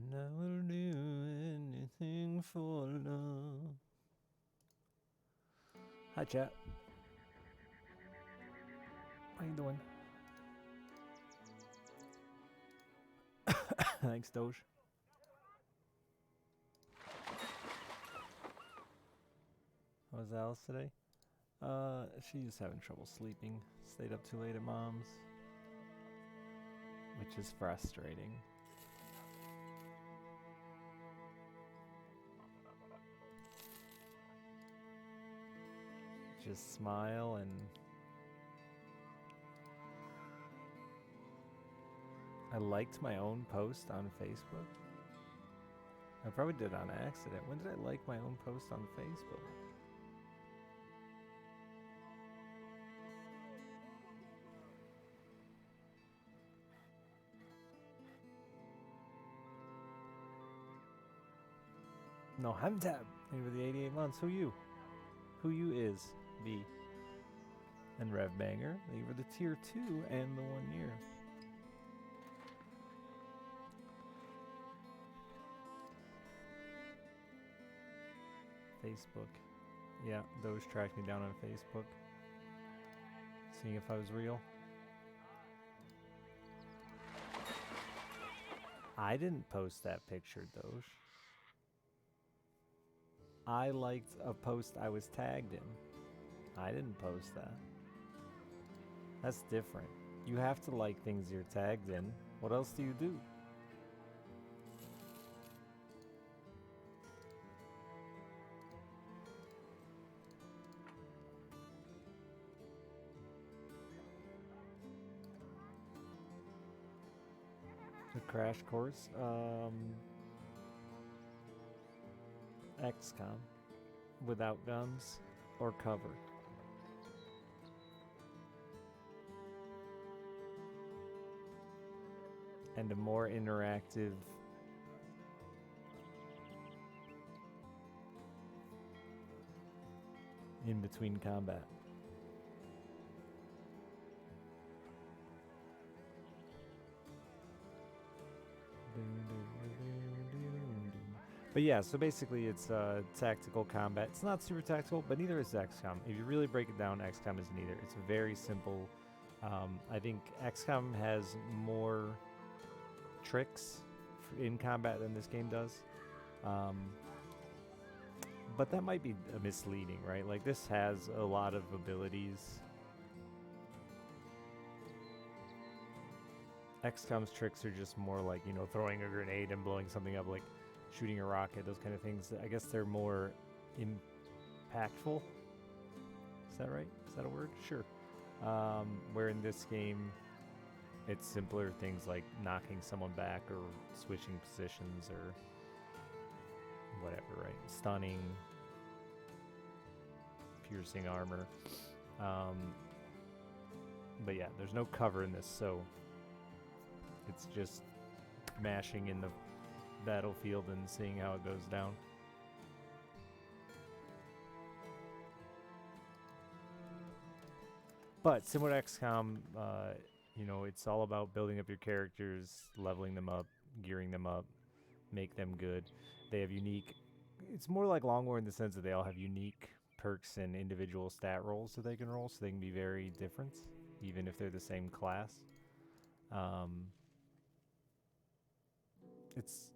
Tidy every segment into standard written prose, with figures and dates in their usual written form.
And I will do anything for love. Hi, chat. How you doing? Thanks, Doge. How was Alice today? She's having trouble sleeping. Stayed up too late at Mom's, which is frustrating. Just smile and... I liked my own post on Facebook. I probably did it on accident. When did I like my own post on Facebook? No, Hamtab. Thank you for the 88 months. Who you? Who you is V. And Rev Banger. Thank you for the tier 2 and the 1 year. Facebook. Yeah, those tracked me down on Facebook. Seeing if I was real. I didn't post that picture, Doge. I liked a post I was tagged in. I didn't post that. That's different. You have to like things you're tagged in. What else do you do? The crash course? XCOM. Without guns or cover. And a more interactive in between combat. But yeah, so basically it's tactical combat. It's not super tactical, but neither is XCOM. If you really break it down, XCOM isn't either. It's very simple. I think XCOM has more tricks in combat than this game does. But that might be misleading, right? Like, this has a lot of abilities. XCOM's tricks are just more like, you know, throwing a grenade and blowing something up, like shooting a rocket, those kind of things. I guess they're more impactful. Is that right? Is that a word? Sure. Where in this game, it's simpler things like knocking someone back or switching positions or whatever, right? Stunning, piercing armor. But yeah, there's no cover in this, so it's just mashing in the battlefield and seeing how it goes down. But similar to XCOM, you know, it's all about building up your characters, leveling them up, gearing them up, make them good. They have unique... It's more like Long War in the sense that they all have unique perks and individual stat rolls that they can roll, so they can be very different, even if they're the same class. It's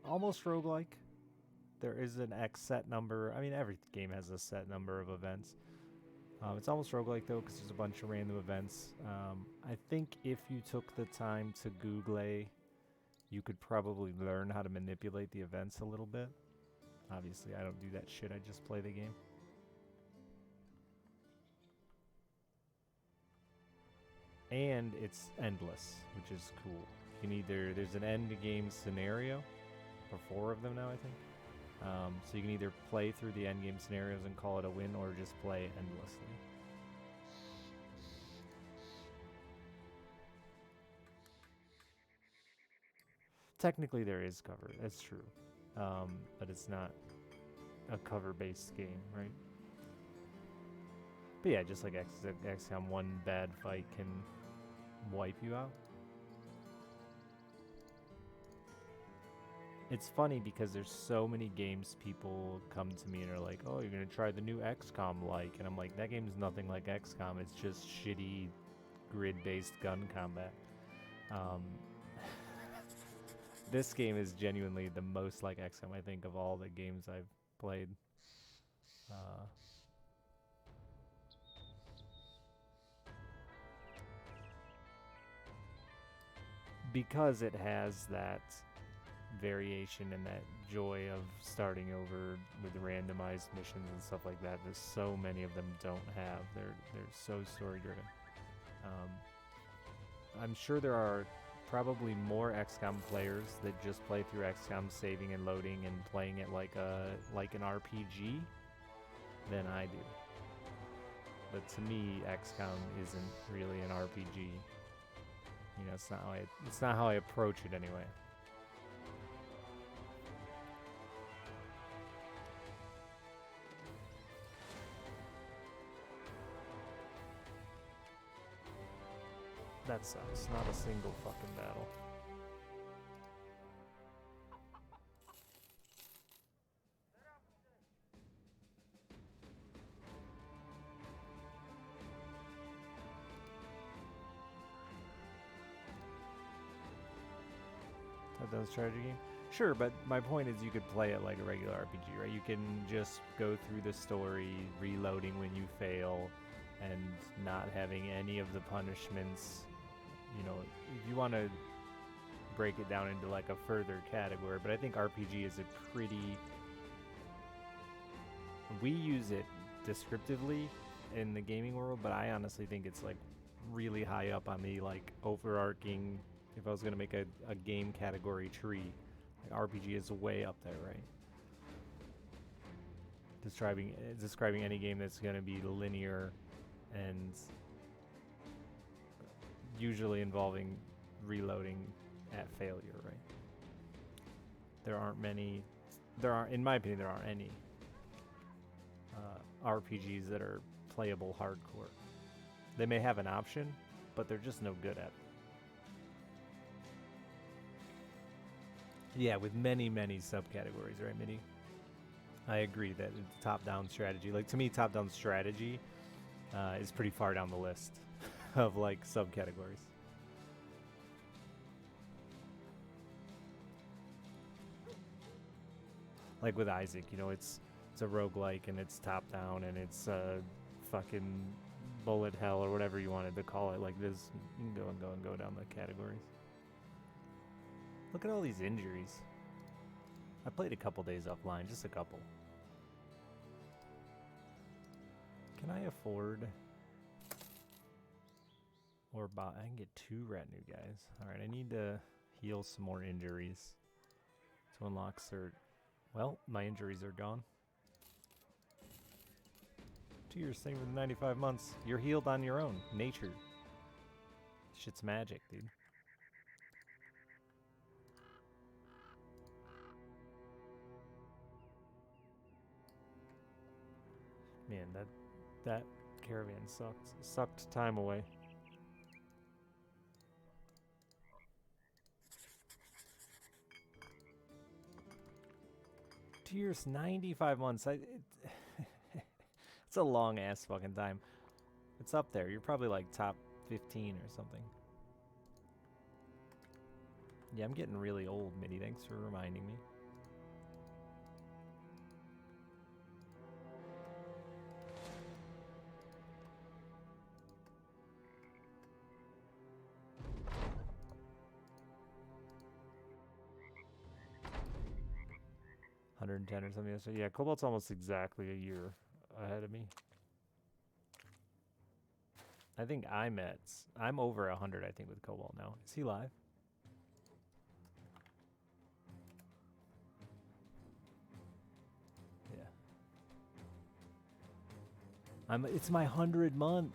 almost roguelike. There is an X set number. I mean, every game has a set number of events. It's almost roguelike, though, because there's a bunch of random events. I think if you took the time to Google, you could probably learn how to manipulate the events a little bit. Obviously, I don't do that shit. I just play the game. And it's endless, which is cool. You can either... There's an end game scenario, or 4 of them now, I think. So you can either play through the end game scenarios and call it a win, or just play endlessly. Technically, there is cover. That's true. But it's not a cover-based game, right? But yeah, just like XCOM, one bad fight can wipe you out. It's funny because there's so many games people come to me and are like, "Oh, you're gonna try the new XCOM like," and I'm like, "That game's nothing like XCOM. It's just shitty grid-based gun combat." Um, this game is genuinely the most like XCOM I think of all the games I've played. Uh, because it has that variation and that joy of starting over with randomized missions and stuff like that. There's so many of them don't have. They're so story driven. I'm sure there are probably more XCOM players that just play through XCOM saving and loading and playing it like an RPG than I do. But to me, XCOM isn't really an RPG. You know, it's not how I approach it anyway. That sucks. Not a single fucking battle. Top-down strategy game? Sure, but my point is you could play it like a regular RPG, right? You can just go through the story, reloading when you fail, and not having any of the punishments. You know, if you want to break it down into like a further category, but I think RPG is a pretty... We use it descriptively in the gaming world, but I honestly think it's like really high up on the like overarching... If I was going to make a game category tree, like RPG is way up there, right? Describing any game that's going to be linear and usually involving reloading at failure, right? In my opinion, there aren't any RPGs that are playable hardcore. They may have an option, but they're just no good at it. Yeah, with many, many subcategories, right, Mini? I agree that it's top-down strategy. Like, to me, top-down strategy is pretty far down the list of, like, subcategories. Like with Isaac, you know, it's a roguelike and it's top-down and it's fucking bullet hell or whatever you wanted to call it. Like, this, you can go down the categories. Look at all these injuries. I played a couple days offline, just a couple. Can I afford or buy? I can get 2 retinue guys. Alright, I need to heal some more injuries to unlock cert. Well, my injuries are gone. 2 years staying with 95 months. You're healed on your own. Nature. Shit's magic, dude. Man, that caravan sucked time away. Two years, 95 months. It's a long ass fucking time. It's up there. You're probably like top 15 or something. Yeah, I'm getting really old, Mitty. Thanks for reminding me. $110 or something. So yeah, Cobalt's almost exactly a year ahead of me. I think I'm over 100, I think, with Cobalt now. Is he live? Yeah. It's my 100 month.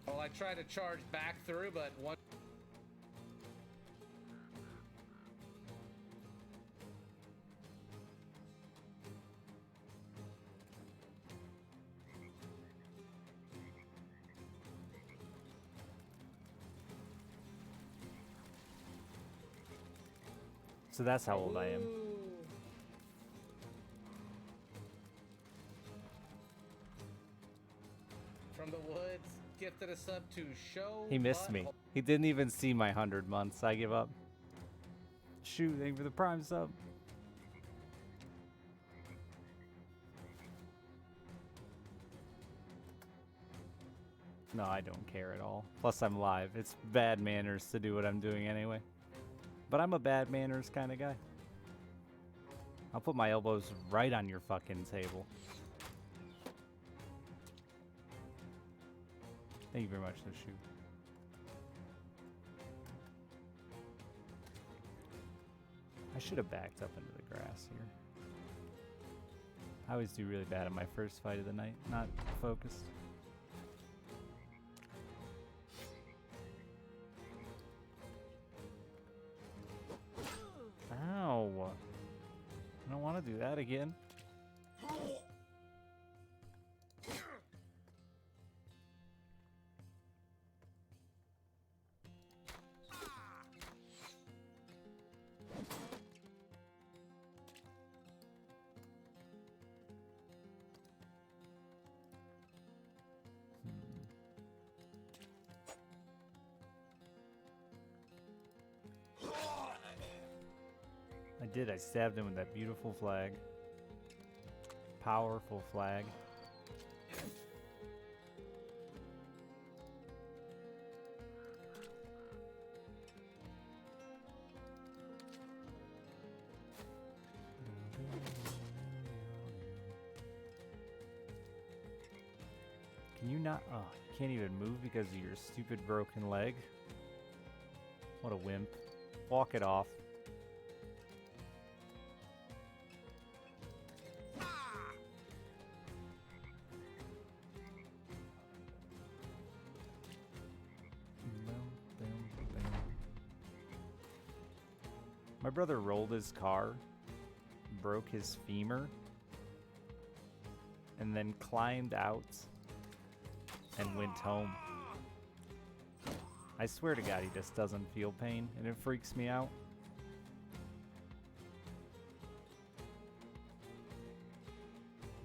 Well, I tried to charge back through, but one. So that's how old I am. Ooh. From the woods, gifted a sub to show. He missed me. He didn't even see my 100 months. I give up. Shoot, thank you for the prime sub. No, I don't care at all. Plus, I'm live. It's bad manners to do what I'm doing anyway. But I'm a bad manners kind of guy. I'll put my elbows right on your fucking table. Thank you very much, though, shoot. I should have backed up into the grass here. I always do really bad on my first fight of the night, not focused. Ow! I don't want to do that again. I stabbed him with that beautiful flag. Powerful flag. Can you not? Oh, you can't even move because of your stupid broken leg? What a wimp. Walk it off. My brother rolled his car, broke his femur, and then climbed out and went home. I swear to God, he just doesn't feel pain, and it freaks me out.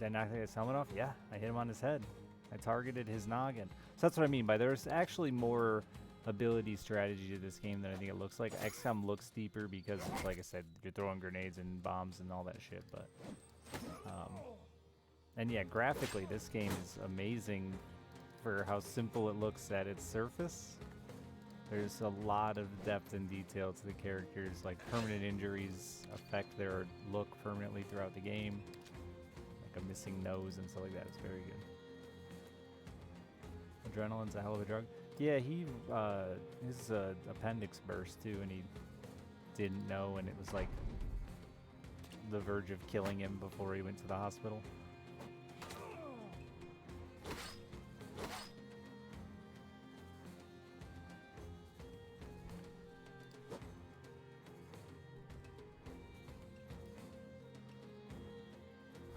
Did I knock his helmet off? Yeah, I hit him on his head. I targeted his noggin. So that's what I mean by there's actually more ability strategy to this game than I think it looks like. XCOM looks deeper because, like I said, you're throwing grenades and bombs and all that shit, but and yeah, graphically this game is amazing for how simple it looks at its surface. There's a lot of depth and detail to the characters, like permanent injuries affect their look permanently throughout the game, like a missing nose and stuff like that. It's very good. Adrenaline's a hell of a drug. Yeah, his appendix burst too, and he didn't know, and it was like the verge of killing him before he went to the hospital.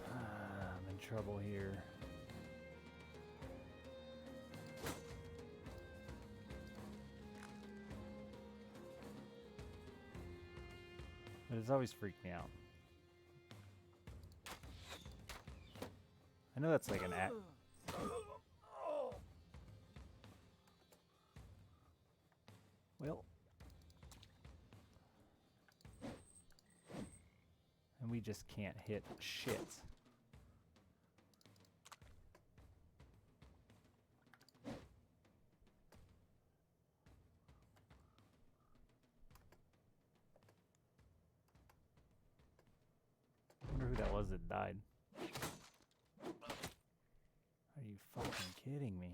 I'm in trouble here. But it's always freaked me out. I know that's like an act. Well. And we just can't hit shit. I wonder who that was that died. Are you fucking kidding me?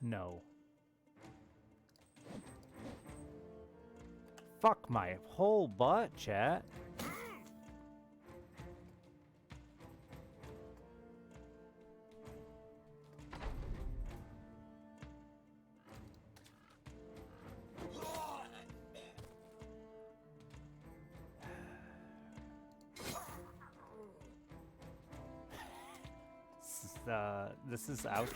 No. Fuck my whole butt, chat. this is ouch.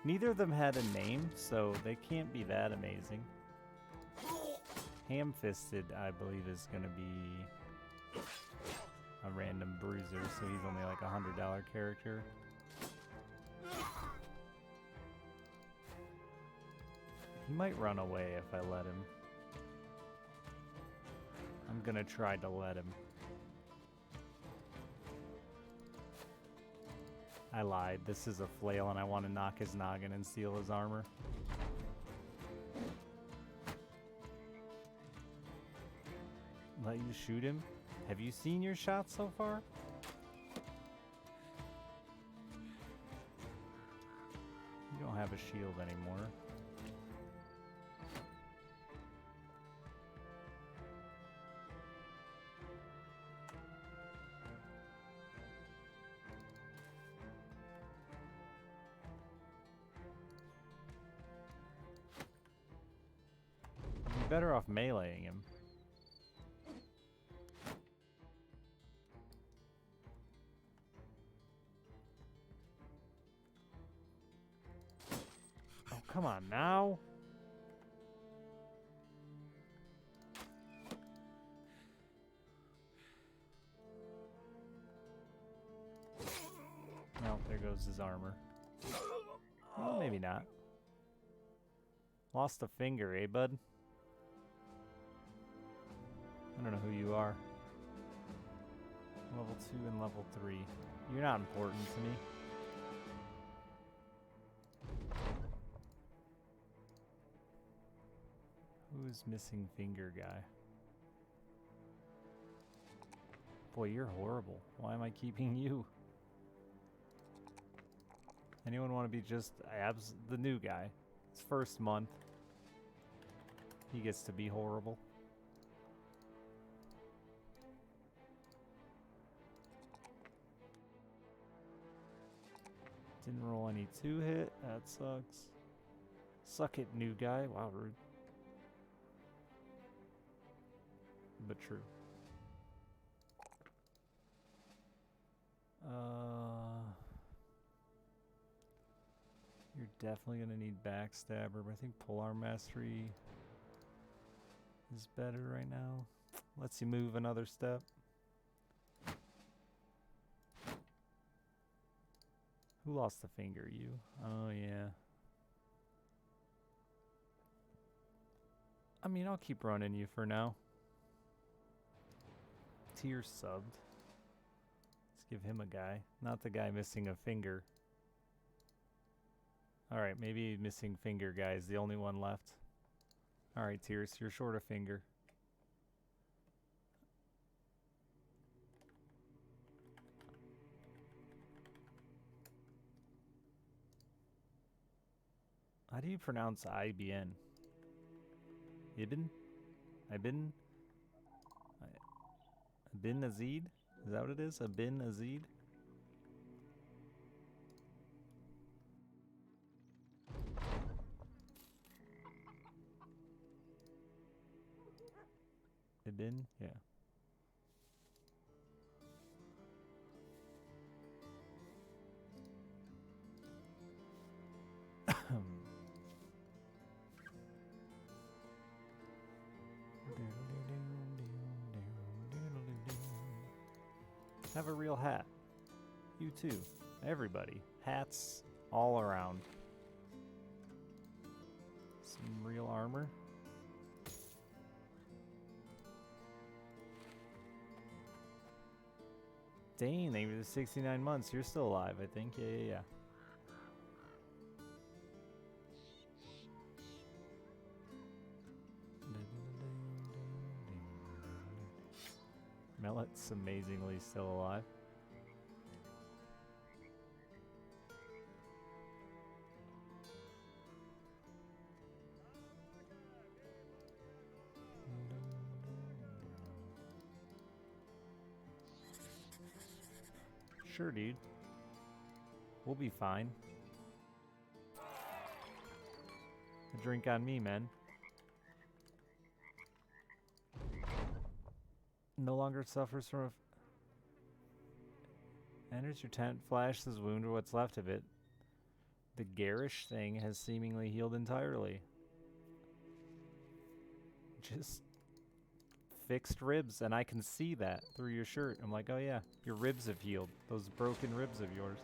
Neither of them had a name, so they can't be that amazing. Ham-Fisted, I believe, is gonna be a random bruiser, so he's only like $100 character. He might run away if I let him. I'm gonna try to let him. I lied. This is a flail and I want to knock his noggin and steal his armor. Let you shoot him? Have you seen your shot so far? You don't have a shield anymore. You'd be better off meleeing him. Come on now. No, there goes his armor. Well, maybe not. Lost a finger, eh, bud? I don't know who you are. Level 2 and level 3. You're not important to me. Who's missing finger guy? Boy, you're horrible. Why am I keeping you? Anyone want to be just the new guy? It's first month. He gets to be horrible. Didn't roll any 2-hit. That sucks. Suck it, new guy. Wow, rude. But true. You're definitely gonna need Backstabber, but I think Polearm Mastery is better right now. Lets you move another step. Who lost a finger? You? Oh yeah. I mean, I'll keep running you for now. Tier subbed. Let's give him a guy. Not the guy missing a finger. Alright, maybe missing finger guy is the only one left. Alright, Tierce, you're short a finger. How do you pronounce IBN? Ibn? Ibn? Ibn Azid? Is that what it is? Ibn Azid? Ibn? Yeah. Have a real hat. You too. Everybody. Hats all around. Some real armor. Dane, thank you for the 69 months. You're still alive, I think. Yeah. Mellet's amazingly still alive. Sure, dude. We'll be fine. A drink on me, man. No longer suffers from Enters your tent, flashes wound or what's left of it. The garish thing has seemingly healed entirely. Just fixed ribs, and I can see that through your shirt. I'm like, oh yeah, your ribs have healed. Those broken ribs of yours.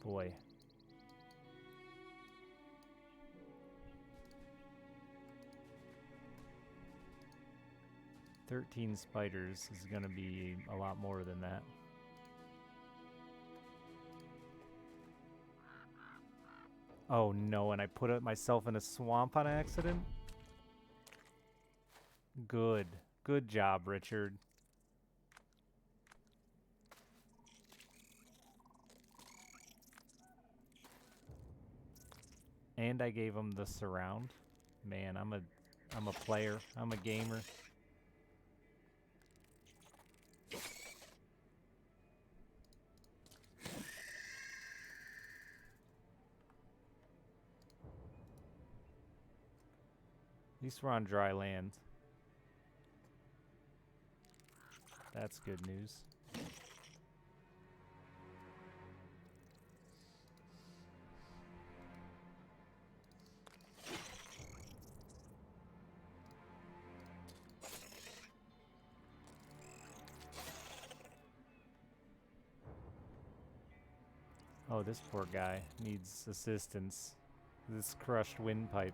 Boy. "13 spiders is gonna be a lot more than that. Oh no, and I put myself in a swamp on accident? Good. Good job, Richard. And I gave him the surround. Man, I'm a player. I'm a gamer. At least we're on dry land. That's good news. Oh, this poor guy needs assistance. This crushed windpipe.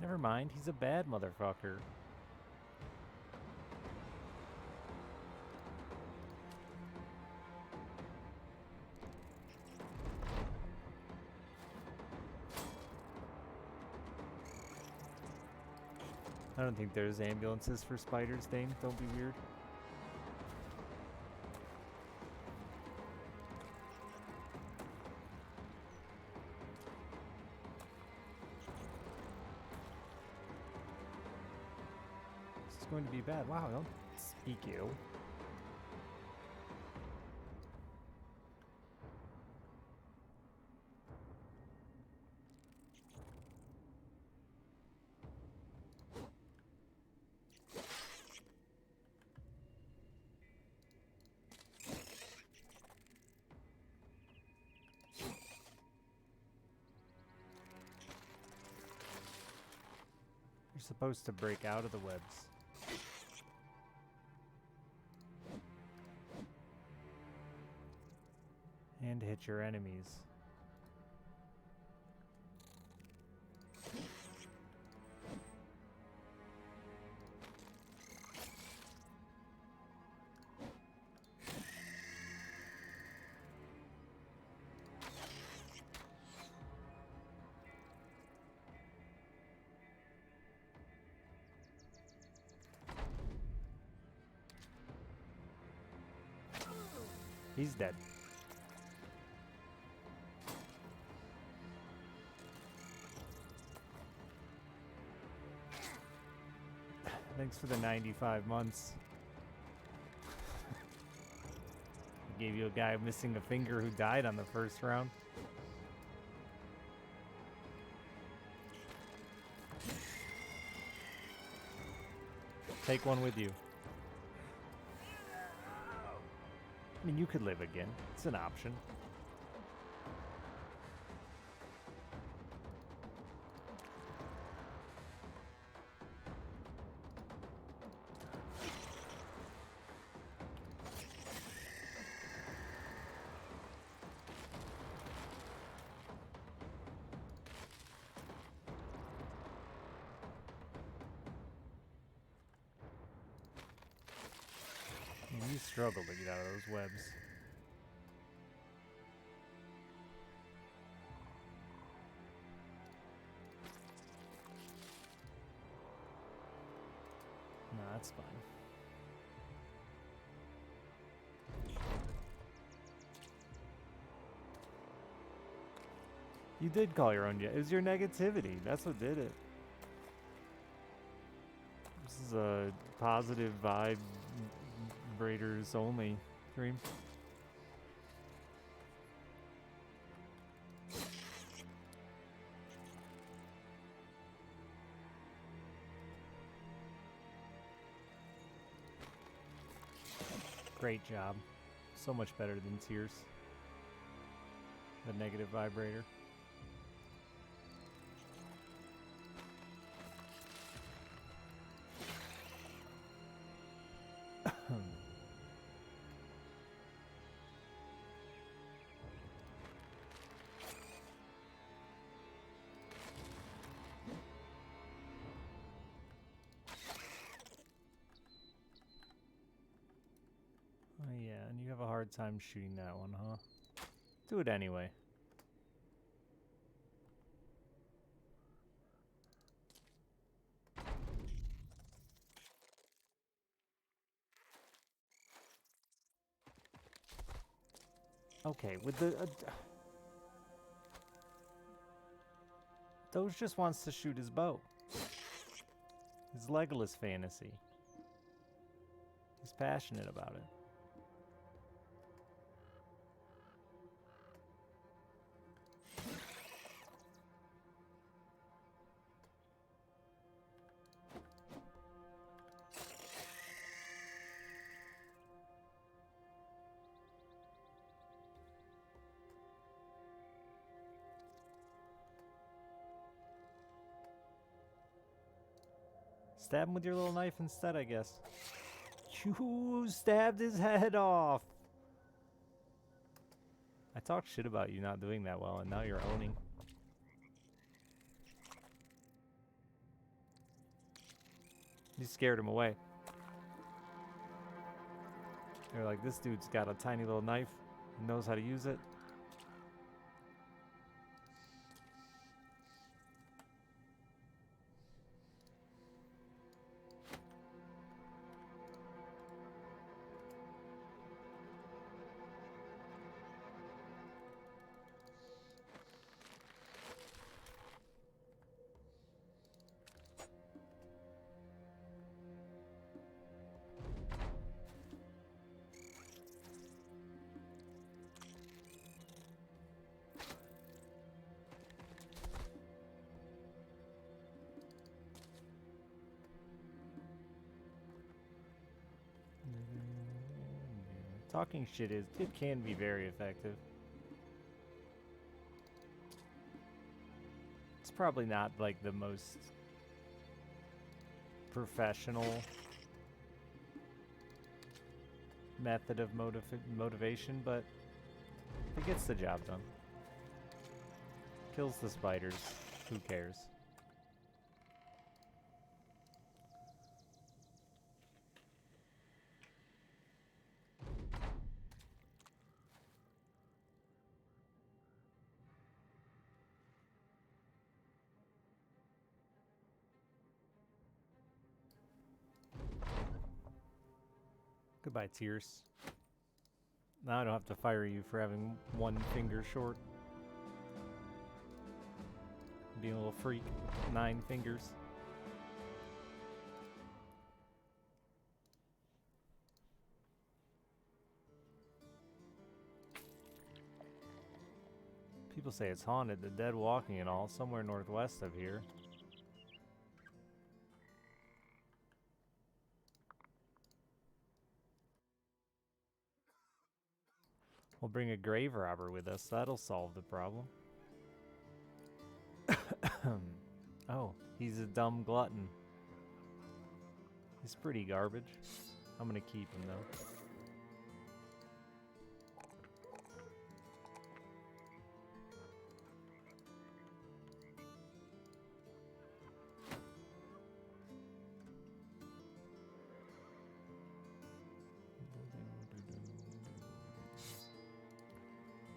Never mind, he's a bad motherfucker. I don't think there's ambulances for spiders, Dane. Don't be weird. This is going to be bad. Wow, don't speak ill. You're supposed to break out of the webs. And hit your enemies. He's dead. Thanks for the 95 months. I gave you a guy missing a finger who died on the first round. Take one with you. I mean, you could live again. It's an option. You struggle to get out of those webs. No, that's fine. You did call your own. It was your negativity. That's what did it. This is a positive vibe Raiders only stream. Great job. So much better than Tears. The negative vibrator. Oh yeah, and you have a hard time shooting that one, huh? Do it anyway. Okay, with the... Doge just wants to shoot his bow. His Legolas fantasy. He's passionate about it. Stab him with your little knife instead, I guess. You stabbed his head off. I talked shit about you not doing that well, and now you're owning. You scared him away. You're like, this dude's got a tiny little knife and knows how to use it. Talking shit it can be very effective. It's probably not like the most professional method of motivation, but it gets the job done. Kills the spiders. Who cares? Goodbye, Tears. Now I don't have to fire you for having one finger short. Being a little freak. 9 fingers. People say it's haunted, the dead walking and all, somewhere northwest of here. We'll bring a grave robber with us. That'll solve the problem. Oh, he's a dumb glutton. He's pretty garbage. I'm gonna keep him though.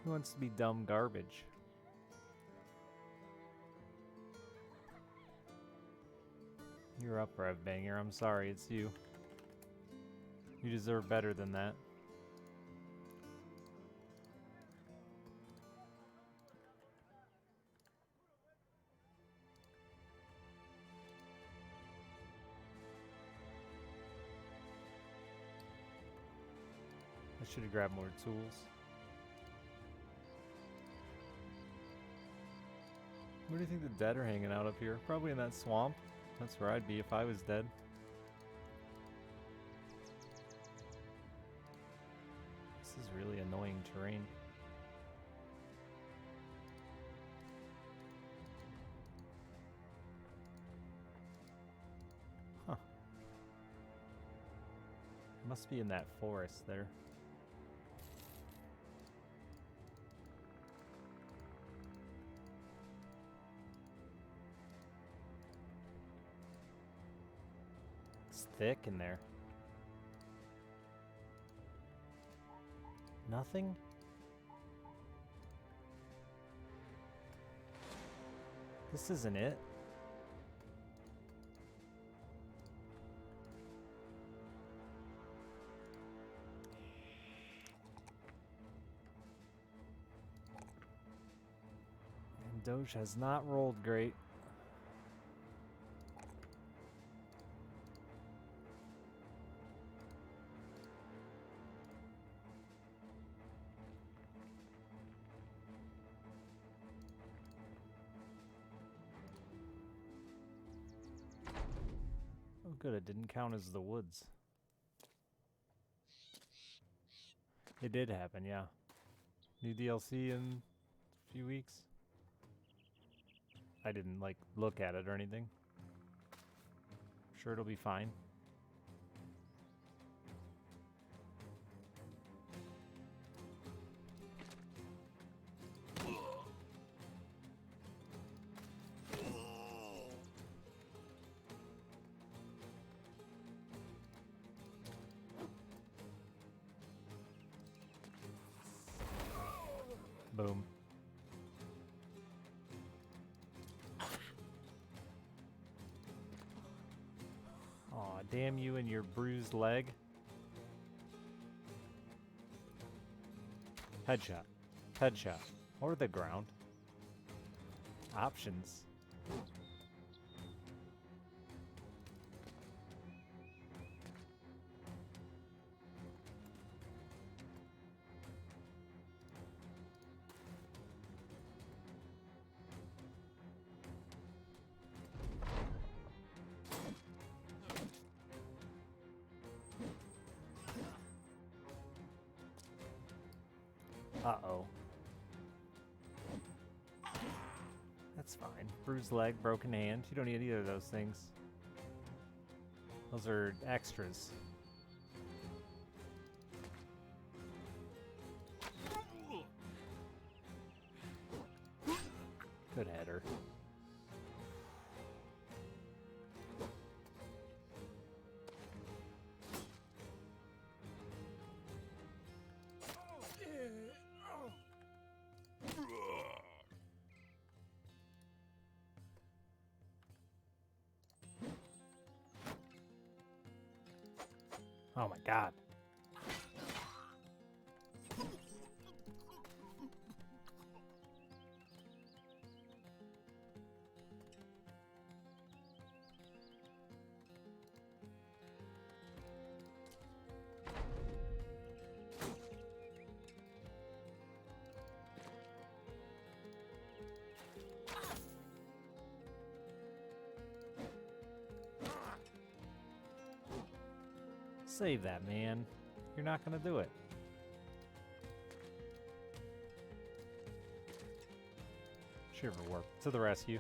Who wants to be dumb garbage? You're up, Revbanger. I'm sorry, it's you. You deserve better than that. I should have grabbed more tools. Where do you think the dead are hanging out up here? Probably in that swamp. That's where I'd be if I was dead. annoying terrain. Huh. Must be in that forest there. It's thick in there. Nothing? This isn't it. And Doge has not rolled great. Oh good, it didn't count as the woods. It did happen, yeah. New DLC in a few weeks. I didn't like look at it or anything. Sure it'll be fine. Boom. Aw, damn you and your bruised leg. Headshot. Headshot. Or the ground. Options. Uh-oh. That's fine. Bruised leg, broken hand. You don't need either of those things. Those are extras. Good header. Oh my god. Save that, man. You're not gonna do it. Shiver warp to the rescue.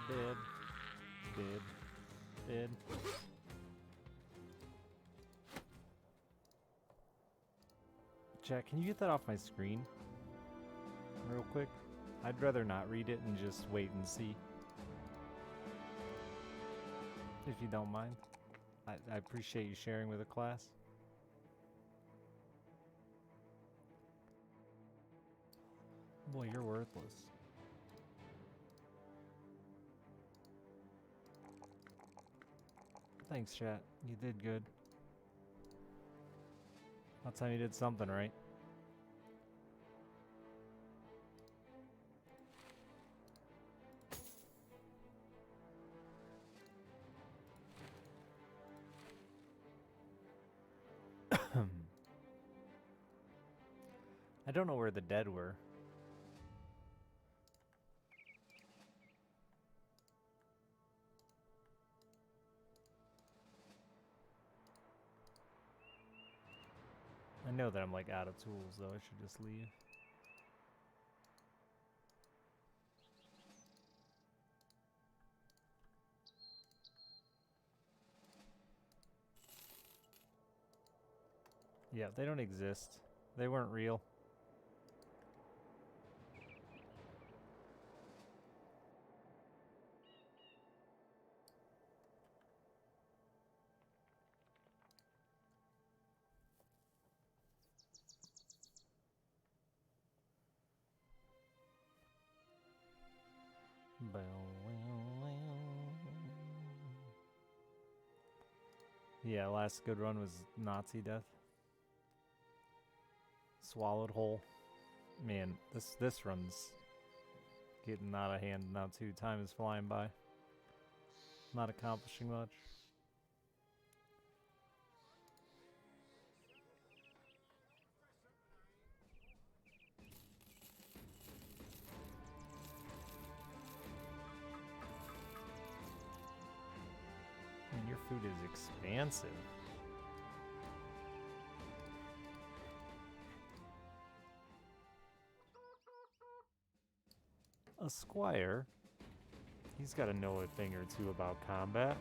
Dead. Dead. Dead. Jack, can you get that off my screen? Real quick? I'd rather not read it and just wait and see. If you don't mind. I appreciate you sharing with the class. Boy, you're worthless. Thanks, chat. You did good. I'll tell you did something right. I don't know where the dead were. I know that I'm like out of tools though, I should just leave. Yeah, they don't exist. They weren't real. Yeah, last good run was Nazi death. Swallowed whole. Man, this run's getting out of hand now too. Time is flying by. Not accomplishing much. Man, your food is expansive. A squire? He's got to know a thing or two about combat.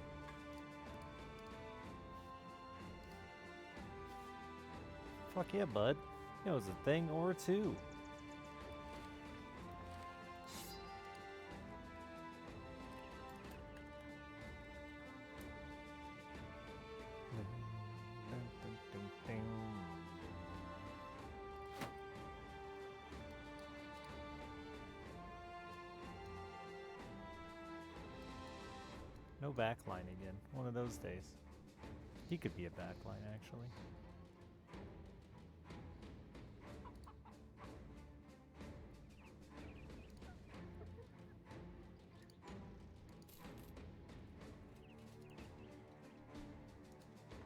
Fuck yeah, bud. He knows a thing or two. No backline again. One of those days. He could be a backline, actually.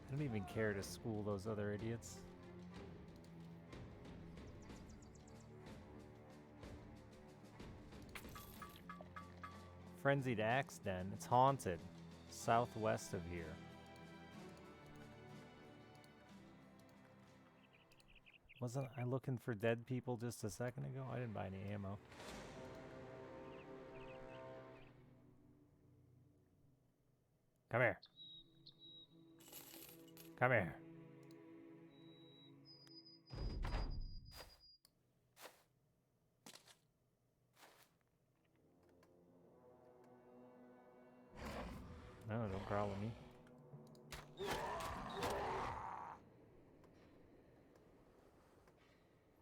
I don't even care to school those other idiots. Frenzied Axe Den. It's haunted. Southwest of here. Wasn't I looking for dead people just a second ago? I didn't buy any ammo. Come here. Come here. No, don't growl at me.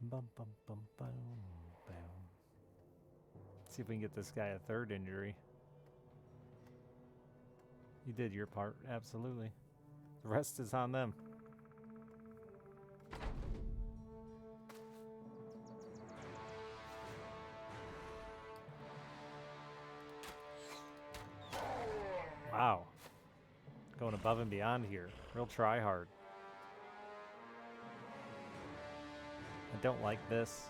Bum, bum, bum, bum, bum. See if we can get this guy a third injury. You did your part, absolutely. The rest is on them. Wow. Going above and beyond here. Real try hard. I don't like this.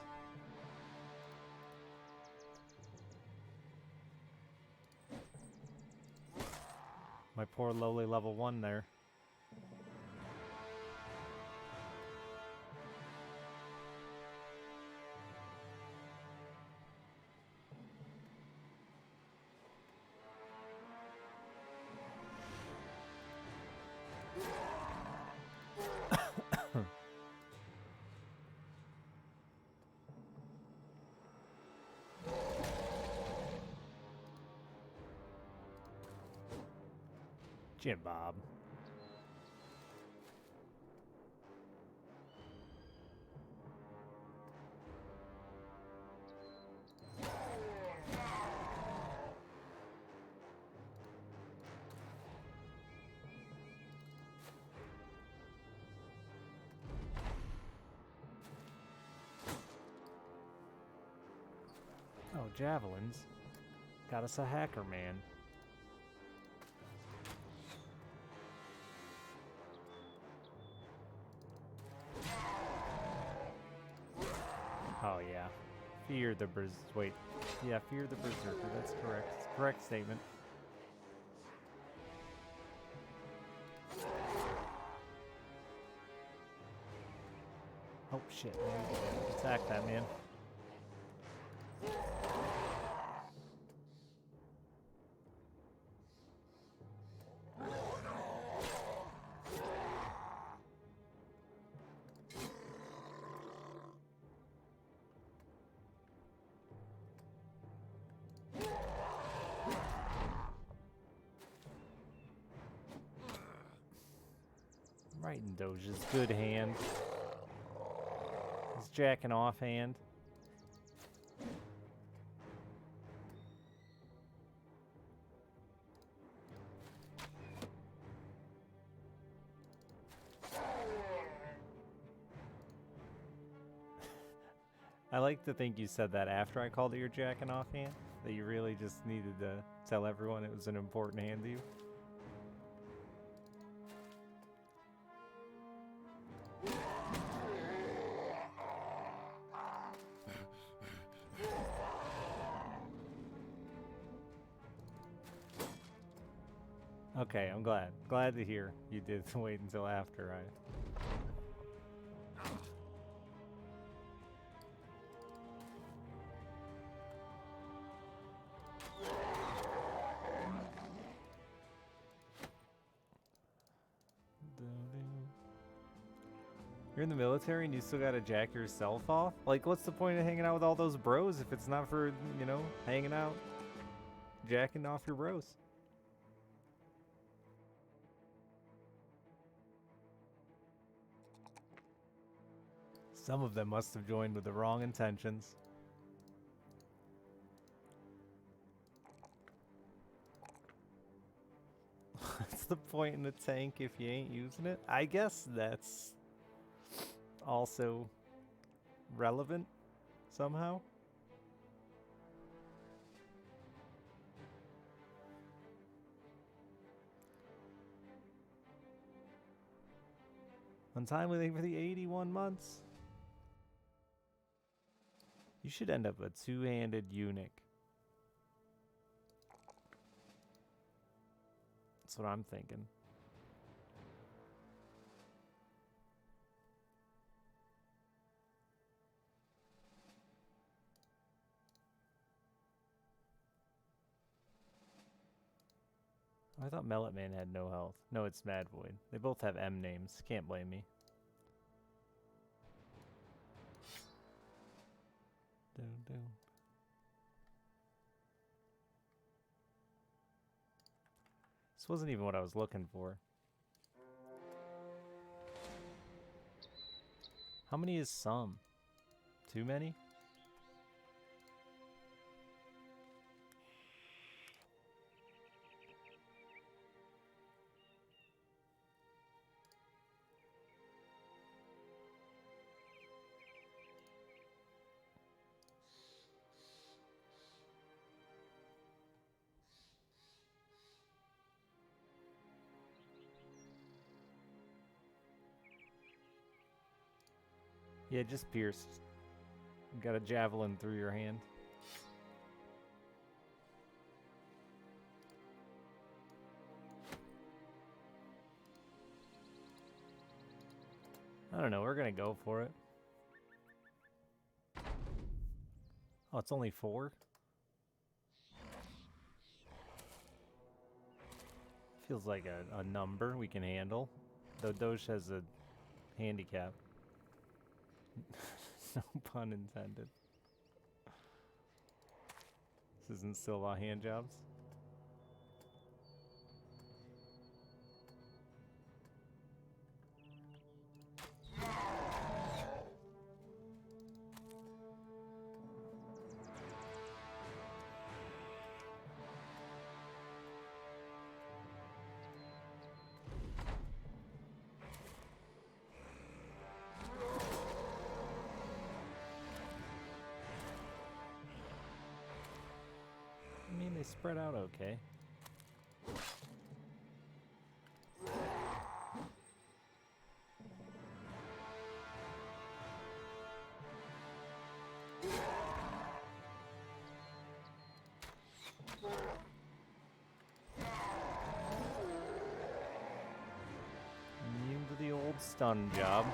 My poor lowly level 1 there. Jim Bob. Oh, javelins. Got us a hacker man. fear the wait. Yeah, fear the berserker. That's correct. It's a correct statement. Oh shit! Attack that man. Right in Doge's good hand. His jacking off hand. I like to think you said that after I called it your jacking off hand. That you really just needed to tell everyone it was an important hand to you. Okay, I'm glad. Glad to hear you did wait until after I... You're in the military and you still gotta jack yourself off? Like, what's the point of hanging out with all those bros if it's not for, you know, hanging out, jacking off your bros? Some of them must have joined with the wrong intentions. What's the point in the tank if you ain't using it? I guess that's also relevant somehow. Untimely thing for the 81 months. You should end up a two-handed eunuch. That's what I'm thinking. I thought Mellet Man had no health. No, it's Mad Void. They both have M names. Can't blame me. This wasn't even what I was looking for. How many is some? Too many? Yeah, just pierced. Got a javelin through your hand. I don't know, we're gonna go for it. Oh, it's only 4? Feels like a number we can handle. Though Doge has a handicap. No pun intended. This isn't still about hand jobs. They spread out okay. stun job.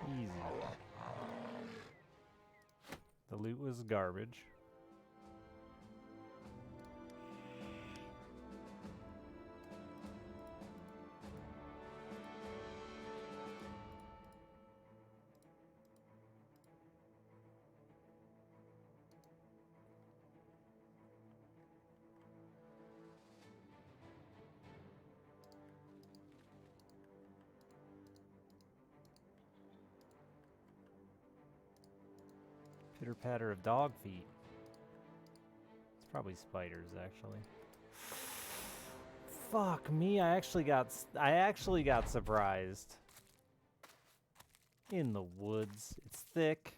Easy. The loot was garbage. Pitter patter of dog feet. It's probably spiders, actually. Fuck me! I actually got surprised. In the woods, it's thick.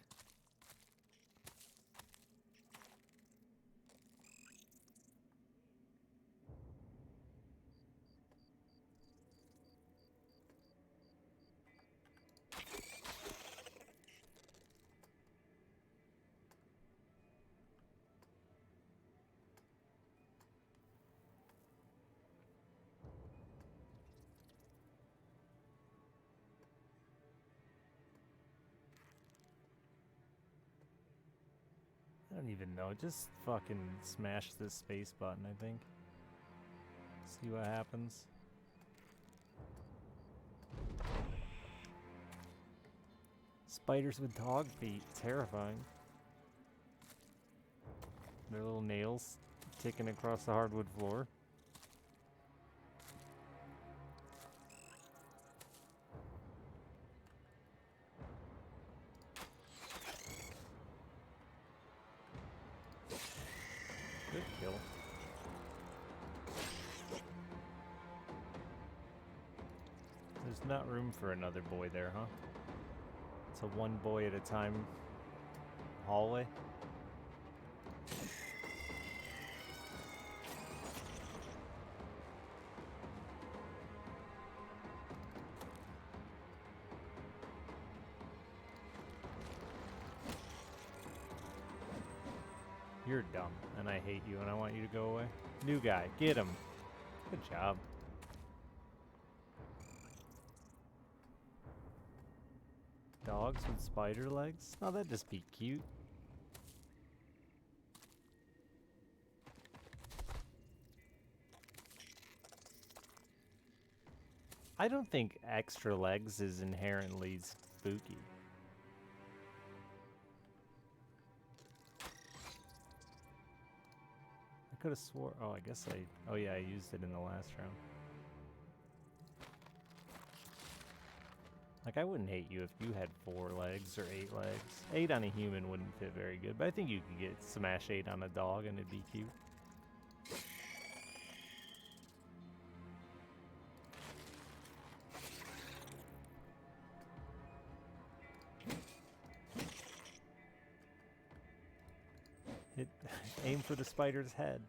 I don't even know. Just fucking smash this space button, I think. See what happens. Spiders with dog feet. Terrifying. Their little nails ticking across the hardwood floor. Good kill. There's not room for another boy there, huh? It's a one boy at a time hallway. You're dumb, and I hate you, and I want you to go away. New guy, get him. Good job. Dogs with spider legs? Oh, that'd just be cute. I don't think extra legs is inherently spooky. I could have swore. Oh, I guess I. Oh, yeah, I used it in the last round. Like, I wouldn't hate you if you had 4 legs or 8 legs. 8 on a human wouldn't fit very good, but I think you could get smash 8 on a dog and it'd be cute. Aim for the spider's head.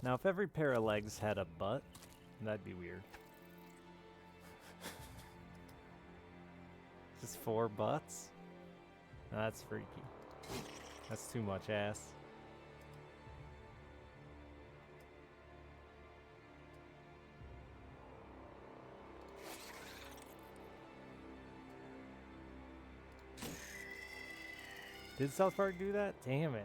Now, if every pair of legs had a butt, that'd be weird. Just 4 butts? No, that's freaky. That's too much ass. Did South Park do that? Damn it.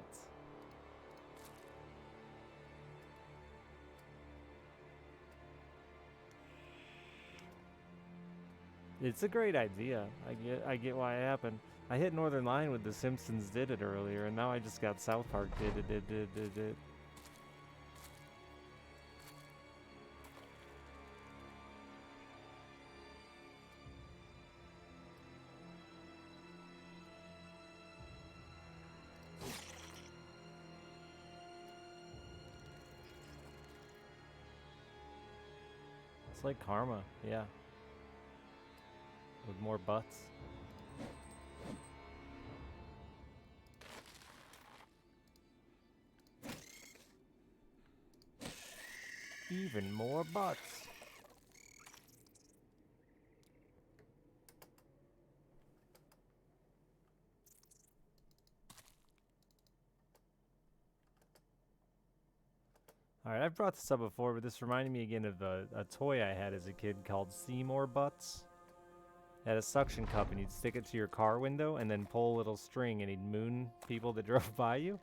It's a great idea. I get why it happened. I hit Northern Line with The Simpsons did it earlier, and now I just got South Park did it. It's like karma, yeah. With more butts. Even more butts. Alright, I've brought this up before, but this reminded me again of a toy I had as a kid called Seymour Butts. It had a suction cup, and you'd stick it to your car window and then pull a little string, and he'd moon people that drove by you.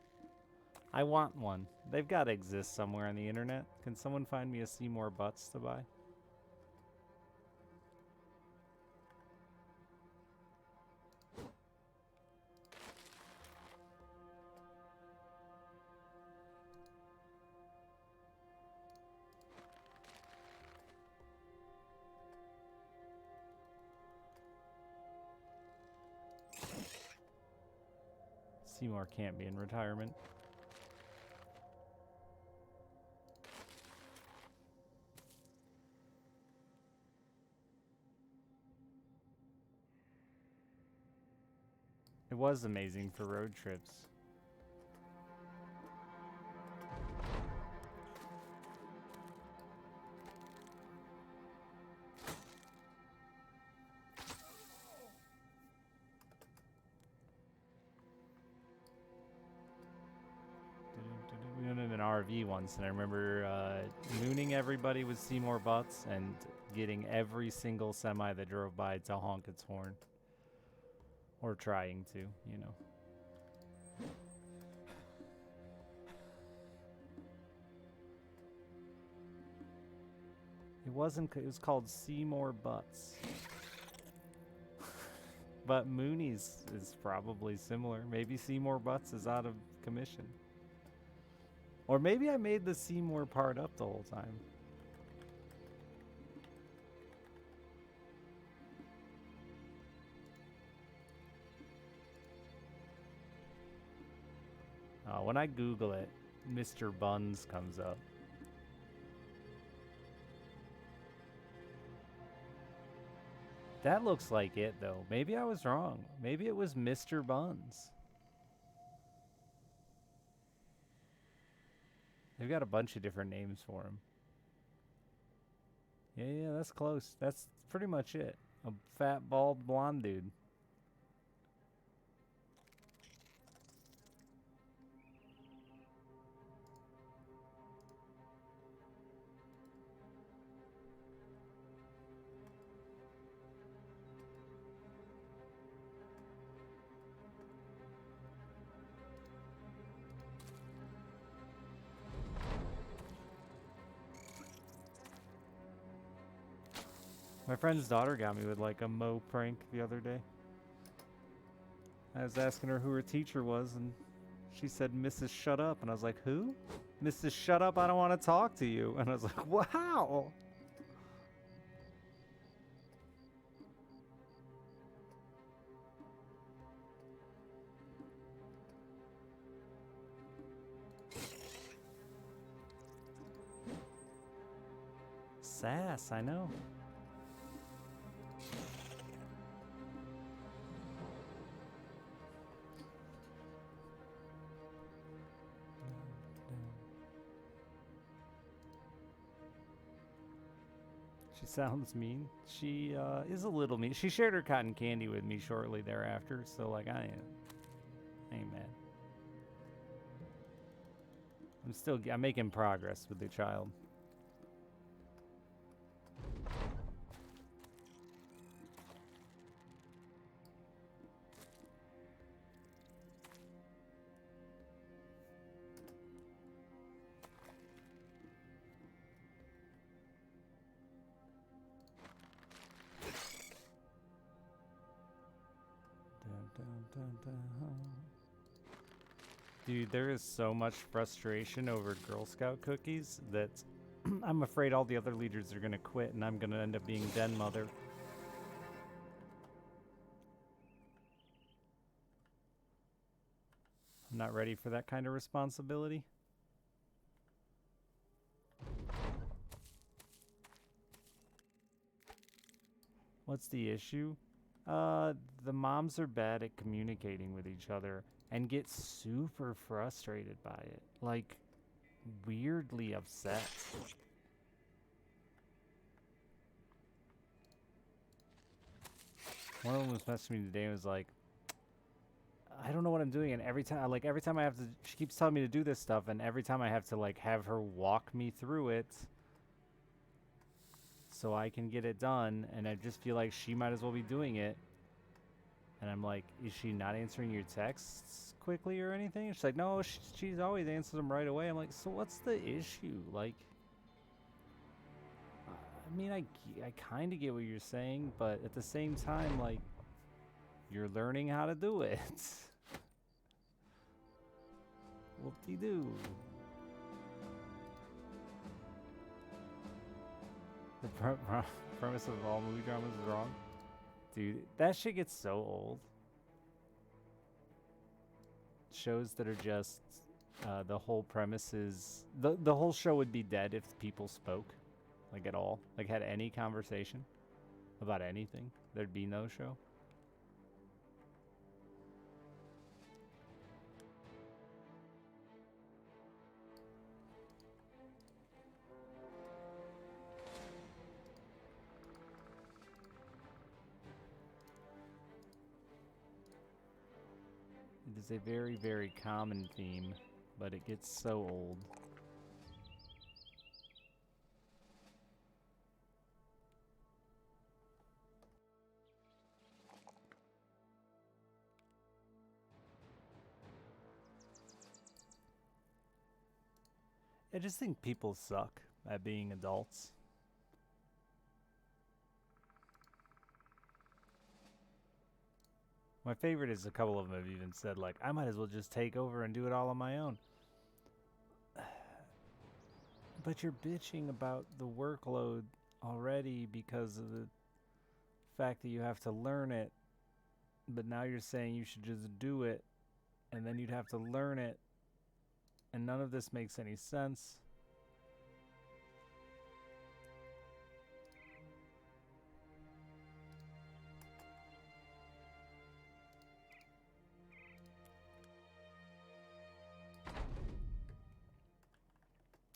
I want one. They've got to exist somewhere on the internet. Can someone find me a Seymour Butts to buy? Seymour can't be in retirement. It was amazing for road trips. We went in an RV once, and I remember mooning everybody with Seymour Butts and getting every single semi that drove by to honk its horn. Or trying to, you know. It was called Seymour Butts. But Mooney's is probably similar. Maybe Seymour Butts is out of commission. Or maybe I made the Seymour part up the whole time. When I Google it, Mr. Buns comes up. That looks like it, though. Maybe I was wrong. Maybe it was Mr. Buns. They've got a bunch of different names for him. Yeah, that's close. That's pretty much it. A fat, bald, blonde dude. My friend's daughter got me with like a Moe prank the other day. I was asking her who her teacher was, and she said, Mrs. Shut Up. And I was like, who? Mrs. Shut Up, I don't want to talk to you. And I was like, wow. Sass, I know. She sounds mean. She is a little mean. She shared her cotton candy with me shortly thereafter, so like I ain't mad. I'm making progress with the child. Dude, there is so much frustration over Girl Scout cookies that I'm afraid all the other leaders are going to quit and I'm going to end up being den mother. I'm not ready for that kind of responsibility. What's the issue? The moms are bad at communicating with each other and get super frustrated by it. Like, weirdly upset. One of them was messaging me today and was like, I don't know what I'm doing, and every time I have to, she keeps telling me to do this stuff, and every time I have to like have her walk me through it so I can get it done, and I just feel like she might as well be doing it. And I'm like, is she not answering your texts quickly or anything? And she's like, no, she's always answers them right away. I'm like, so what's the issue? Like, I mean, I kind of get what you're saying, but at the same time, like, you're learning how to do it. Whoop-de-doo. The premise of all movie dramas is wrong. Dude, that shit gets so old. Shows that are just the whole premise is the whole show would be dead if people spoke, like at all, like had any conversation about anything. There'd be no show. It is a very, very common theme, but it gets so old. I just think people suck at being adults. My favorite is a couple of them have even said, like, I might as well just take over and do it all on my own. But you're bitching about the workload already because of the fact that you have to learn it. But now you're saying you should just do it, and then you'd have to learn it. And none of this makes any sense.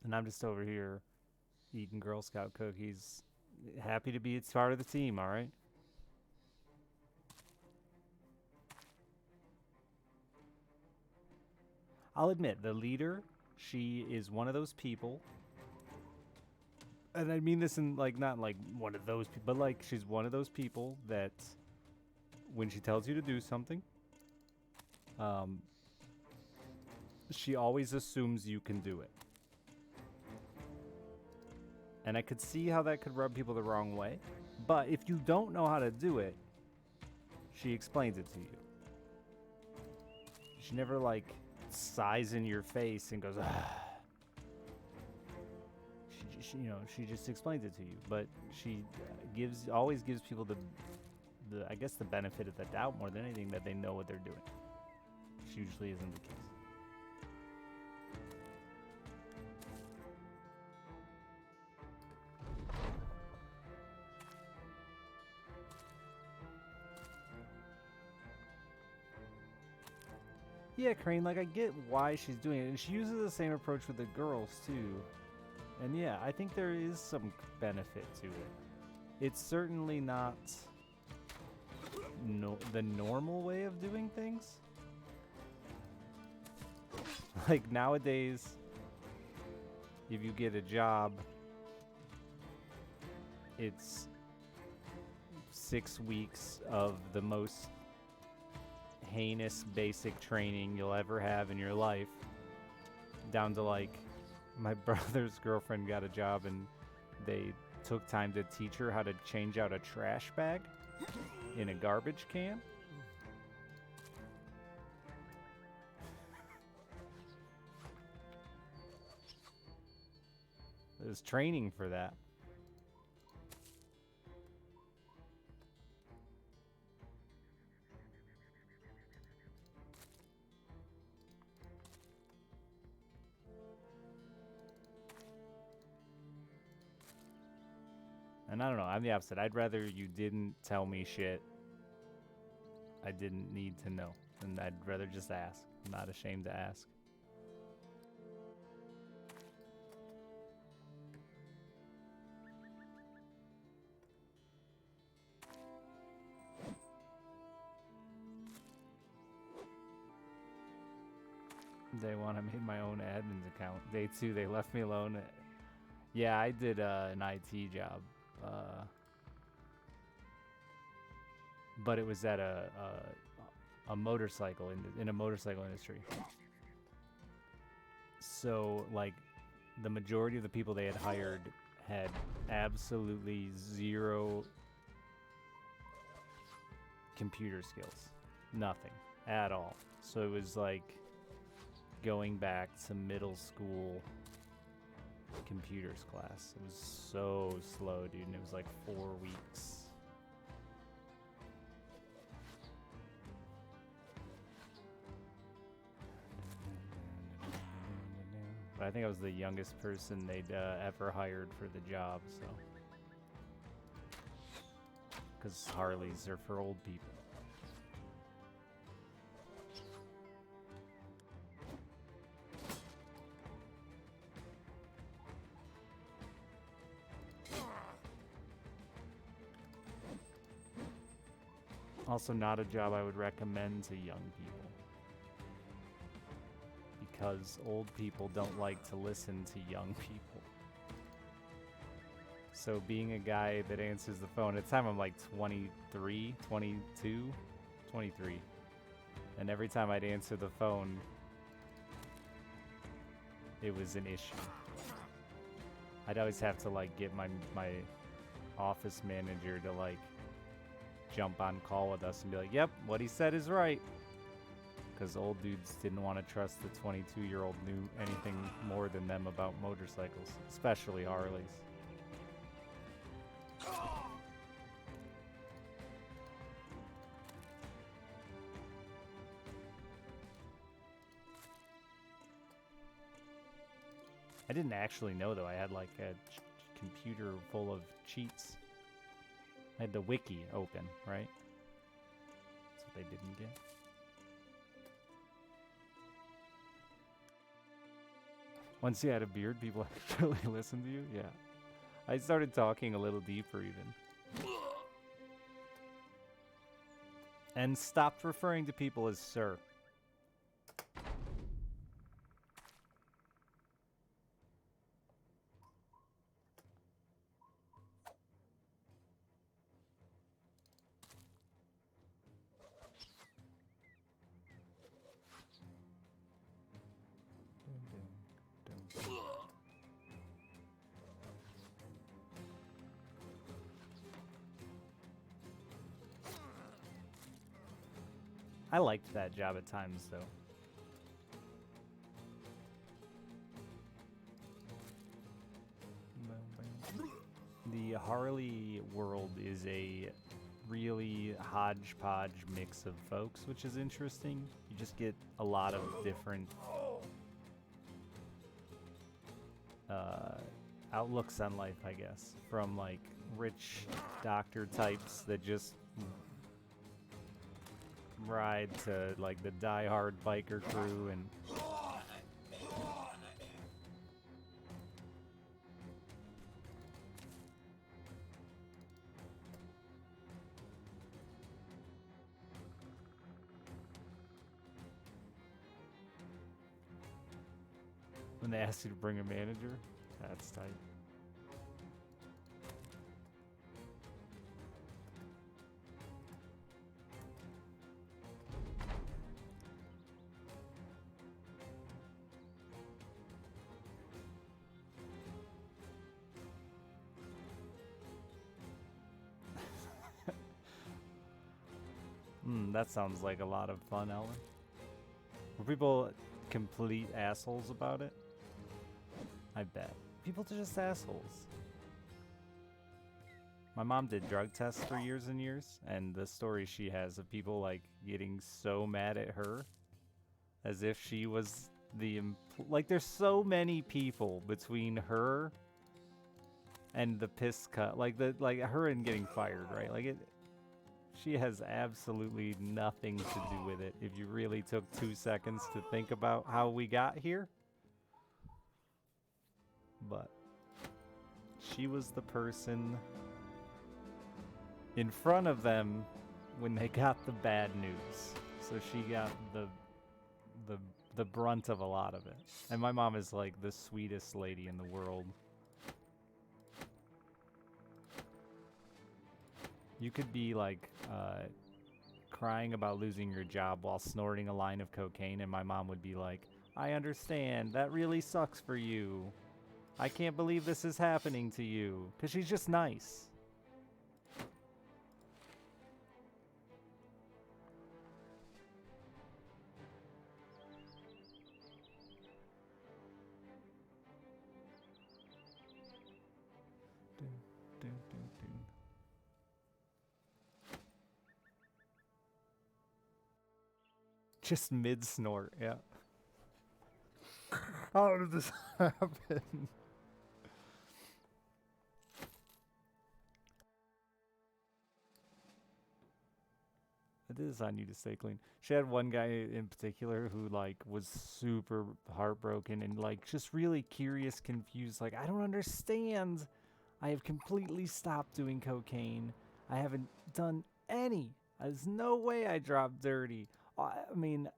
And I'm just over here eating Girl Scout cookies. Happy to be part of the team, all right? I'll admit, the leader, she is one of those people. And I mean this in, like, not like one of those people, but like she's one of those people that when she tells you to do something, she always assumes you can do it. And I could see how that could rub people the wrong way. But if you don't know how to do it, she explains it to you. She never, like, sighs in your face and goes, ah. She just explains it to you. But she always gives people the I guess the benefit of the doubt more than anything, that they know what they're doing. Which usually isn't the case. Yeah, Crane, like, I get why she's doing it, and she uses the same approach with the girls, too. And yeah, I think there is some benefit to it. it's certainly not the normal way of doing things. Like nowadays, if you get a job, it's 6 weeks of the most heinous basic training you'll ever have in your life, down to like my brother's girlfriend got a job and they took time to teach her how to change out a trash bag in a garbage can. There's training for that. And I don't know, I'm the opposite. I'd rather you didn't tell me shit I didn't need to know. And I'd rather just ask. I'm not ashamed to ask. Day one, I made my own admin's account. Day two, they left me alone. Yeah, I did an IT job. But it was at a motorcycle in a motorcycle industry. So like the majority of the people they had hired had absolutely zero computer skills. Nothing at all. So it was like going back to middle school computers class. It was so slow, dude, and it was like 4 weeks. But I think I was the youngest person they'd ever hired for the job, so. Because Harleys are for old people. Also not a job I would recommend to young people. Because old people don't like to listen to young people. So being a guy that answers the phone, at the time I'm like 23, 22, 23. And every time I'd answer the phone, it was an issue. I'd always have to like get my office manager to like jump on call with us and be like, yep, what he said is right. Because old dudes didn't want to trust the 22-year-old knew anything more than them about motorcycles, especially Harleys. I didn't actually know, though. I had like a computer full of cheats. I had the wiki open, right? That's what they didn't get. Once you had a beard, people actually listened to you? Yeah. I started talking a little deeper even. And stopped referring to people as sir. I liked that job at times, though. The Harley world is a really hodgepodge mix of folks, which is interesting. You just get a lot of different outlooks on life, I guess. From like rich doctor types that just ride to like the die-hard biker crew and When they ask you to bring a manager, that's tight. That sounds like a lot of fun, Ellen. Were people complete assholes about it? I bet. People are just assholes. My mom did drug tests for years and years, and the story she has of people like getting so mad at her as if she was the like there's so many people between her and the piss cut, like her and getting fired, right? Like it she has absolutely nothing to do with it if you really took 2 seconds to think about how we got here. But she was the person in front of them when they got the bad news. So she got the brunt of a lot of it. And my mom is like the sweetest lady in the world. You could be like crying about losing your job while snorting a line of cocaine, and my mom would be like, I understand, that really sucks for you. I can't believe this is happening to you. Because she's just nice. Just mid-snort, yeah. How did this happen? It is on you to stay clean. She had one guy in particular who like was super heartbroken and like just really curious, confused. Like, I don't understand. I have completely stopped doing cocaine. I haven't done any. There's no way I dropped dirty. I mean,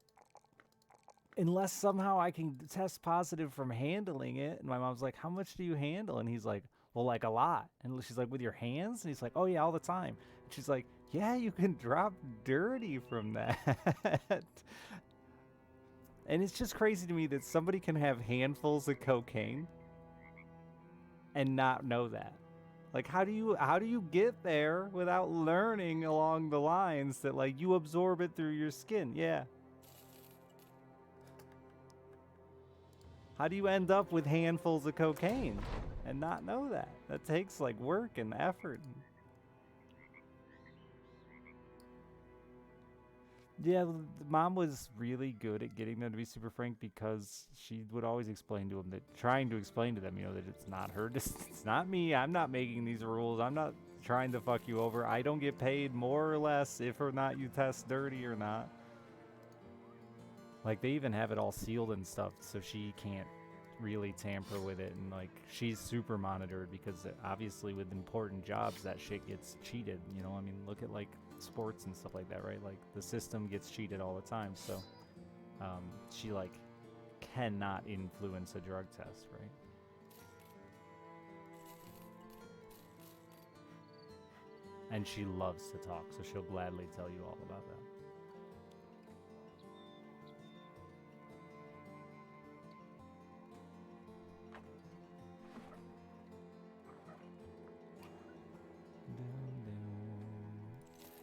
unless somehow I can test positive from handling it. And my mom's like, how much do you handle? And he's like, well, like a lot. And she's like, with your hands? And he's like, oh yeah, all the time. And she's like, yeah, you can drop dirty from that. And it's just crazy to me that somebody can have handfuls of cocaine and not know that. Like, how do you get there without learning along the lines that like you absorb it through your skin? Yeah. How do you end up with handfuls of cocaine and not know that? That takes like work and effort. Yeah, mom was really good at getting them to be super frank because she would always explain to them that, trying to explain to them, you know, that it's not her, it's not me. I'm not making these rules. I'm not trying to fuck you over. I don't get paid more or less if or not you test dirty or not. Like, they even have it all sealed and stuff, so she can't really tamper with it. And like, she's super monitored because obviously with important jobs, that shit gets cheated. You know, I mean, look at like sports and stuff like that, right? Like, the system gets cheated all the time. So she like cannot influence a drug test, right? And she loves to talk, so she'll gladly tell you all about that.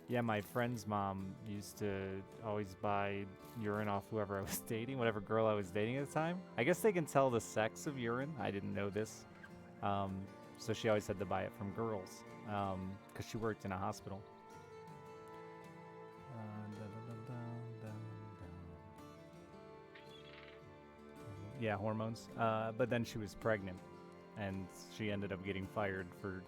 Yeah, my friend's mom used to always buy urine off whoever I was dating, whatever girl I was dating at the time. I guess they can tell the sex of urine. I didn't know this. So she always had to buy it from girls because she worked in a hospital. Yeah, hormones. But then she was pregnant, and she ended up getting fired for...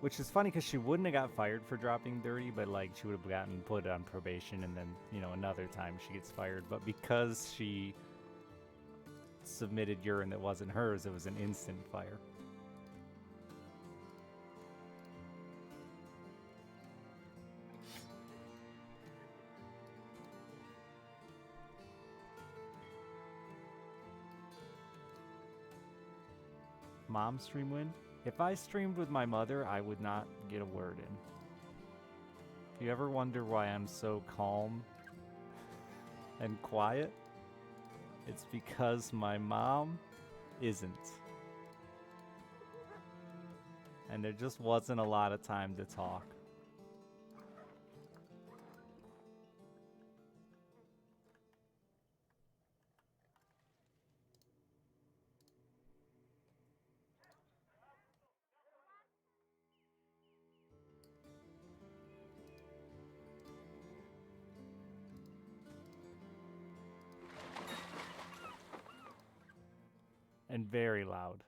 Which is funny because she wouldn't have got fired for dropping dirty, but like she would have gotten put on probation, and then, you know, another time she gets fired. But because she submitted urine that wasn't hers, it was an instant fire. mom stream win? If I streamed with my mother, I would not get a word in. If you ever wonder why I'm so calm and quiet, it's because my mom isn't. And there just wasn't a lot of time to talk. And very loud.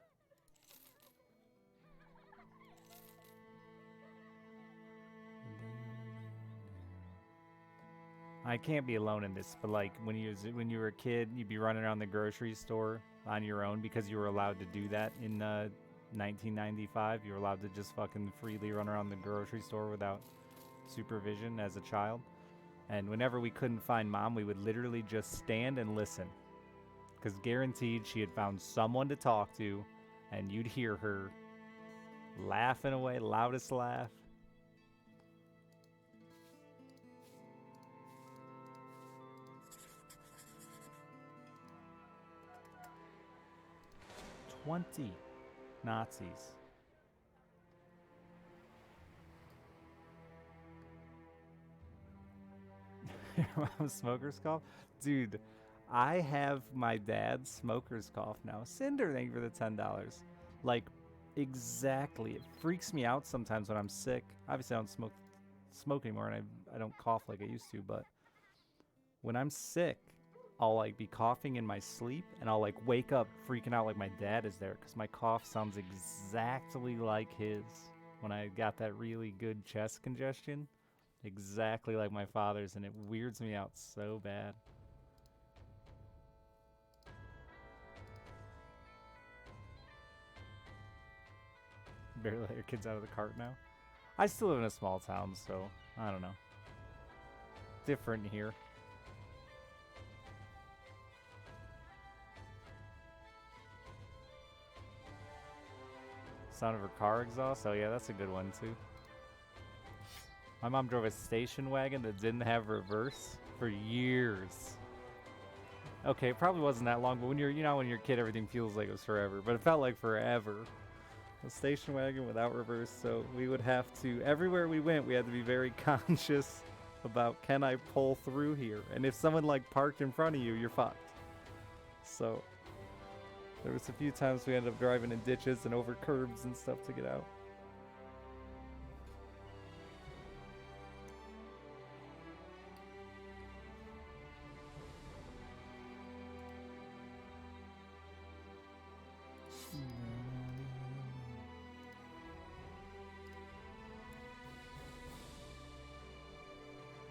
I can't be alone in this, but like when you were a kid, you'd be running around the grocery store on your own because you were allowed to do that in 1995. You were allowed to just fucking freely run around the grocery store without supervision as a child. And whenever we couldn't find mom, we would literally just stand and listen. Because guaranteed she had found someone to talk to, and you'd hear her laughing away, loudest laugh. "20 Nazis." Your mom's smoker's cough? Dude, I have my dad's smoker's cough now. Cinder, thank you for the $10. Like, exactly. It freaks me out sometimes when I'm sick. Obviously, I don't smoke anymore, and I don't cough like I used to, but when I'm sick, I'll like be coughing in my sleep, and I'll like wake up freaking out like my dad is there, because my cough sounds exactly like his when I got that really good chest congestion. Exactly like my father's, and it weirds me out so bad. Barely let your kids out of the cart now. I still live in a small town, so I don't know. Different here. Sound of her car exhaust? Oh yeah, that's a good one too. My mom drove a station wagon that didn't have reverse for years. Okay, it probably wasn't that long, but when you're, when you're a kid, everything feels like it was forever. But it felt like forever. A station wagon without reverse, so we would have to, everywhere we went, we had to be very conscious about, can I pull through here? And if someone like parked in front of you, you're fucked. So there was a few times we ended up driving in ditches and over curbs and stuff to get out.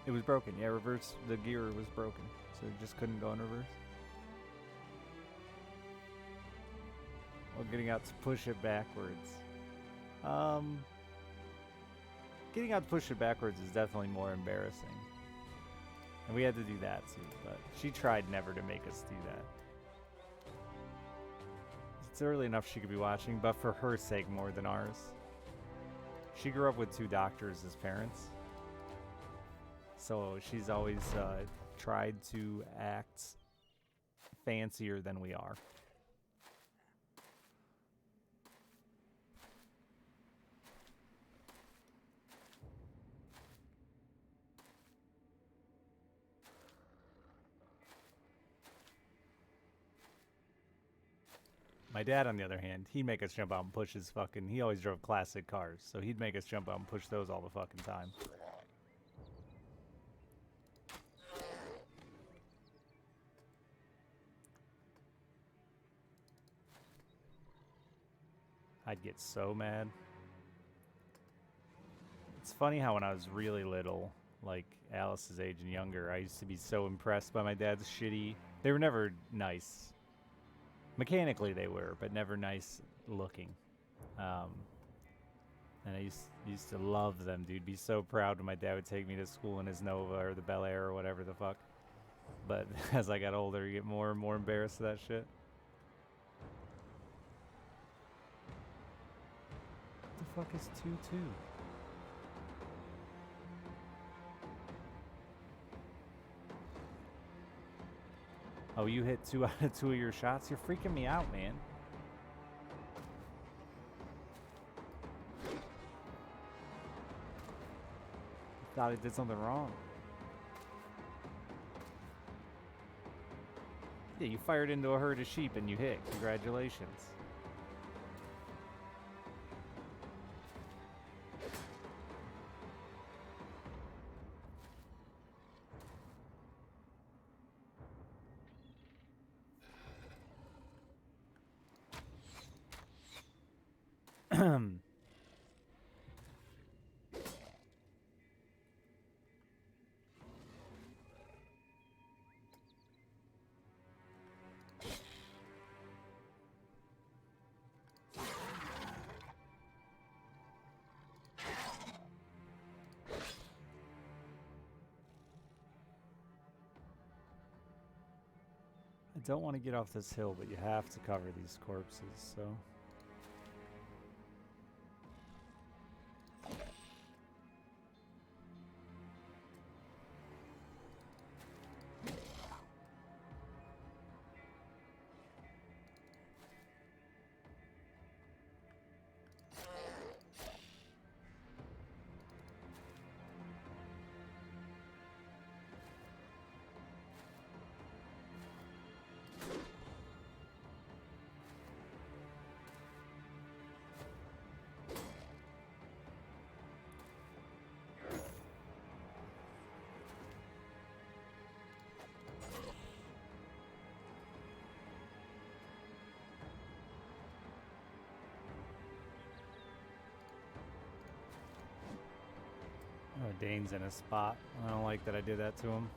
It was broken. Yeah, reverse, the gear was broken, so it just couldn't go in reverse. While getting out to push it backwards. Getting out to push it backwards is definitely more embarrassing. And we had to do that too, but she tried never to make us do that. It's early enough she could be watching, but for her sake more than ours. She grew up with 2 doctors as parents. So she's always tried to act fancier than we are. My dad, on the other hand, he'd make us jump out and push his fucking... He always drove classic cars, so he'd make us jump out and push those all the fucking time. I'd get so mad. It's funny how when I was really little, like Alice's age and younger, I used to be so impressed by my dad's shitty... They were never nice. Mechanically they were, but never nice looking. And I used to love them, dude. Be so proud when my dad would take me to school in his Nova or the Bel Air or whatever the fuck. But as I got older, you get more and more embarrassed of that shit. fuck is 2-2? Oh, you hit 2 out of 2 of your shots? You're freaking me out, man. Thought I did something wrong. Yeah, you fired into a herd of sheep and you hit. Congratulations. I don't want to get off this hill, but you have to cover these corpses, so... Oh, Dane's in a spot. I don't like that I did that to him.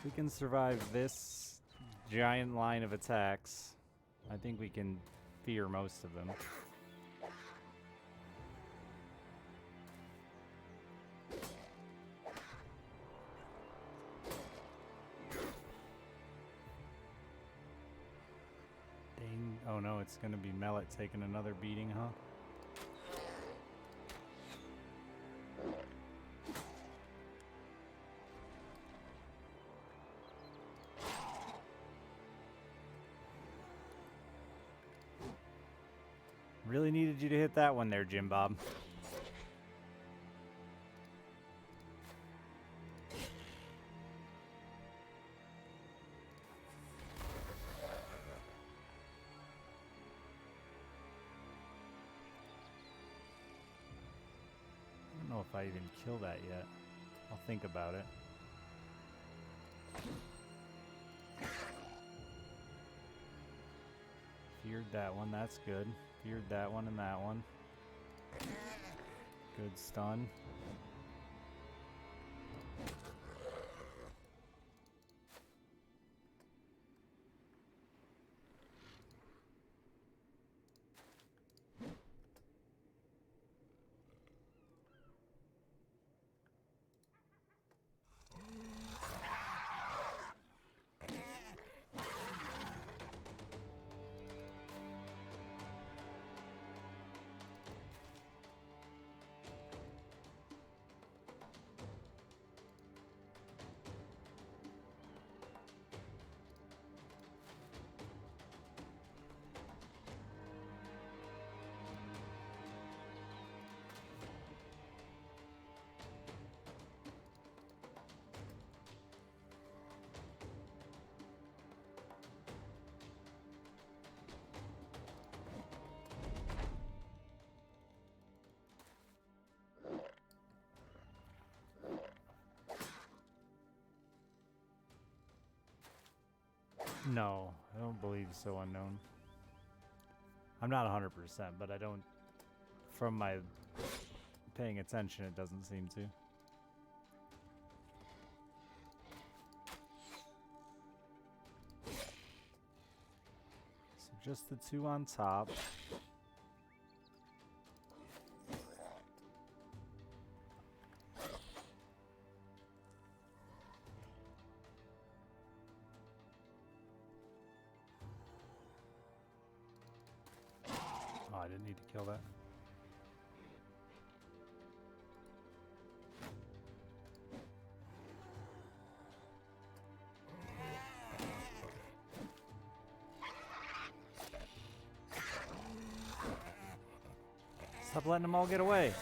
We can survive this giant line of attacks. I think we can fear most of them. Dang. Oh no, it's gonna be Mellet taking another beating, huh? Really needed you to hit that one there, Jim Bob. I don't know if I even kill that yet. I'll think about it. Feared that one, that's good. Feared that one and that one. Good stun. No, I don't believe so, Unknown. I'm not 100%, but I don't... From my paying attention, it doesn't seem to. just the two on top. Oh, I didn't need to kill that. Stop letting them all get away.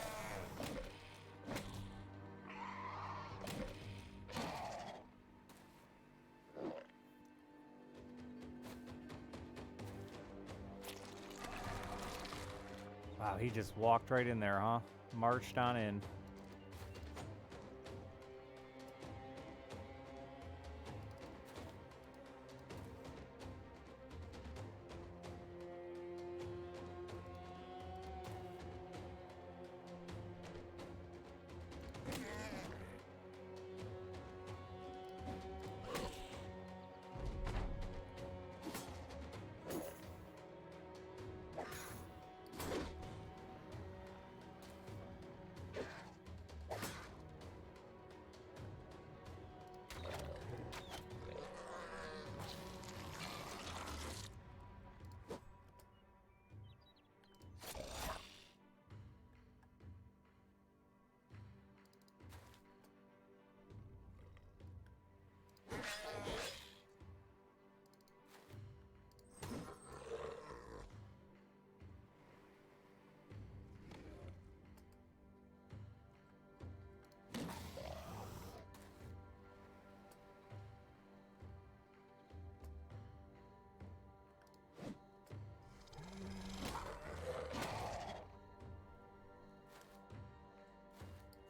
Wow, he just walked right in there, huh? Marched on in.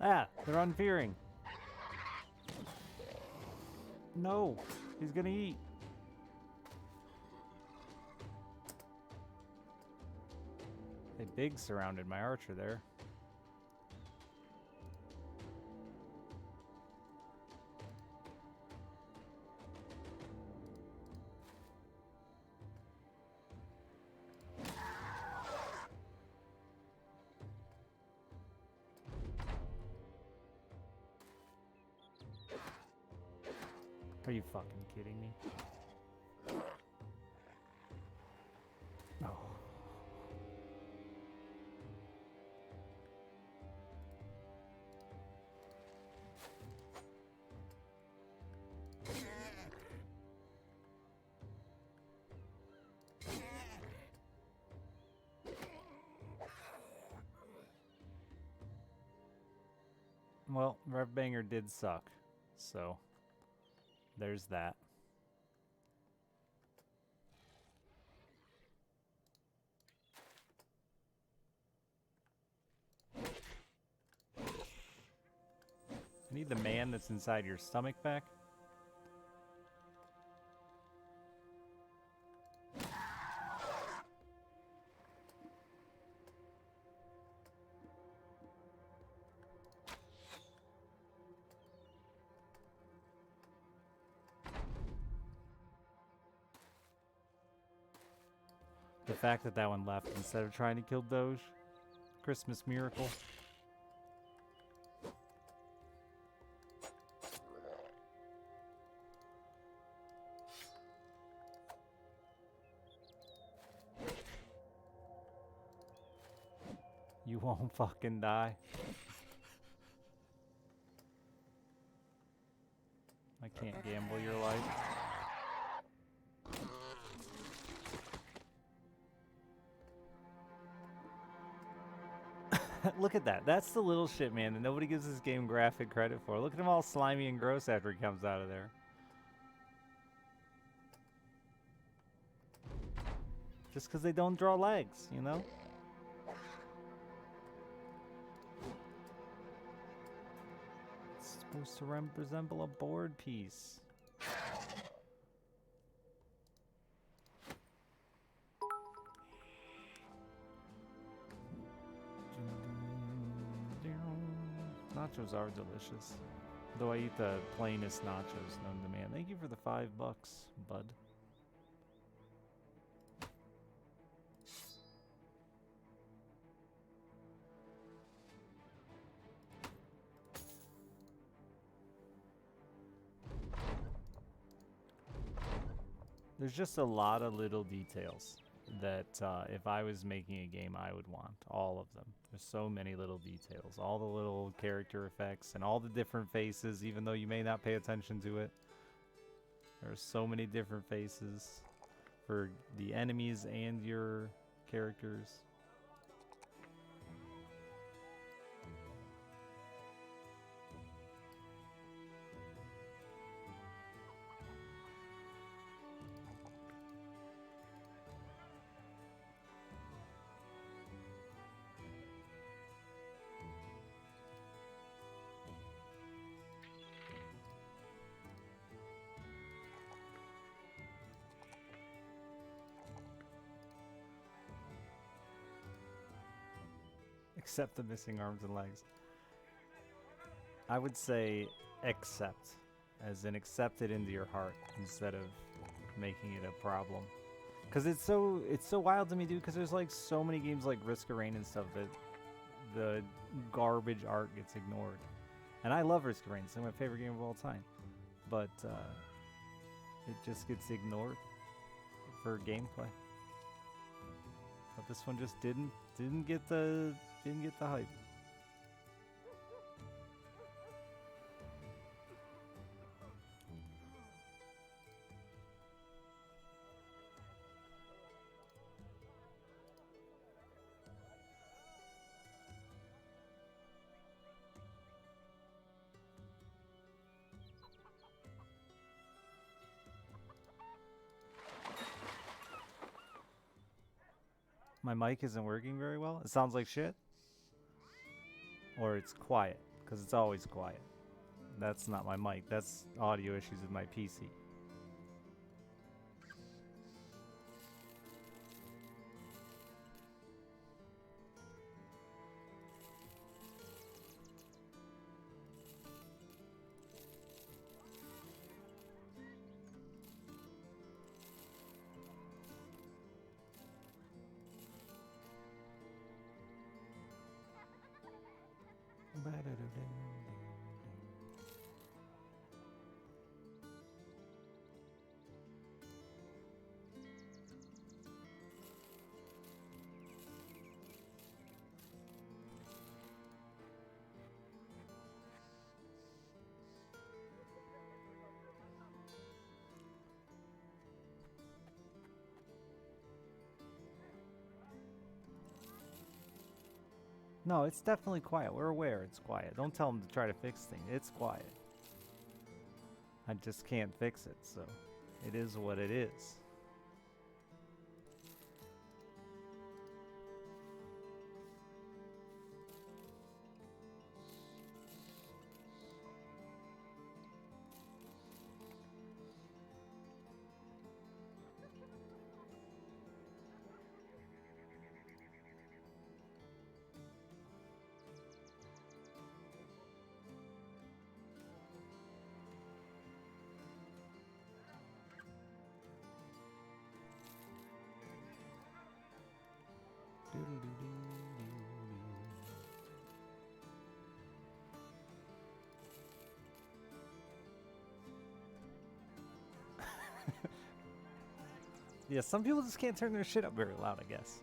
Ah, they're unfearing. No, he's gonna eat. They big surrounded my archer there. Are you fucking kidding me? No. Well, Rev Banger did suck, so there's that. I need the man that's inside your stomach back. The fact that that one left instead of trying to kill Doge. Christmas miracle. You won't fucking die. I can't gamble your life. Look at that. That's the little shit, man, that nobody gives this game graphic credit for. Look at him all slimy and gross after he comes out of there. Just because they don't draw legs, you know? It's supposed to resemble a board piece. Nachos are delicious. Though I eat the plainest nachos known to man. Thank you for the $5, bud. There's just a lot of little details that if I was making a game, I would want all of them. There's so many little details, all the little character effects and all the different faces, even though you may not pay attention to it. There are so many different faces for the enemies and your characters. Except the missing arms and legs. I would say accept, as in accept it into your heart instead of making it a problem. Cause it's so wild to me, dude. Cause there's like so many games like Risk of Rain and stuff that the garbage art gets ignored, and I love Risk of Rain. It's my favorite game of all time, but it just gets ignored for gameplay. But this one just didn't get the hype. My mic isn't working very well. It sounds like shit. Or it's quiet, because it's always quiet. That's not my mic. That's audio issues with my PC. No, it's definitely quiet. We're aware it's quiet. Don't tell them to try to fix things. It's quiet. I just can't fix it, so it is what it is. Yeah, some people just can't turn their shit up very loud, I guess.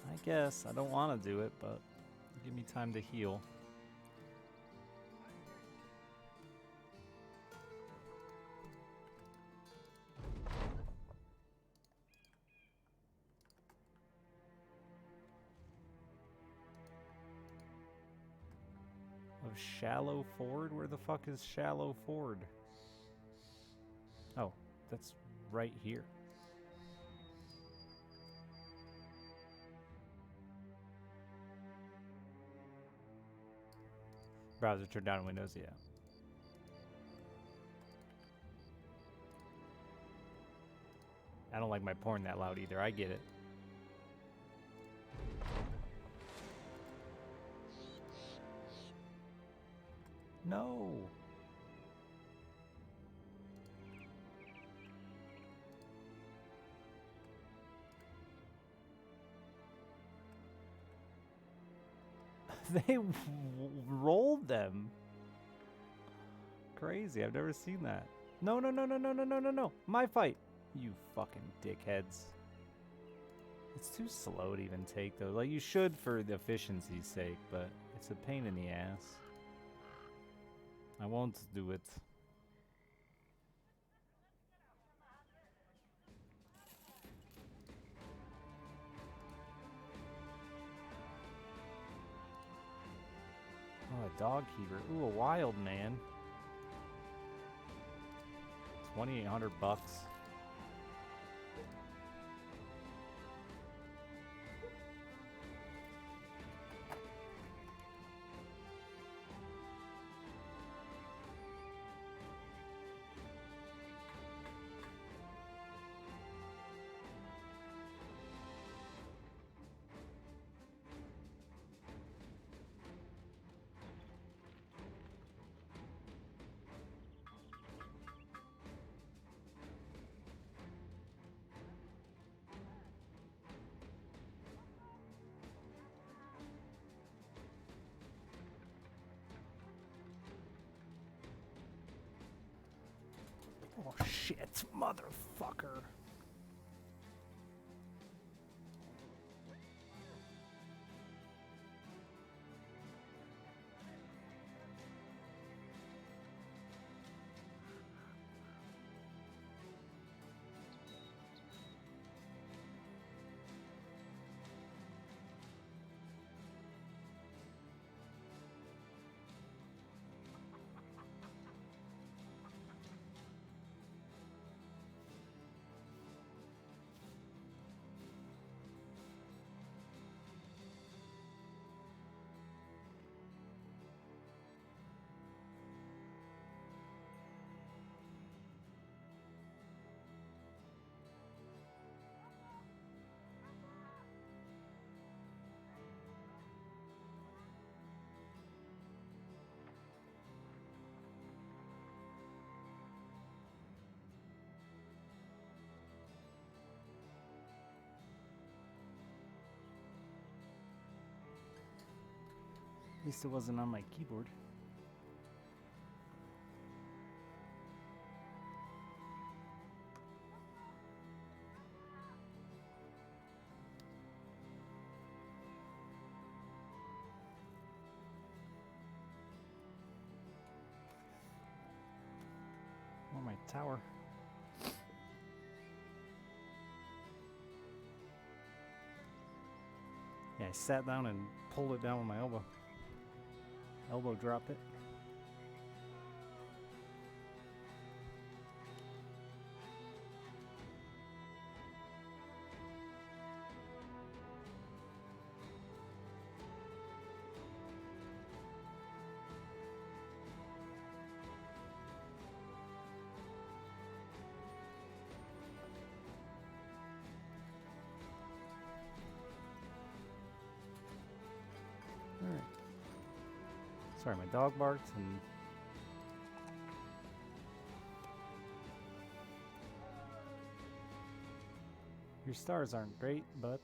I guess. I don't want to do it, but give me time to heal. Of Shallow Ford? Where the fuck is Shallow Ford? Oh, that's right here. Browser turned down Windows, yeah. I don't like my porn that loud either, I get it. No. They rolled them. Crazy. I've never seen that. No, no, no, no, no, no, no, no, no. My fight. You fucking dickheads. It's too slow to even take, though. Like, you should for the efficiency's sake, but it's a pain in the ass. I won't do it. Oh, a dog keeper. Ooh, a wild man. 2,800 bucks. Oh shit, motherfucker. At least it wasn't on my keyboard. Or my tower. Yeah, I sat down and pulled it down with my elbow. Elbow dropped it. Alright. Sorry, my dog barked and your stars aren't great, but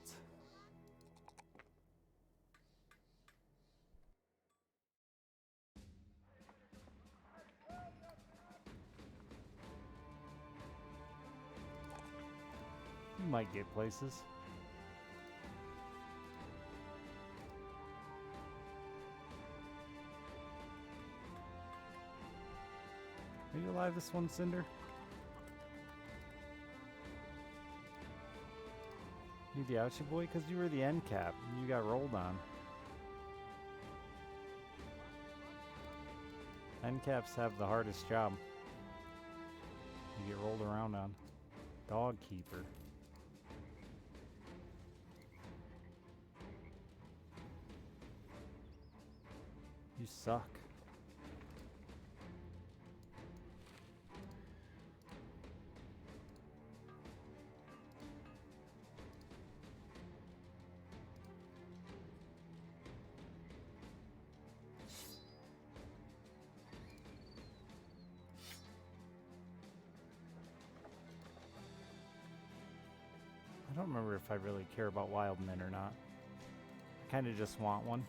you might get places. Are you alive this one, Cinder? You the Ouchie boy? Because you were the end cap. And you got rolled on. End caps have the hardest job. You get rolled around on. Dog keeper. You suck. I don't remember if I really care about wild men or not. I kind of just want one.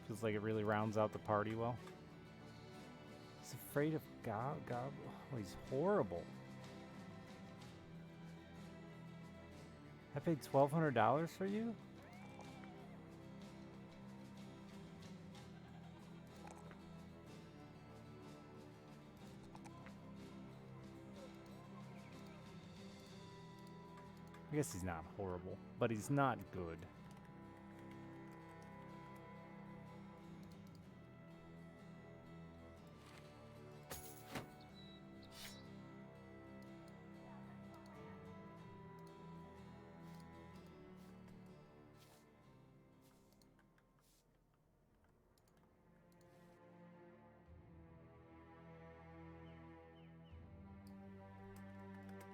Feels like it really rounds out the party well. He's afraid of Gob. Oh, he's horrible. I paid $1,200 for you? I guess he's not horrible, but he's not good.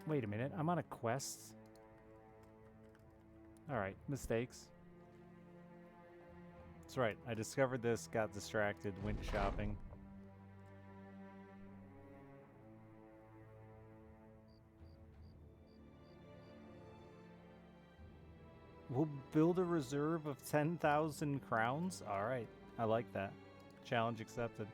Wait a minute, I'm on a quest. Alright, mistakes. That's right, I discovered this, got distracted, went shopping. We'll build a reserve of 10,000 crowns? Alright, I like that. Challenge accepted.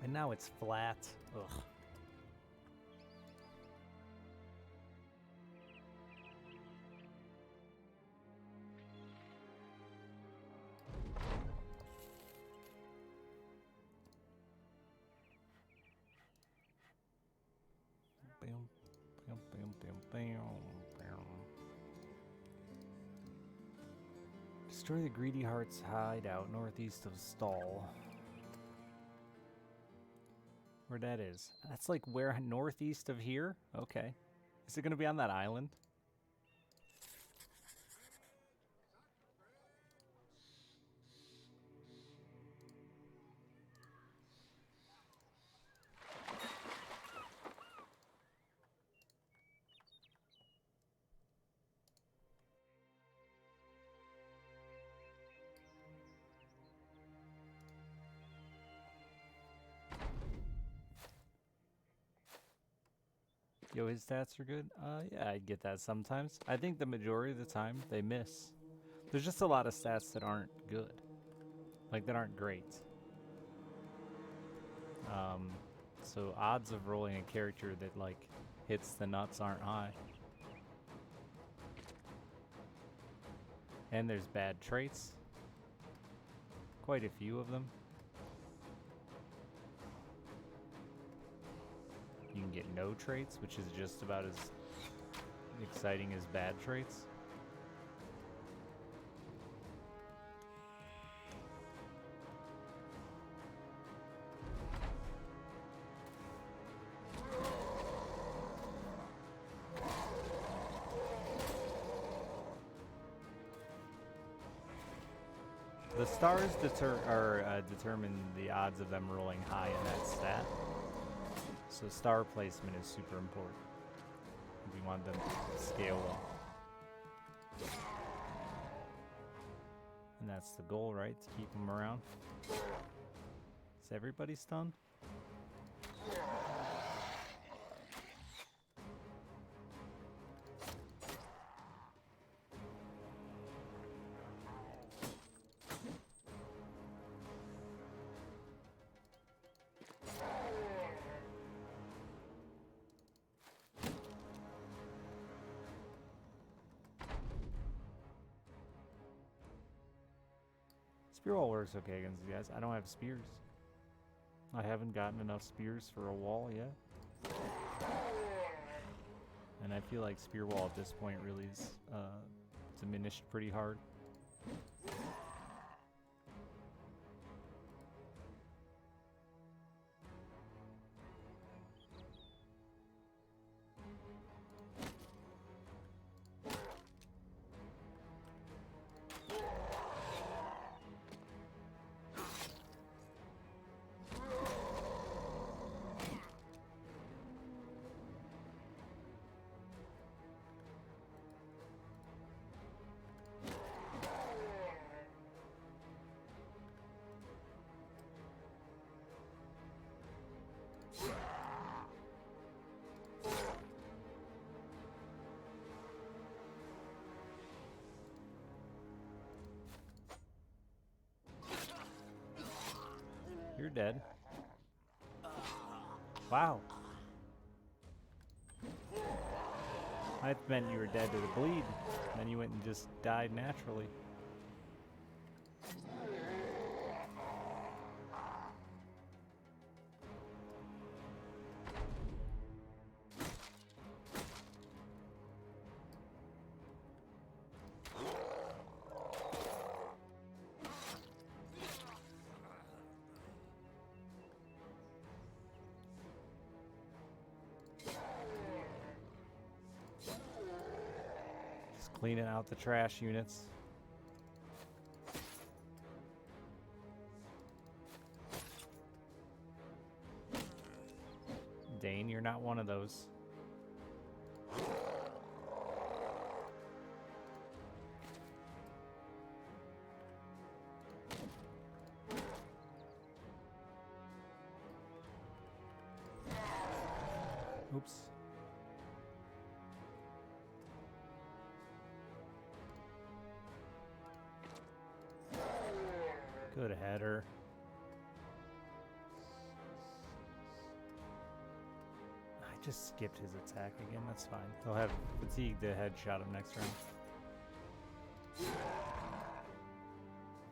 And now it's flat. Ugh. Destroy the Greedy Heart's hideout northeast of Stall. Where that is. That's like where northeast of here? Okay. Is it going to be on that island? Yo, his stats are good? Yeah, I get that sometimes. I think the majority of the time, they miss. There's just a lot of stats that aren't good. Like, that aren't great. So odds of rolling a character that, like, hits the nuts aren't high. And there's bad traits. Quite a few of them. You can get no traits, which is just about as exciting as bad traits. The stars determine the odds of them rolling high in that stat. So star placement is super important if you want them to scale well. And that's the goal, right? To keep them around. Is everybody stunned? Spear wall works okay against these guys. I don't have spears. I haven't gotten enough spears for a wall yet. And I feel like spear wall at this point really is diminished pretty hard. dead. Wow. I meant you were dead to the bleed. And then you went and just died naturally. Cleaning out the trash units. Dane, you're not one of those. Oops. Good header. I just skipped his attack again. That's fine. He'll have fatigue to headshot him next round.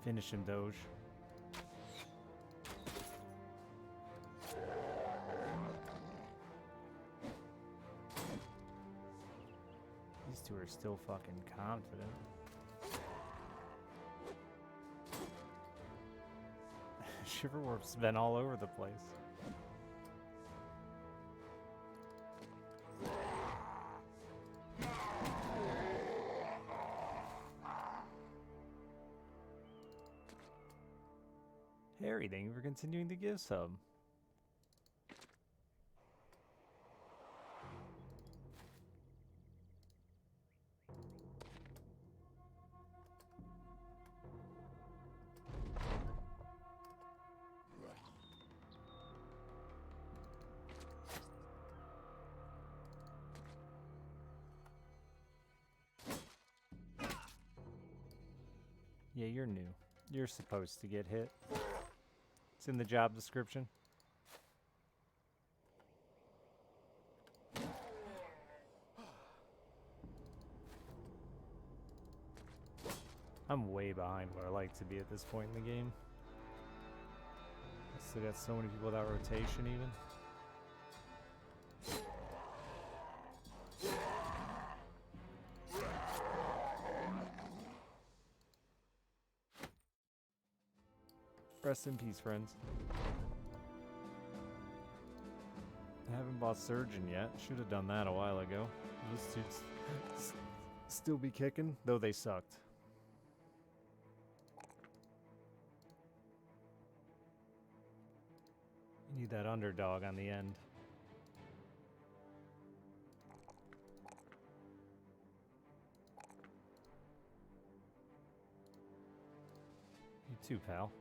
Finish him, Doge. These two are still fucking confident. Shiverwarp's been all over the place. Harry, thank you for continuing to give some. Yeah, you're new. You're supposed to get hit. It's in the job description. I'm way behind where I like to be at this point in the game. I still got so many people without rotation even. Rest in peace, friends. I haven't bought Surgeon yet. Should have done that a while ago. Those dudes still be kicking, though they sucked. You need that underdog on the end. You too, pal.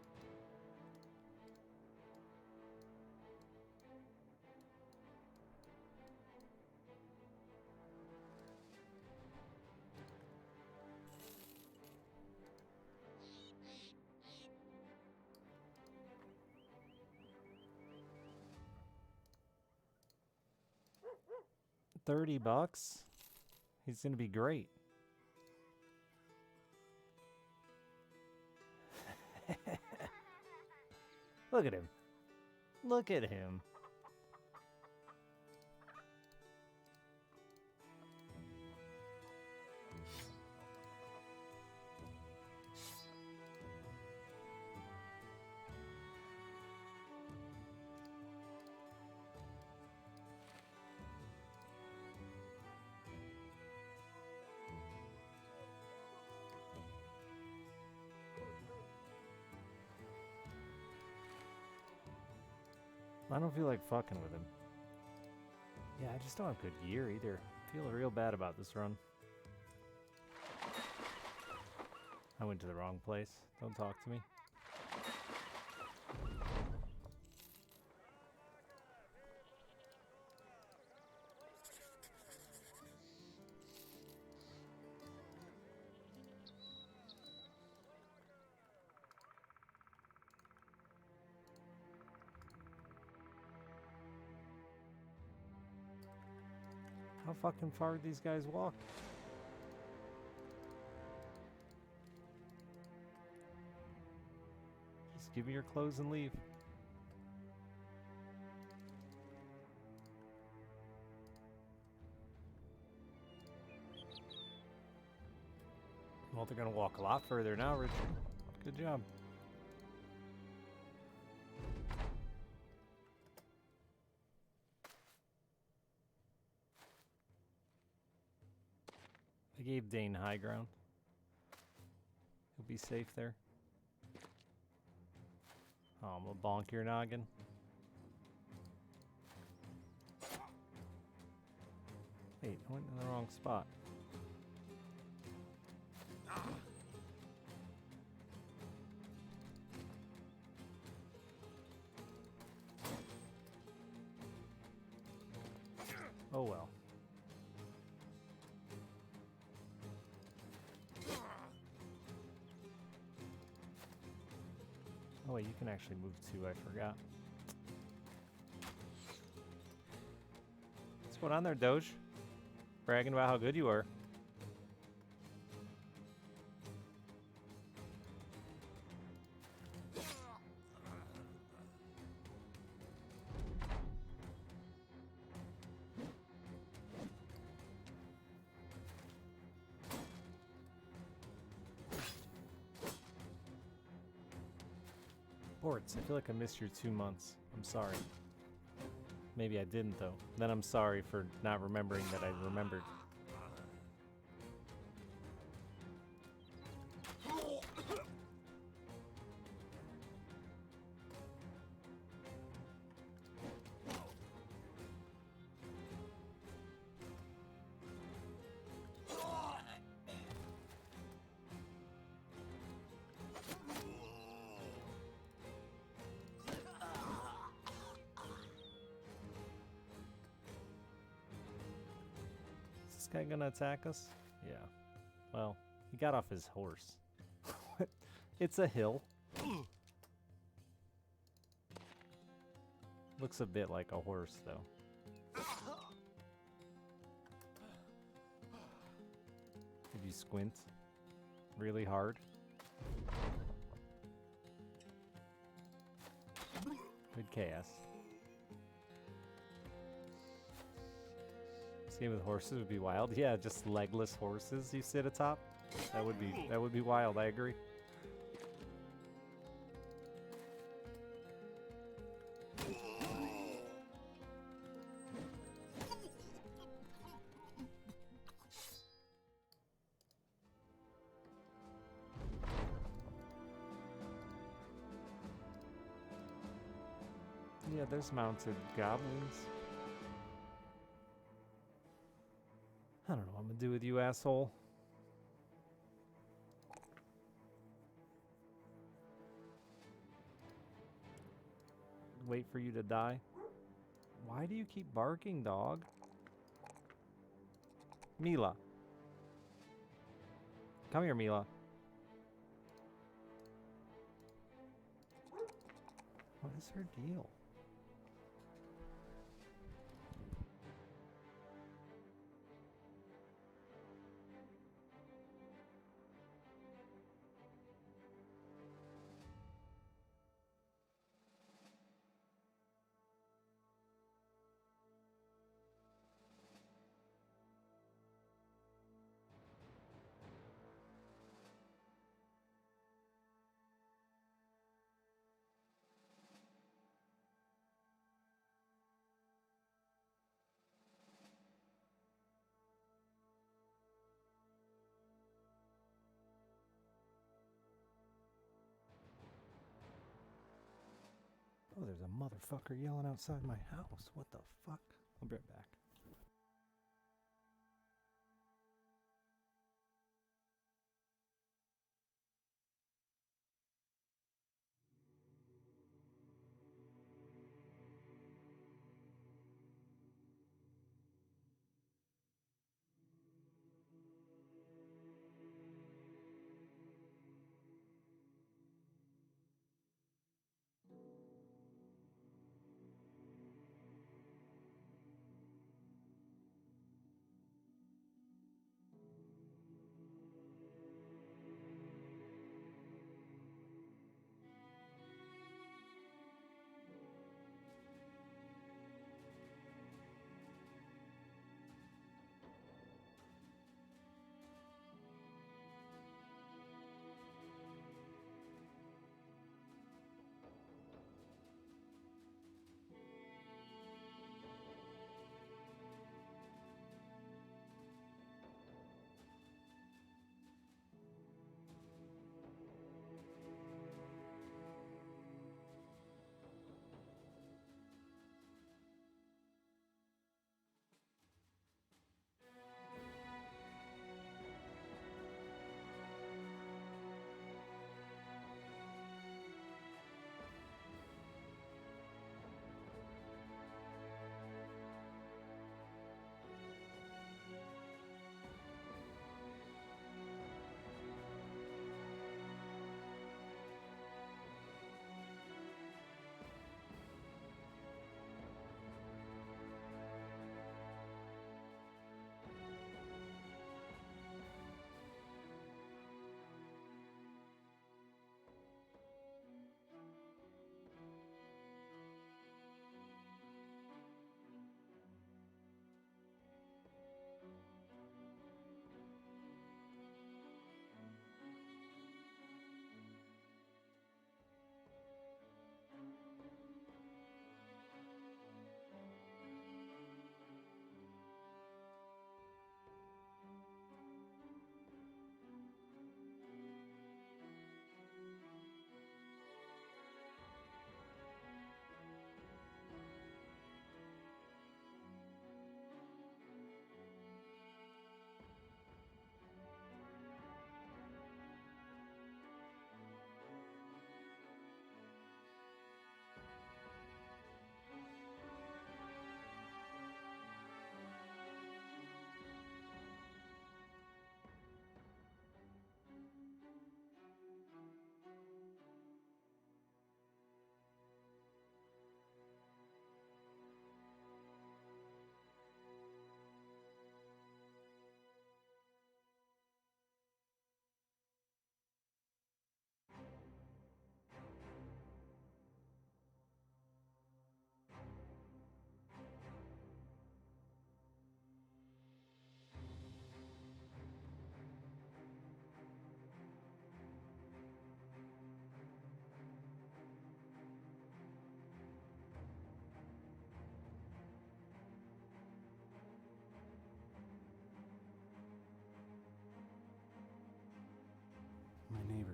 $30? He's gonna be great. Look at him. Look at him. I don't feel like fucking with him. Yeah, I just don't have good gear either. I feel real bad about this run. I went to the wrong place. Don't talk to me. How fucking far these guys walk? Just give me your clothes and leave. Well, they're gonna walk a lot further now, Richard. Good job. I gave Dane high ground. He'll be safe there. Oh, I'm gonna bonk your noggin. Wait, I went in the wrong spot. Oh well. Oh wait, you can actually move too, I forgot. What's going on there, Doge? Bragging about how good you are. Bortz, I feel like I missed your 2 months. I'm sorry. Maybe I didn't, though. Then I'm sorry for not remembering that I remembered. Is this guy gonna attack us? Yeah. Well, he got off his horse. It's a hill. Looks a bit like a horse, though. Did you squint really hard? Good chaos. This game with horses would be wild. Yeah, just legless horses you sit atop. That would be wild, I agree. Yeah, there's mounted goblins. I don't know what I'm gonna do with you, asshole. Wait for you to die. Why do you keep barking, dog? Mila. Come here, Mila. What is her deal? Oh, there's a motherfucker yelling outside my house. What the fuck? I'll be right back.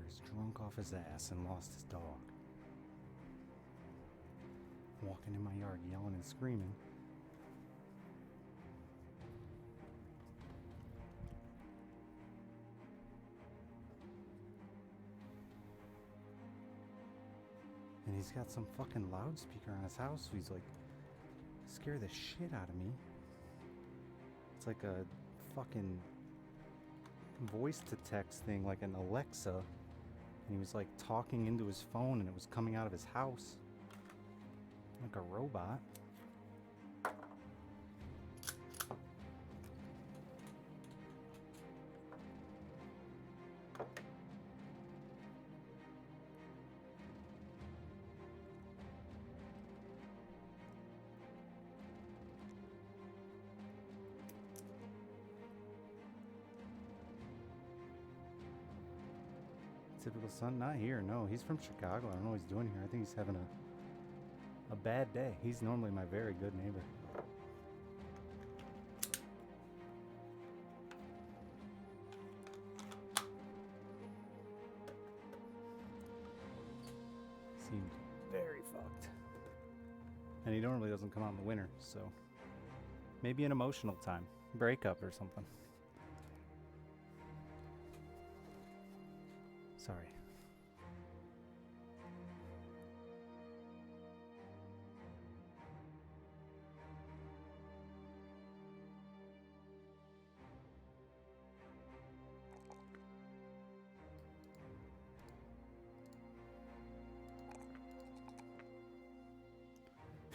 is drunk off his ass and lost his dog. Walking in my yard yelling and screaming. And he's got some fucking loudspeaker on his house, so he's like, scare the shit out of me. It's like a fucking voice to text thing, like an Alexa. And he was like talking into his phone and it was coming out of his house. Like a robot. Typical son, not here. No, he's from Chicago. I don't know what he's doing here. I think he's having a bad day. He's normally my very good neighbor. Seemed very fucked. And he normally doesn't come out in the winter, so maybe an emotional time. Breakup or something. Sorry.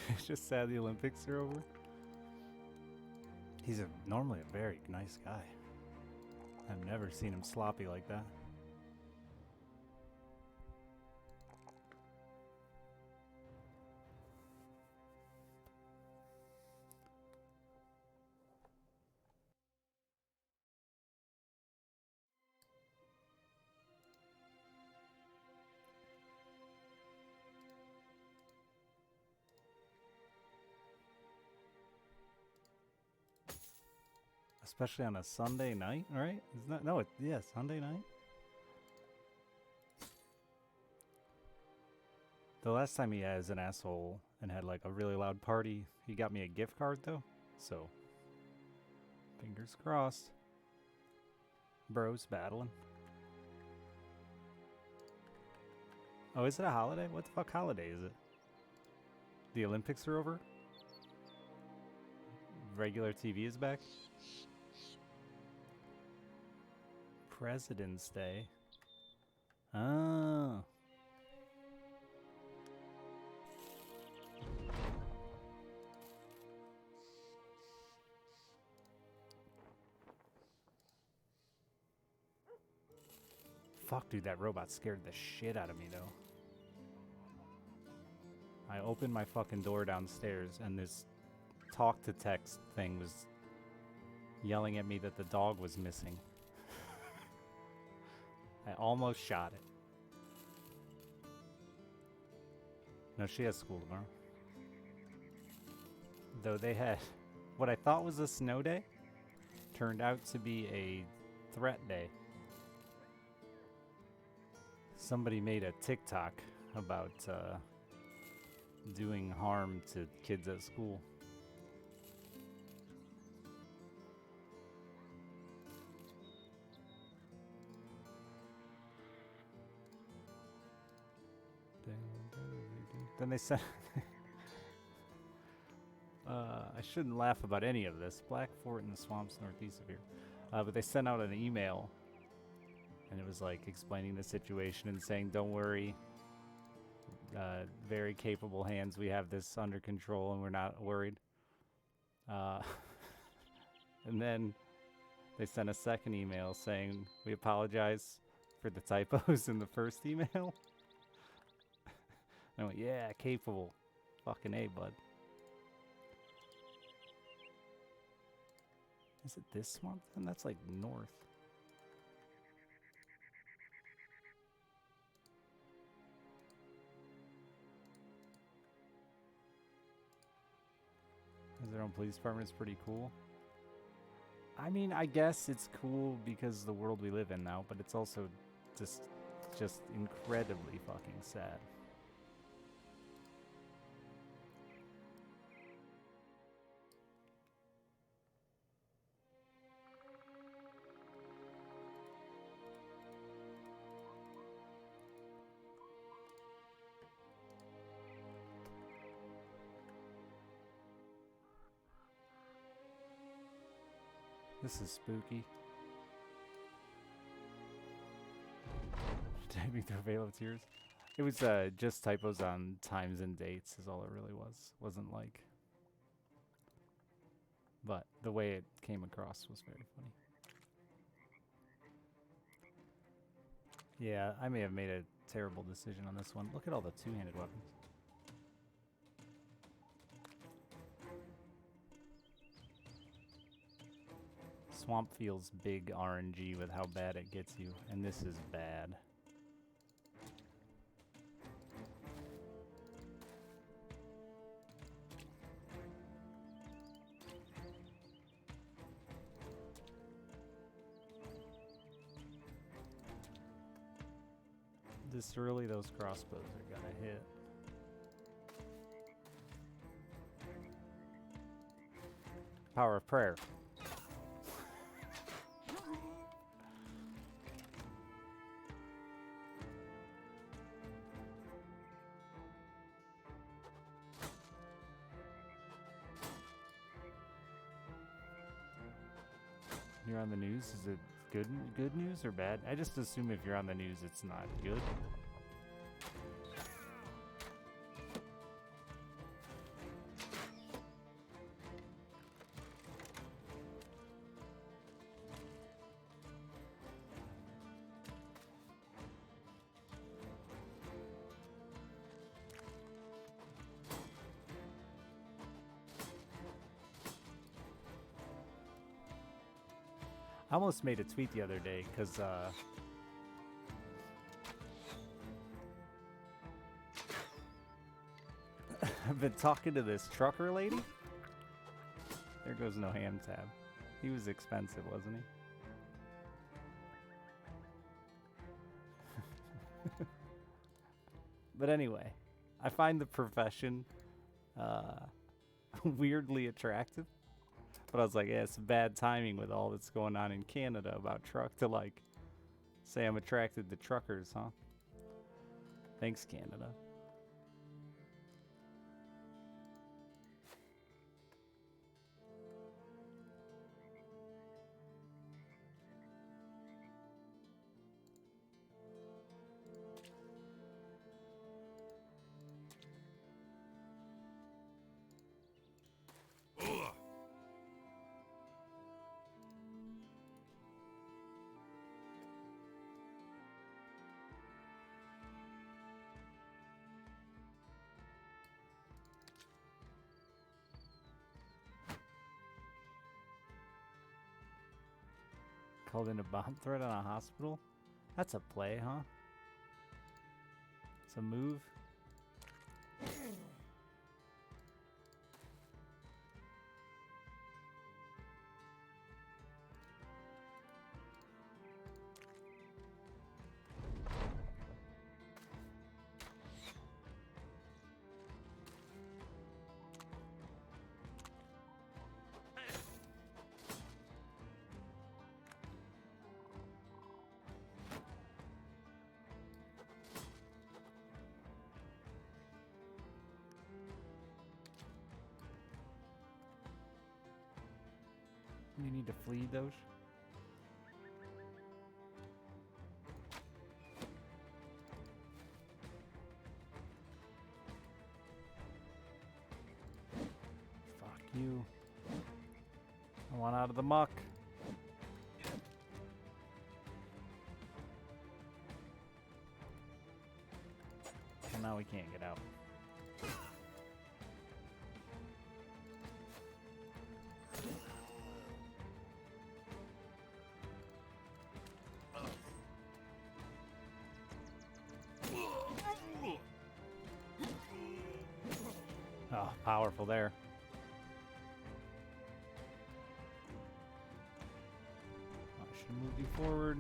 It's just sad the Olympics are over. He's normally a very nice guy. I've never seen him sloppy like that. Especially on a Sunday night, right? Isn't that, no, yeah, Sunday night. The last time he was an asshole and had like a really loud party, he got me a gift card though. So, fingers crossed. Bros battling. Oh, is it a holiday? What the fuck holiday is it? The Olympics are over? Regular TV is back? President's Day. Oh. Fuck, dude, that robot scared the shit out of me, though. I opened my fucking door downstairs, and this talk-to-text thing was yelling at me that the dog was missing. I almost shot it. No, she has school tomorrow. Though they had what I thought was a snow day turned out to be a threat day. Somebody made a TikTok about doing harm to kids at school. Then they sent... I shouldn't laugh about any of this. Black Fort in the swamps northeast of here. But they sent out an email, and it was like explaining the situation and saying, don't worry, very capable hands, we have this under control and we're not worried. And then they sent a second email saying, we apologize for the typos in the first email. I went, yeah, capable. Fucking A, bud. Is it this swamp then? That's like north. Has their own police department. It's pretty cool. I mean, I guess it's cool because of the world we live in now, but it's also just just incredibly fucking sad. This is spooky. Typing through a veil of tears. It was just typos on times and dates is all it really was. Wasn't like... But the way it came across was very funny. Yeah, I may have made a terrible decision on this one. Look at all the two-handed weapons. Swamp feels big RNG with how bad it gets you, and this is bad. This early, those crossbows are gonna hit. Power of prayer. You're on the news? Is it good news or bad? I just assume if you're on the news, it's not good. I almost made a tweet the other day because I've been talking to this trucker lady. There goes no ham tab. He was expensive, wasn't he? But anyway, I find the profession weirdly attractive. But I was like, yeah, it's bad timing with all that's going on in Canada about truck to like say I'm attracted to truckers, huh? Thanks, Canada. Called in a bomb threat on a hospital? That's a play, huh? It's a move. You need to flee those. Fuck you. I want out of the muck. Well, now we can't get out. Oh, powerful there. I should have moved you forward.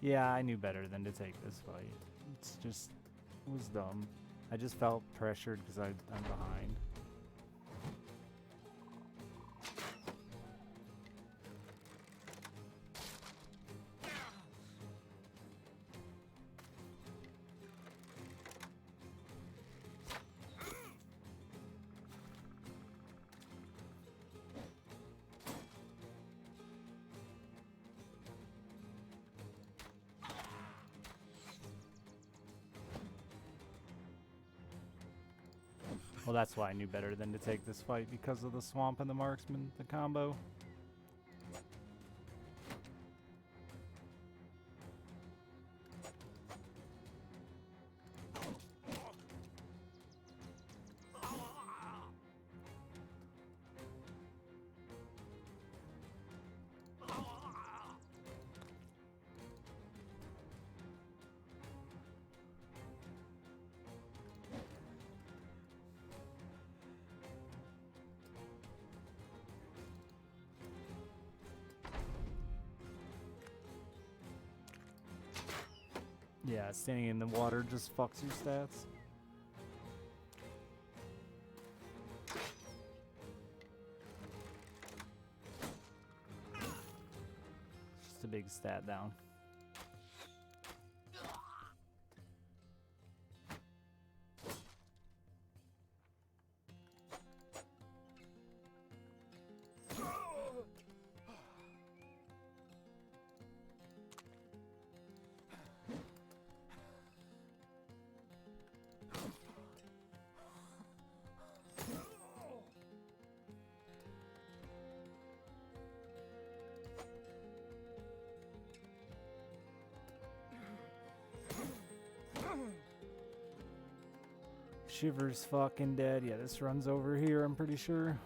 Yeah, I knew better than to take this fight. It's just, it was dumb. I just felt pressured because I'm behind. Well, that's why I knew better than to take this fight, because of the swamp and the marksman, the combo. Yeah, standing in the water just fucks your stats. Just a big stat down. Shiver's fucking dead. Yeah, this runs over here, I'm pretty sure.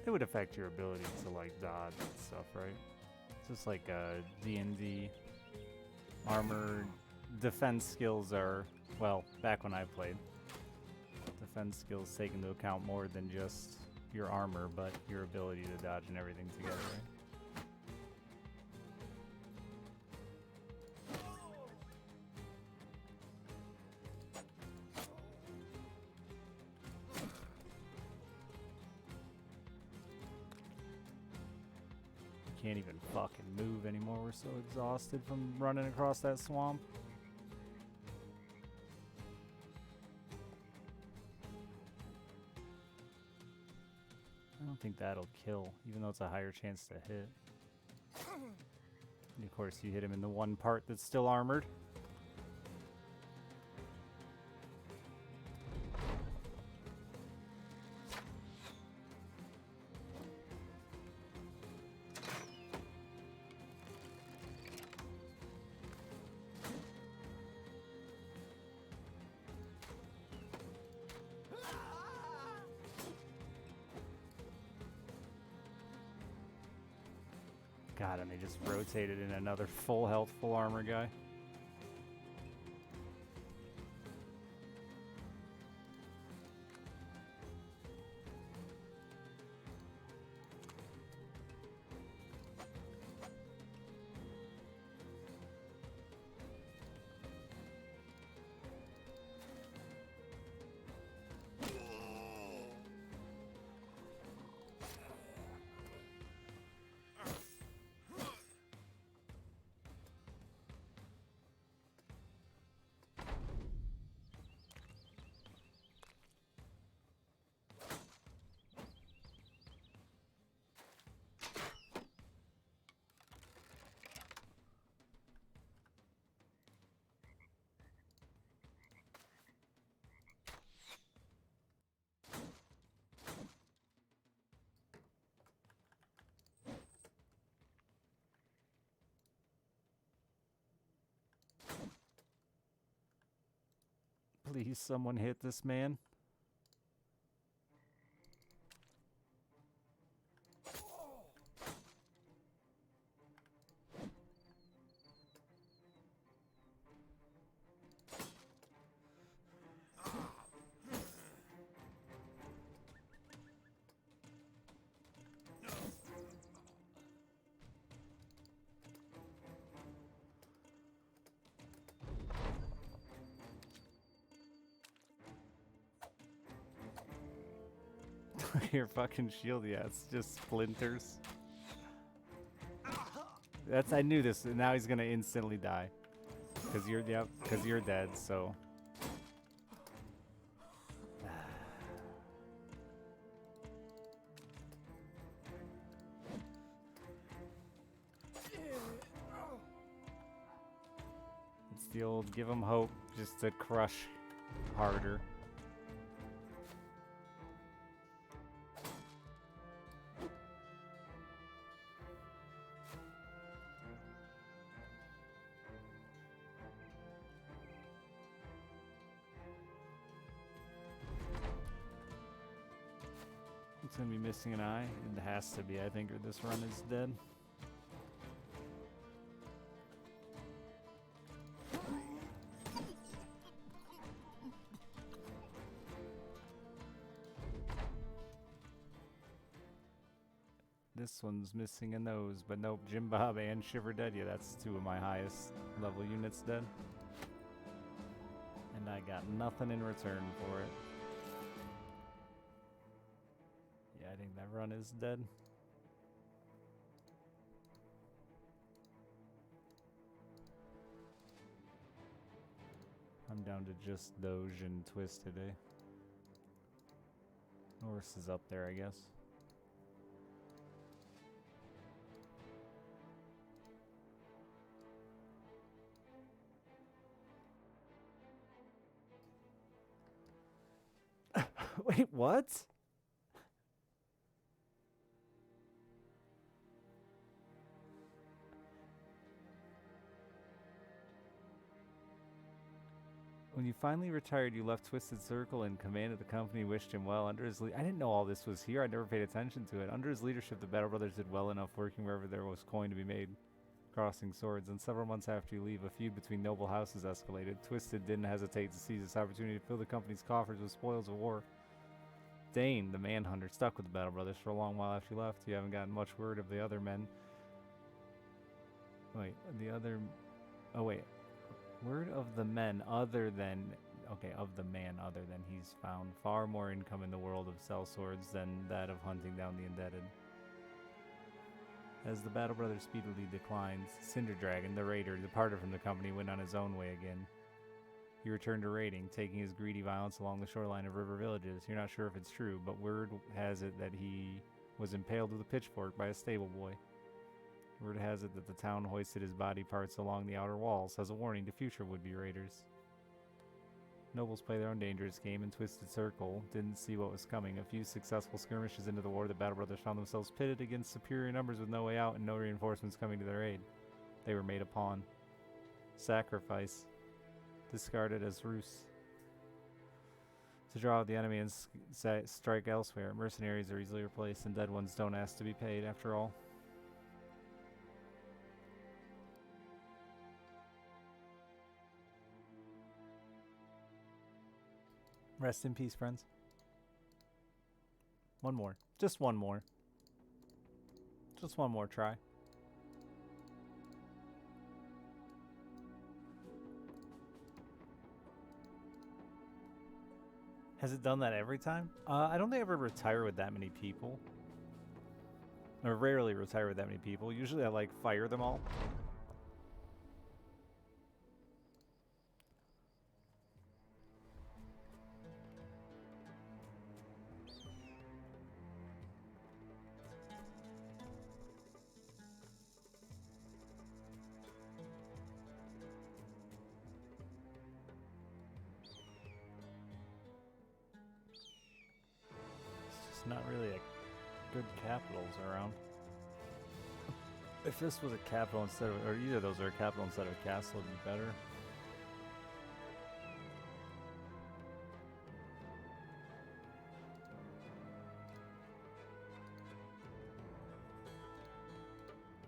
It would affect your ability to like dodge and stuff, right? It's just like D&D armor defense skills are, well, back when I played, defense skills take into account more than just your armor, but your ability to dodge and everything together, right? Can't even fucking move anymore. We're so exhausted from running across that swamp. I don't think that'll kill, even though it's a higher chance to hit. And of course, you hit him in the one part that's still armored. God, and they just rotated in another full health, full armor guy. Please, someone hit this man. Your fucking shield, yeah, it's just splinters. That's I knew this. Now he's gonna instantly die. Cause you're cause you're dead, so it's the old give him hope just to crush harder. It's gonna be missing an eye. It has to be, I think, or this run is dead. This one's missing a nose, but nope, Jim Bob and Shiver dead. Yeah, that's two of my highest level units dead. And I got nothing in return for it. Yeah, I think that run is dead. I'm down to just Doge and Twist today. Norse is up there, I guess. Wait, what? When you finally retired, you left Twisted Circle and commanded the company, wished him well. Under his I didn't know all this was here. I never paid attention to it. Under his leadership, the Battle Brothers did well enough working wherever there was coin to be made, crossing swords. And several months after you leave, a feud between noble houses escalated. Twisted didn't hesitate to seize this opportunity to fill the company's coffers with spoils of war. Dane, the Manhunter, stuck with the Battle Brothers for a long while after you left. You haven't gotten much word of the other men. Wait, the other... Oh, wait. Word of the men other than... Okay, of the man other than he's found far more income in the world of sellswords than that of hunting down the indebted. As the Battle Brothers speedily declines, Cinder Dragon, the raider, departed from the company and went on his own way again. He returned to raiding, taking his greedy violence along the shoreline of river villages. You're not sure if it's true, but word has it that he was impaled with a pitchfork by a stable boy. Word has it that the town hoisted his body parts along the outer walls as a warning to future would-be raiders. Nobles play their own dangerous game in Twisted Circle, didn't see what was coming. A few successful skirmishes into the war, the Battle Brothers found themselves pitted against superior numbers with no way out and no reinforcements coming to their aid. They were made a pawn. Sacrifice. Discarded as ruse. To draw out the enemy and strike elsewhere. Mercenaries are easily replaced and dead ones don't ask to be paid after all. Rest in peace, friends. One more. Just one more. Just one more try. Has it done that every time? I don't think I ever retire with that many people. Or rarely retire with that many people. Usually I like fire them all. Not really a good capitals around. If this was a capital instead of, or either of those are a capital instead of a castle, it'd be better.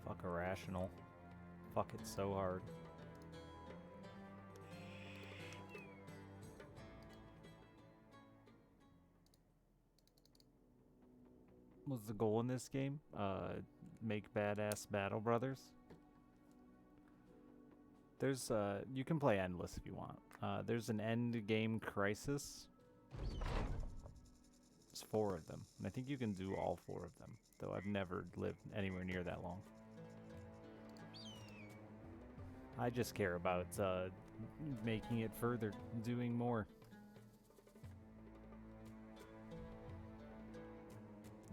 Fuck irrational. Fuck it so hard. Was the goal in this game? Make badass Battle Brothers. There's you can play endless if you want. There's an end game crisis. There's 4 of them, and I think you can do all 4 of them, though I've never lived anywhere near that long. I just care about making it further, doing more.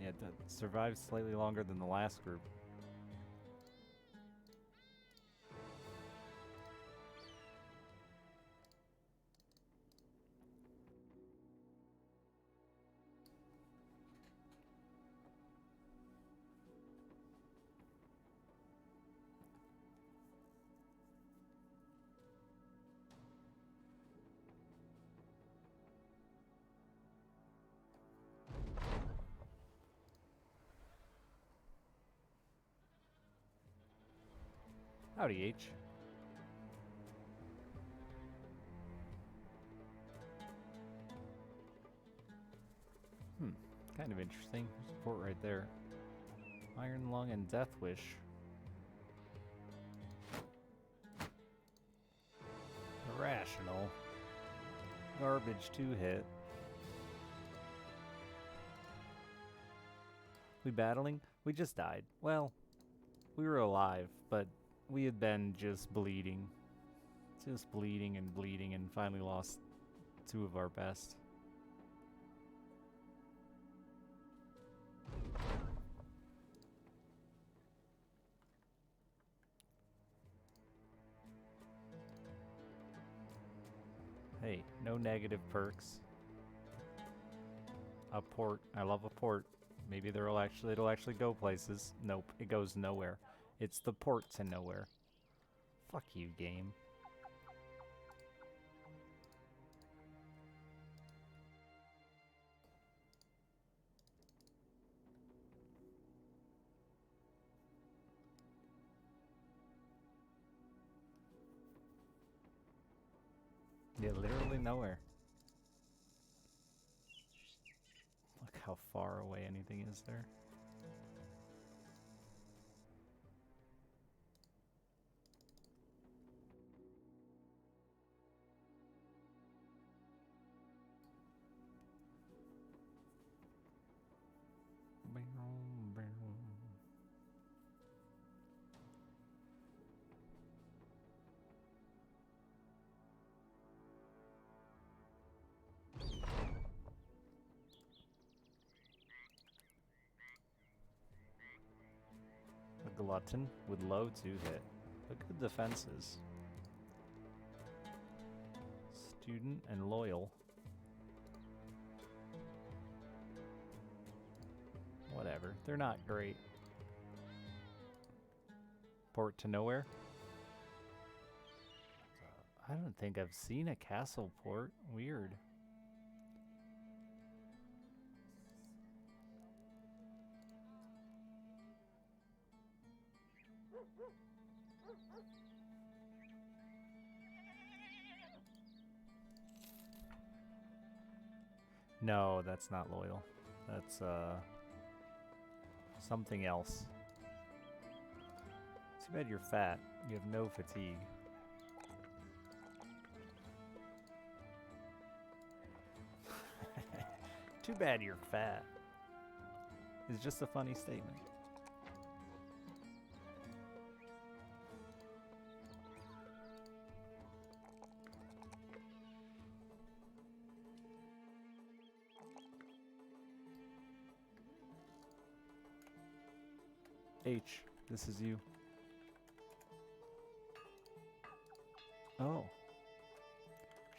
Yeah, that survived slightly longer than the last group. Howdy, H. Kind of interesting. There's a port right there. Iron Lung and Death Wish. Irrational. Garbage 2 hit. We battling? We just died. Well, we were alive, but we had been just bleeding. Just bleeding and finally lost 2 of our best. Hey, no negative perks. A port. I love a port. Maybe it'll actually go places. Nope, it goes nowhere. It's the port to nowhere. Fuck you, game. Yeah, literally nowhere. Look how far away anything is there. A glutton with low 2 hit, but good defenses. Student and loyal. Whatever, they're not great. Port to nowhere? I don't think I've seen a castle port. Weird. No, that's not loyal. That's something else. Too bad you're fat. You have no fatigue. Too bad you're fat. It's just a funny statement. H, this is you. Oh.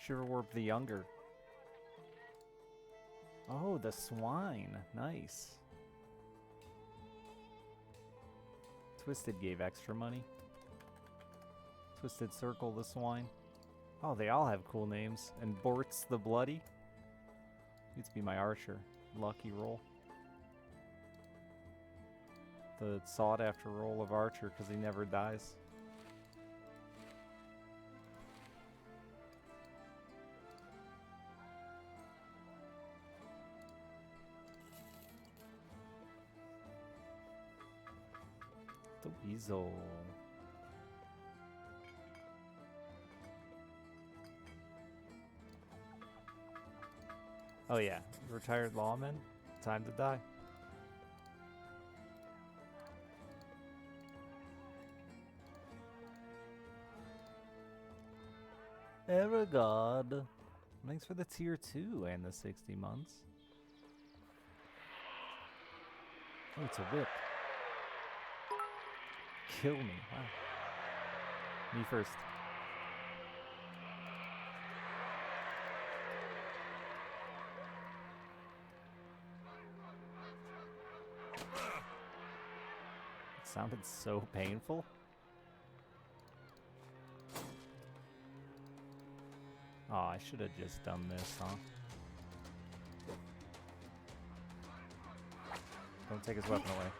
Shiverwarp the Younger. Oh, the swine. Nice. Twisted gave extra money. Twisted Circle the swine. Oh, they all have cool names. And Bortz the Bloody. Needs to be my archer. Lucky roll. The sought after role of archer because he never dies. The weasel. Oh yeah, retired lawman. Time to die. Eragod. Thanks for the tier 2 and the 60 months. Oh, it's a whip. Kill me. Wow. Me first. It sounded so painful. Oh, I should have just done this, huh? Don't take his weapon away.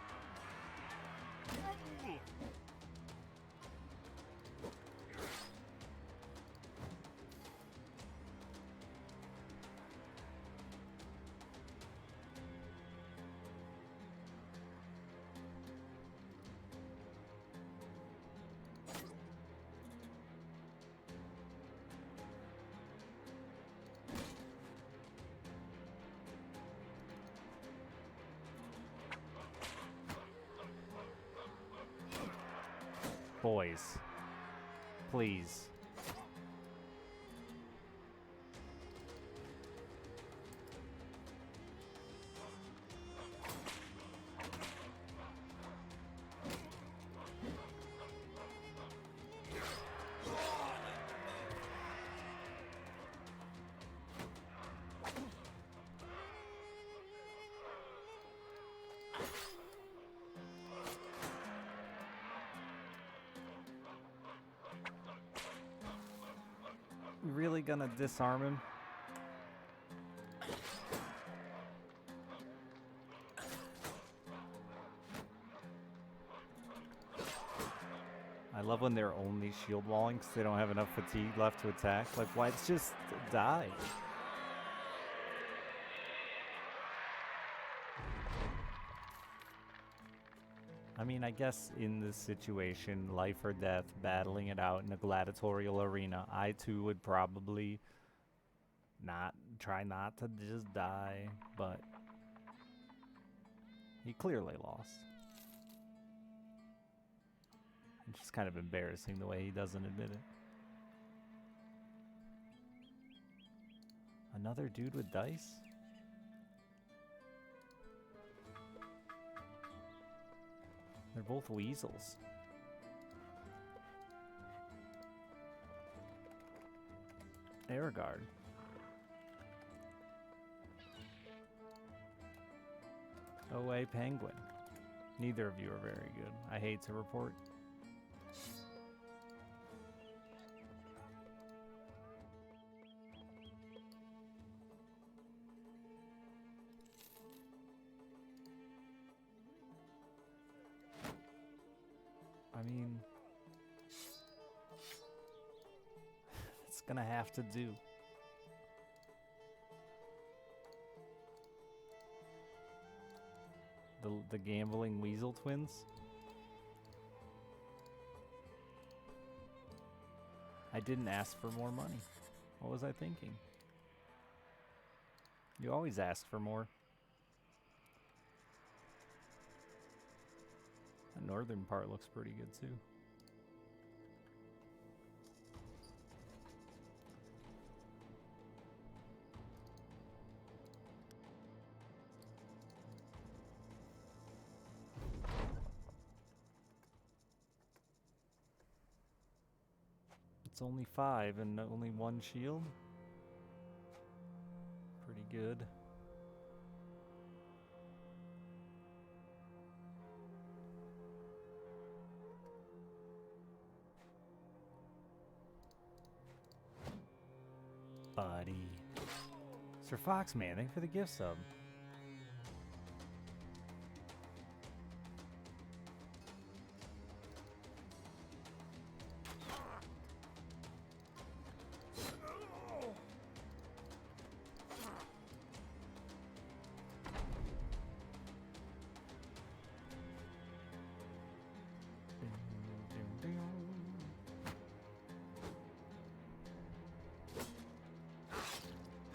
Boys, please. Really gonna disarm him? I love when they're only shield walling because they don't have enough fatigue left to attack. Like, why? It's just die. I mean, I guess in this situation, life or death, battling it out in a gladiatorial arena, I too would probably try not to just die, but he clearly lost. It's just kind of embarrassing the way he doesn't admit it. Another dude with dice? They're both weasels. Eragard. OA Penguin. Neither of you are very good. I hate to report. I mean, it's gonna have to do. The gambling weasel twins. I didn't ask for more money. What was I thinking? You always ask for more. The northern part looks pretty good too. It's only 5 and only 1 shield. Pretty good. Buddy. Sir Foxman, thank you for the gift sub.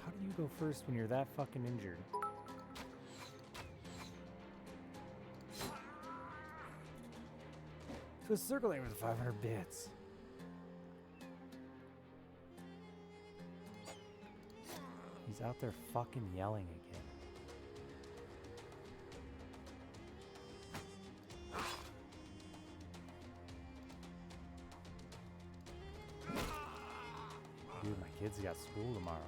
How do you go first when you're that fucking injured? To a circle there with 500 bits. He's out there fucking yelling again. Dude, my kids got school tomorrow.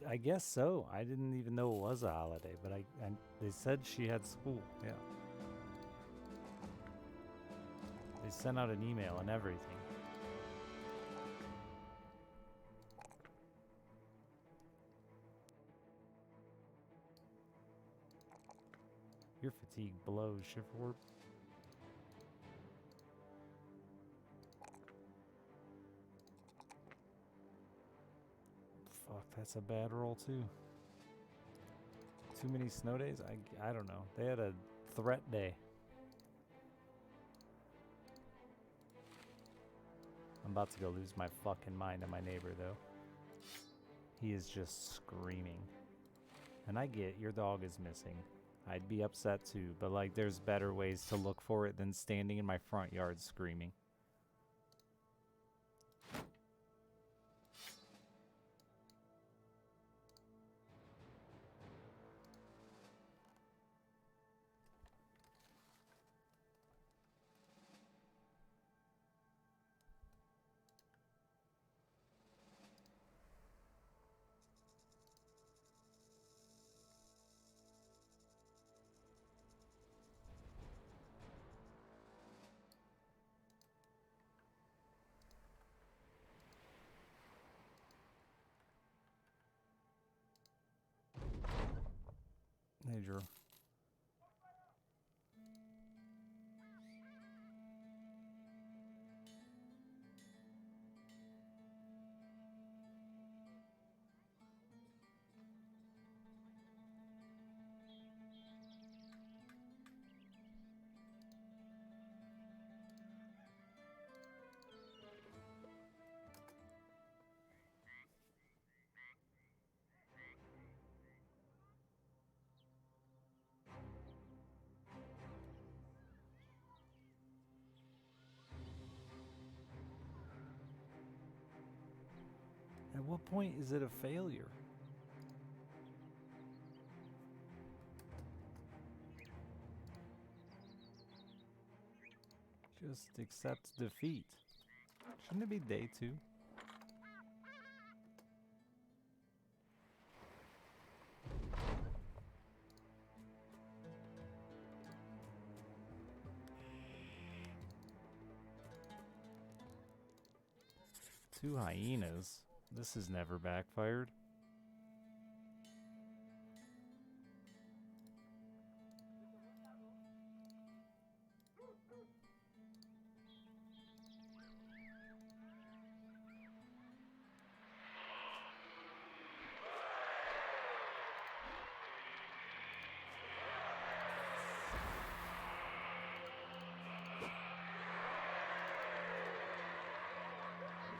I guess so. I didn't even know it was a holiday, but they said she had school. Yeah. They sent out an email and everything. Your fatigue blows, Shiftwarp. Fuck, that's a bad roll too. Too many snow days? I don't know. They had a threat day. I'm about to go lose my fucking mind on my neighbor though. He is just screaming. And I get your dog is missing. I'd be upset too, but like there's better ways to look for it than standing in my front yard screaming. Hey, Drew. At what point is it a failure? Just accept defeat. Shouldn't it be day 2? Two hyenas? This has never backfired.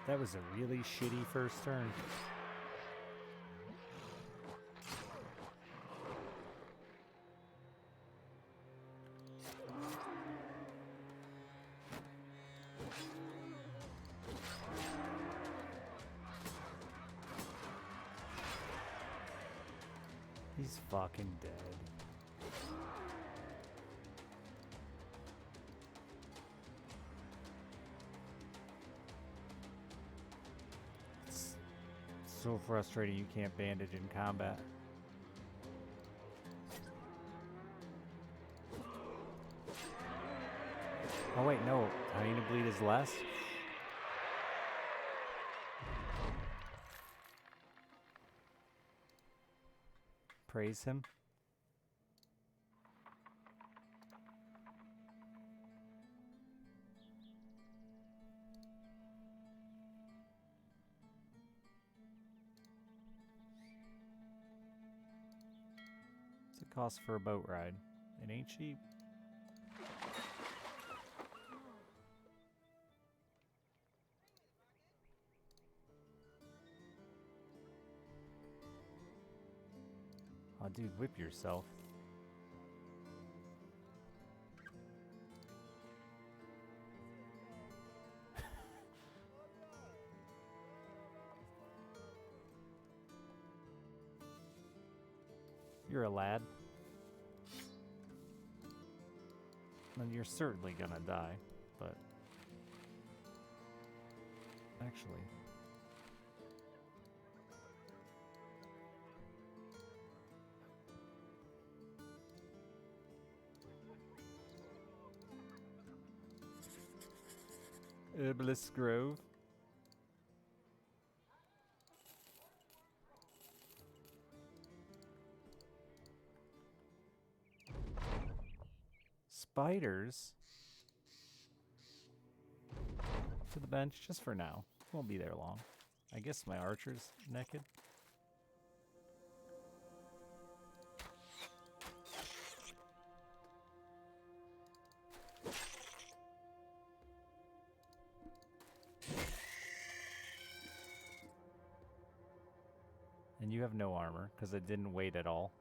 That was a really shitty first turn. He's fucking dead. It's so frustrating you can't bandage in combat. Oh wait, no. Hyena bleed is less? Praise him. costs for a boat ride? It ain't cheap. Oh, dude, whip yourself. You're a lad. And you're certainly gonna die, but actually, Herbalist Grove. Spiders to the bench just for now. Won't be there long. I guess my archer's naked. And you have no armor because it didn't wait at all.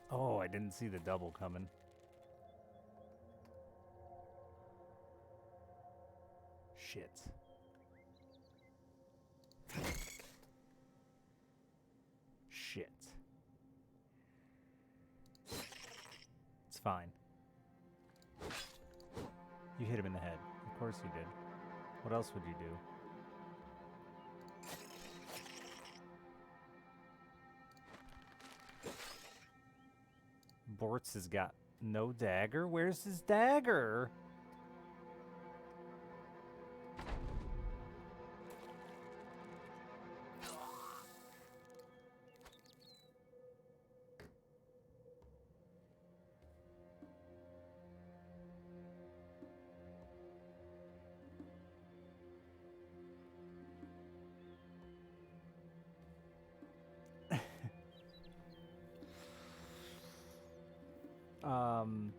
Oh, I didn't see the double coming. Shit. Shit. It's fine. You hit him in the head. Of course you did. What else would you do? Bortz has got no dagger? Where's his dagger? Um...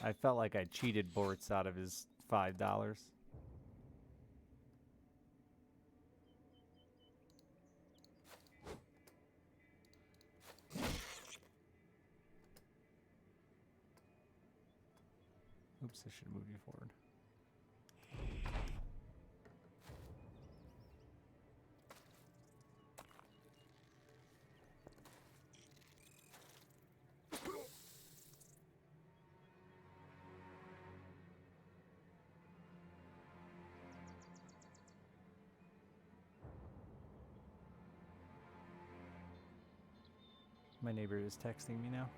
I felt like I cheated Bortz out of his $5. Oops, I should move you forward. My neighbor is texting me now.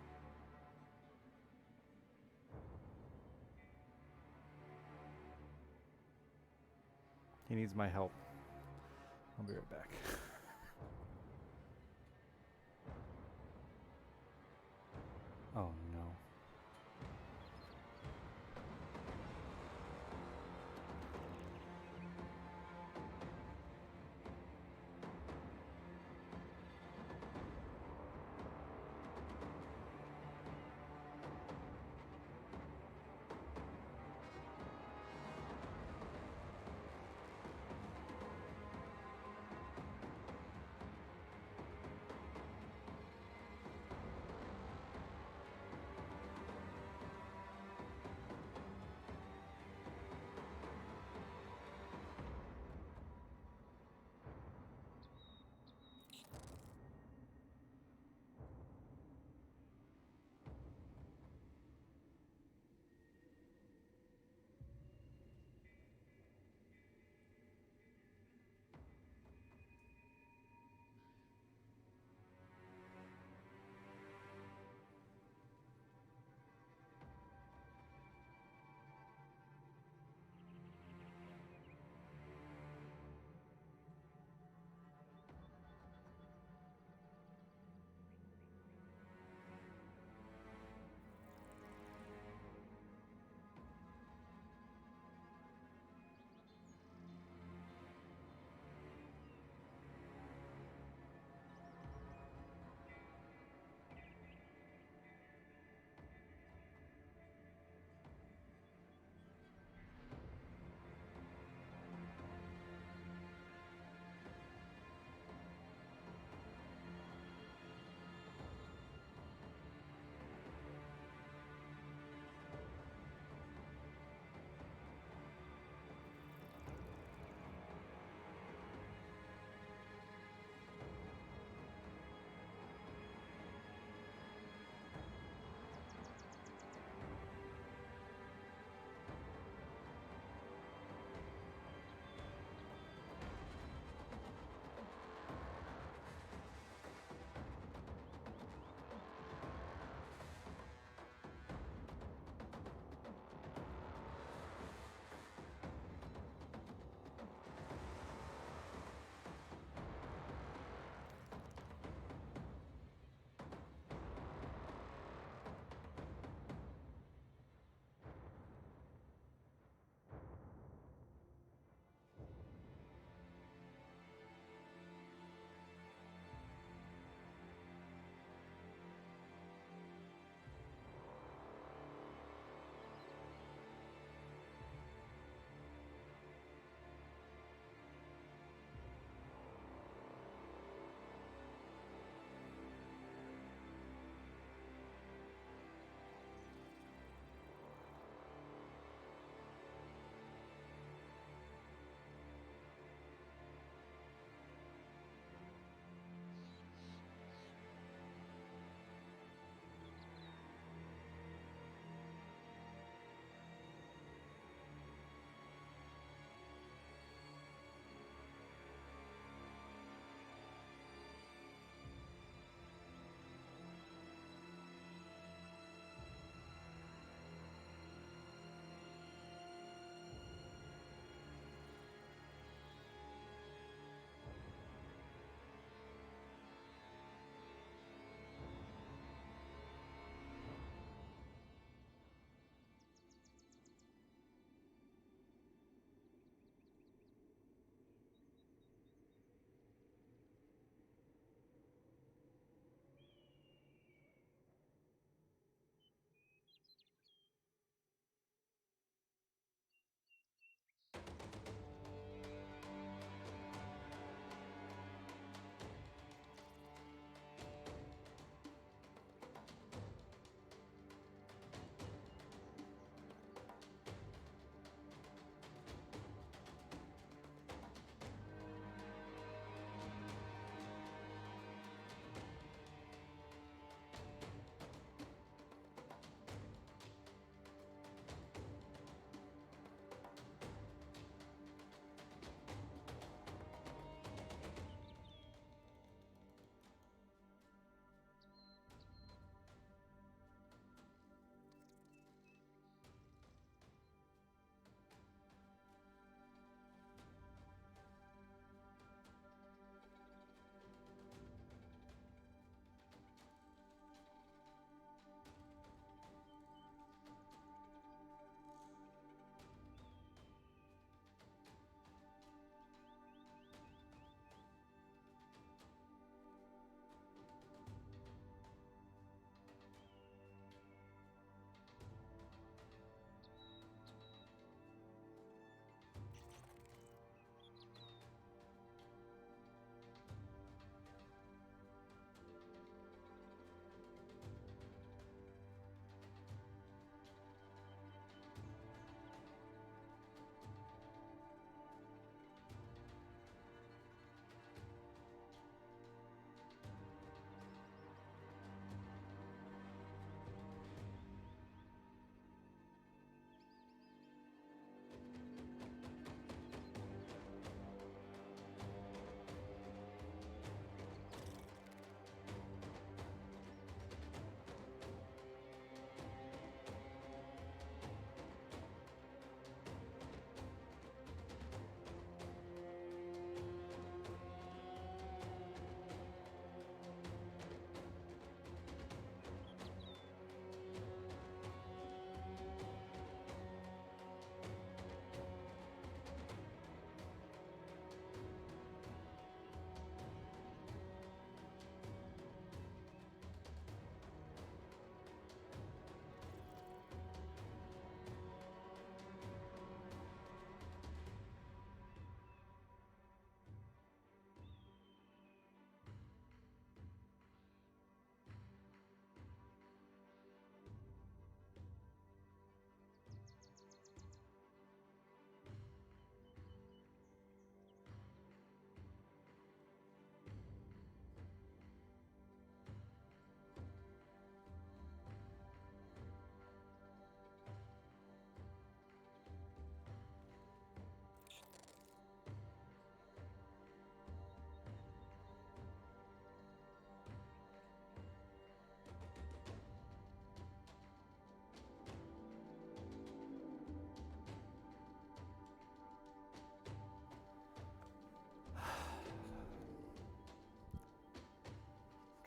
He needs my help. I'll be right back. Oh no.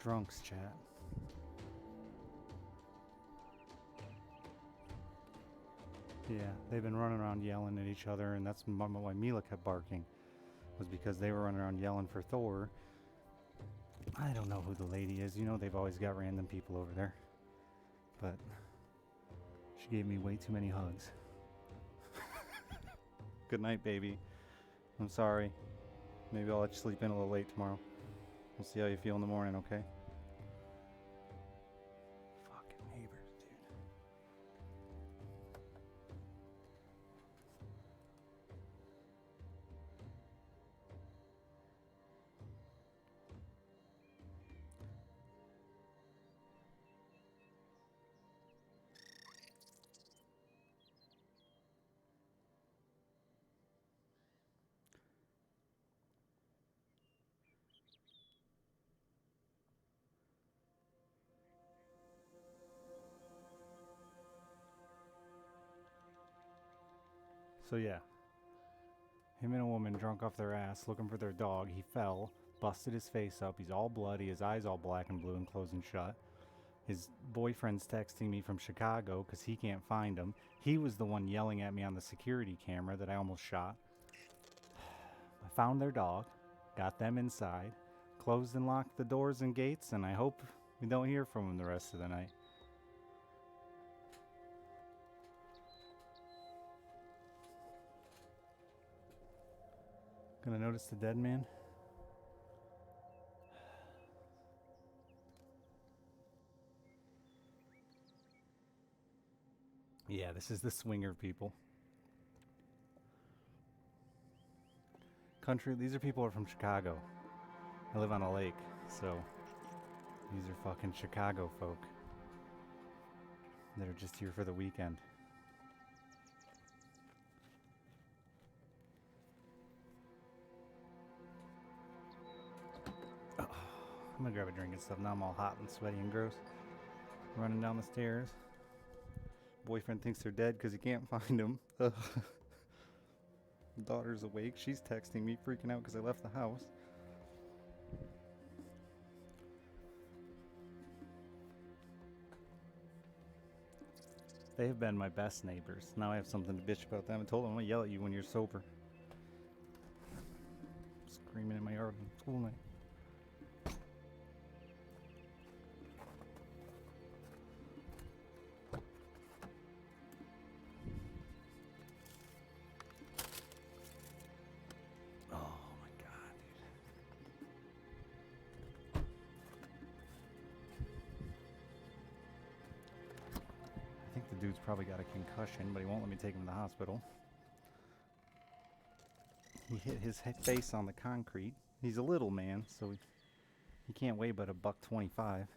drunks, chat. Yeah, they've been running around yelling at each other, and that's why Mila kept barking. Was because they were running around yelling for Thor. I don't know who the lady is. You know they've always got random people over there. But she gave me way too many hugs. Good night, baby. I'm sorry. Maybe I'll let you sleep in a little late tomorrow. We'll see how you feel in the morning, okay? Fucking neighbors, dude. So yeah, him and a woman drunk off their ass looking for their dog. He fell, busted his face up. He's all bloody, his eyes all black and blue and closed and shut. His boyfriend's texting me from Chicago because he can't find him. He was the one yelling at me on the security camera that I almost shot. I found their dog, got them inside, closed and locked the doors and gates, and I hope we don't hear from him the rest of the night. Gonna notice the dead man? Yeah, this is the swinger people. These are people who are from Chicago. I live on a lake, so these are fucking Chicago folk that are just here for the weekend. I'm gonna grab a drink and stuff. Now I'm all hot and sweaty and gross. Running down the stairs. Boyfriend thinks they're dead because he can't find them. Daughter's awake. She's texting me, freaking out because I left the house. They have been my best neighbors. Now I have something to bitch about them. I told them I'm gonna yell at you when you're sober. Screaming in my yard on school night. Dude's probably got a concussion, but he won't let me take him to the hospital. He hit his face on the concrete. He's a little man, so he can't weigh but $125.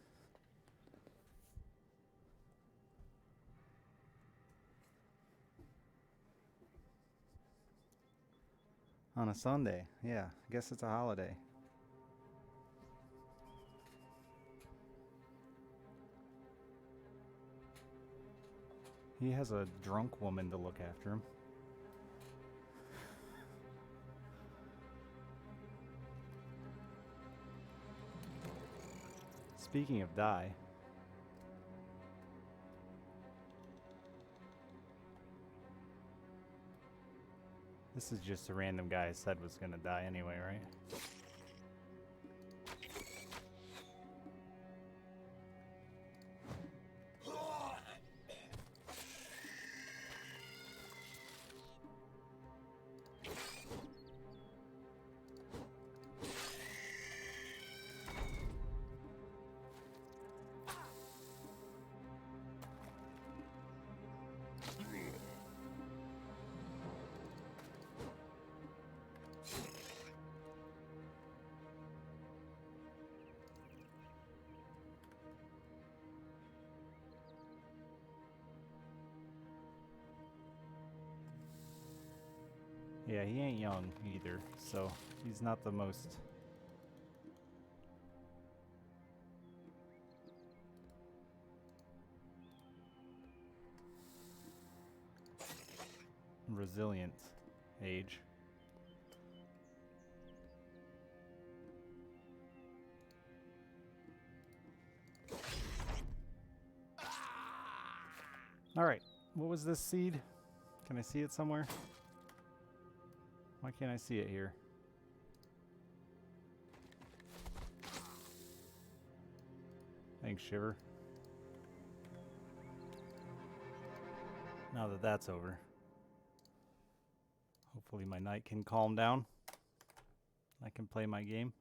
On a Sunday, yeah, I guess it's a holiday. He has a drunk woman to look after him. Speaking of die, this is just a random guy I said was gonna die anyway, right? Yeah, he ain't young either, so he's not the most resilient age. All right. What was this seed? Can I see it somewhere? Why can't I see it here? Thanks, Shiver. Now that that's over, hopefully my night can calm down. I can play my game.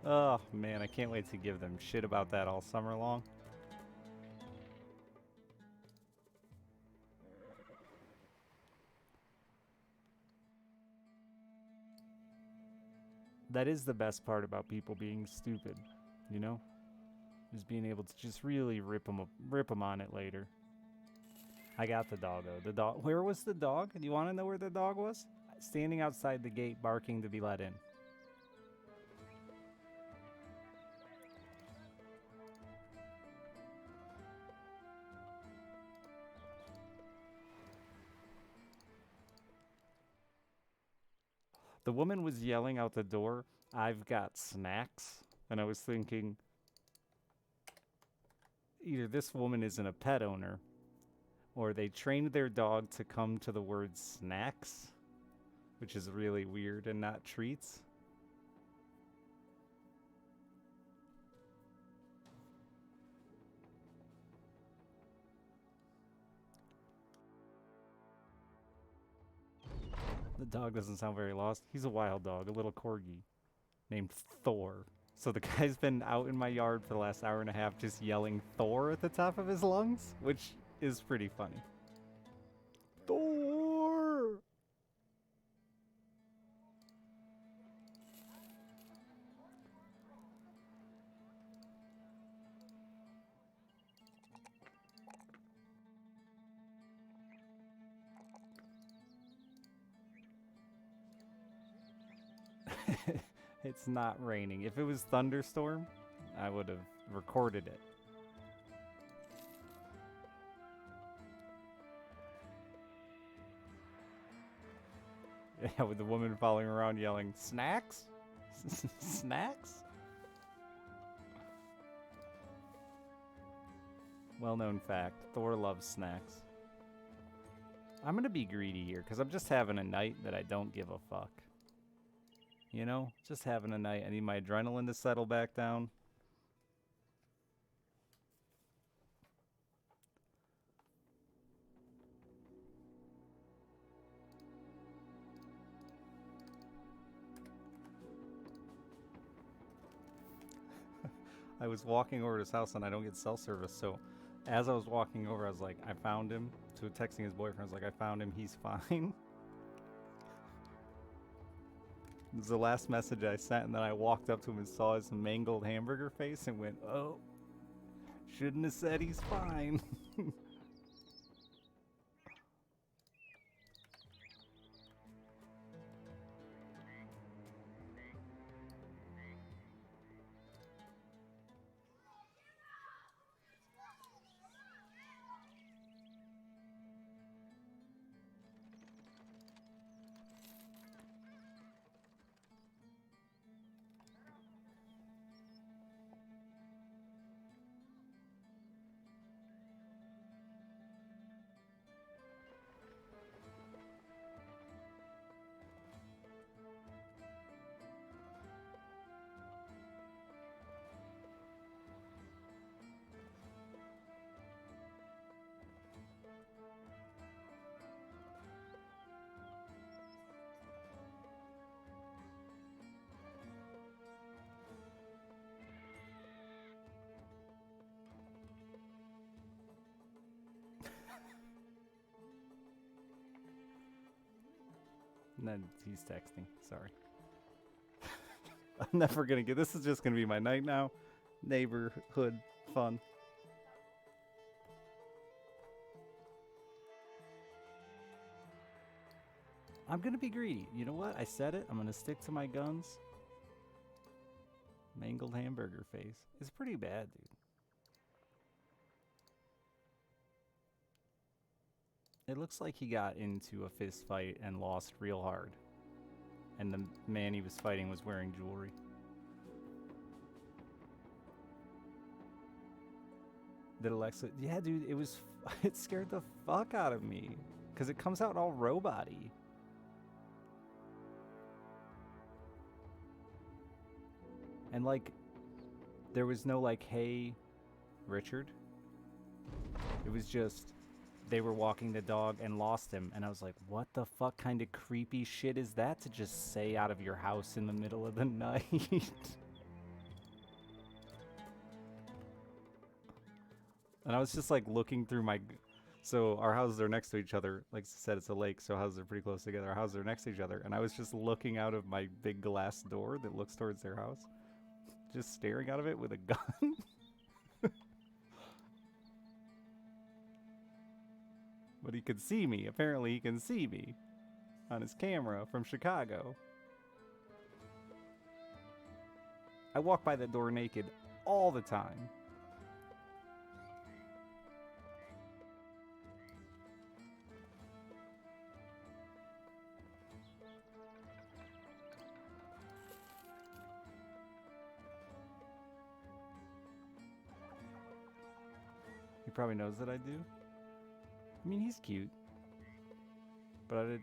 Oh man, I can't wait to give them shit about that all summer long. That is the best part about people being stupid, you know? Is being able to just really rip them on it later. I got the doggo. The dog. Where was the dog? Do you want to know where the dog was? Standing outside the gate, barking to be let in. The woman was yelling out the door, "I've got snacks." And I was thinking, either this woman isn't a pet owner, or they trained their dog to come to the word snacks, which is really weird and not treats. The dog doesn't sound very lost. He's a wild dog, a little corgi named Thor. So the guy's been out in my yard for the last hour and a half just yelling Thor at the top of his lungs, which is pretty funny. Thor! It's not raining. If it was thunderstorm, I would have recorded it. Yeah, with the woman following around yelling, "Snacks? Snacks?" Well-known fact, Thor loves snacks. I'm gonna be greedy here, because I'm just having a night that I don't give a fuck. You know, just having a night. I need my adrenaline to settle back down. I was walking over to his house and I don't get cell service, so as I was walking over, I was like, I found him. So texting his boyfriend, I was like, I found him, he's fine. It was the last message I sent, and then I walked up to him and saw his mangled hamburger face and went, oh, shouldn't have said he's fine. And then he's texting. Sorry. I'm never gonna get. This is just gonna be my night now. Neighborhood fun. I'm gonna be greedy. You know what? I said it. I'm gonna stick to my guns. Mangled hamburger face. It's pretty bad, dude. It looks like he got into a fist fight and lost real hard. And the man he was fighting was wearing jewelry. Did Alexa? Yeah, dude, it was. It scared the fuck out of me. Because it comes out all robot-y. And like, there was no like, hey, Richard. It was just, they were walking the dog and lost him. And I was like, what the fuck kind of creepy shit is that to just say out of your house in the middle of the night? And I was just like looking through my, so our houses are next to each other. Like I said, it's a lake, so houses are pretty close together. Our houses are next to each other. And I was just looking out of my big glass door that looks towards their house. Just staring out of it with a gun. But he could see me. Apparently he can see me on his camera from Chicago. I walk by that door naked all the time. He probably knows that I do. I mean, he's cute. But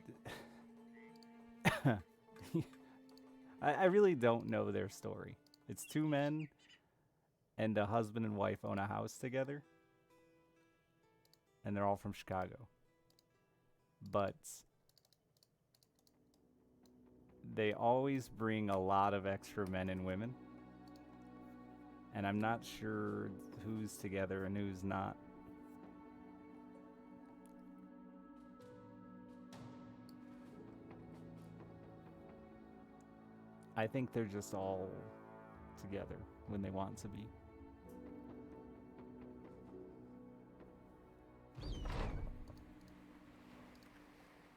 I really don't know their story. It's two men and a husband and wife own a house together. And they're all from Chicago. But they always bring a lot of extra men and women. And I'm not sure who's together and who's not. I think they're just all together when they want to be.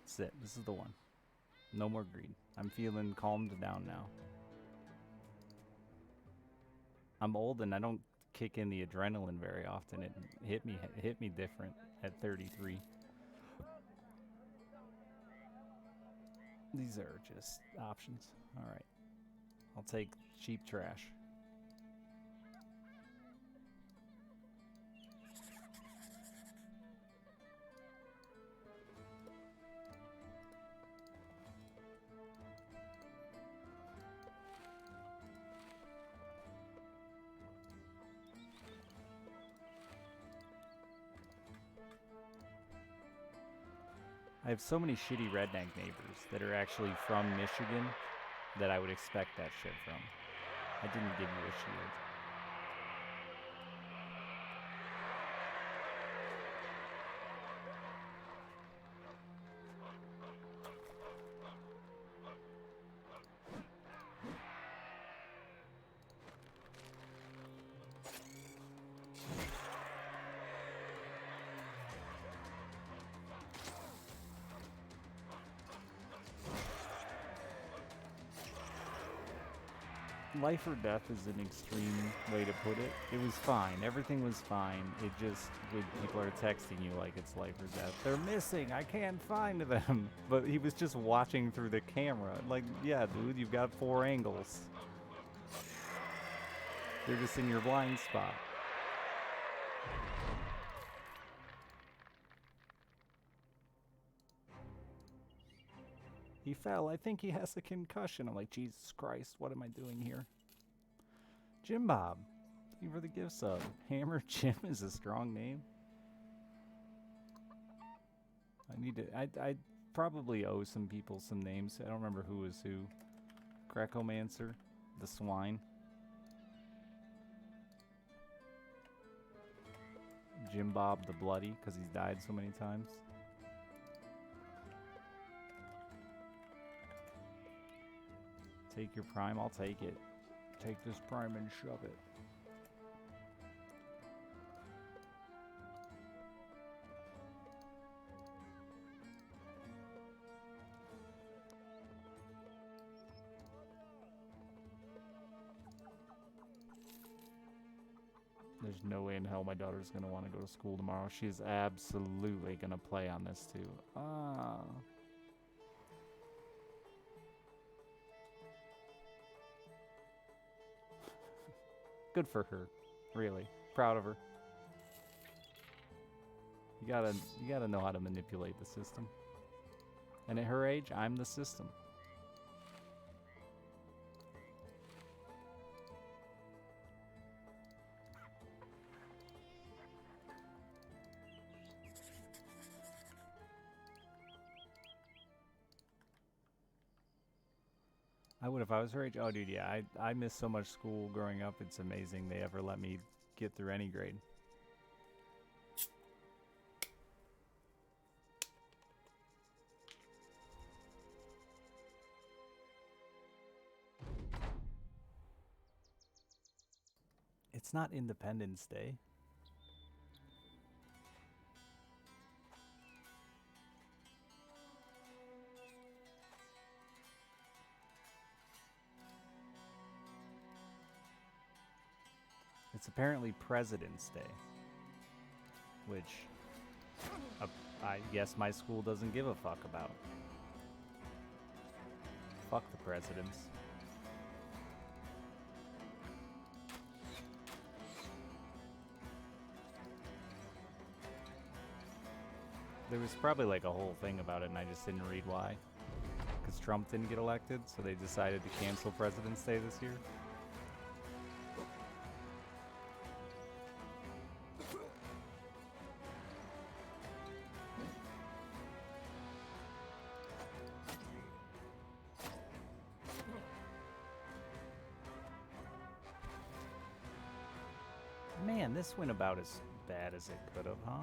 That's it. This is the one. No more greed. I'm feeling calmed down now. I'm old and I don't kick in the adrenaline very often. It hit me different at 33. These are just options. All right. I'll take cheap trash. I have so many shitty redneck neighbors that are actually from Michigan that I would expect that shit from. I didn't give you a shield. Life or death is an extreme way to put it. It was fine. Everything was fine. It just, when people are texting you like it's life or death, they're missing. I can't find them. But he was just watching through the camera. Like, yeah, dude, you've got 4 angles. They're just in your blind spot. He fell. I think he has a concussion. I'm like, Jesus Christ, what am I doing here? Jim Bob. Thank you for the gift sub. Hammer Jim is a strong name. I probably owe some people some names. I don't remember who was who. Grecomancer. The Swine. Jim Bob the Bloody, because he's died so many times. Take your prime, I'll take it. Take this prime and shove it. There's no way in hell my daughter's gonna want to go to school tomorrow. She's absolutely gonna play on this too. Ah. Good for her. Really. Proud of her. You gotta know how to manipulate the system. And at her age, I'm the system. I would if I was her age. Oh, dude, yeah. I missed so much school growing up. It's amazing they ever let me get through any grade. It's not Independence Day. It's apparently President's Day, which I guess my school doesn't give a fuck about. Fuck the presidents. There was probably like a whole thing about it and I just didn't read why. Because Trump didn't get elected, so they decided to cancel President's Day this year. Man, this went about as bad as it could have, huh?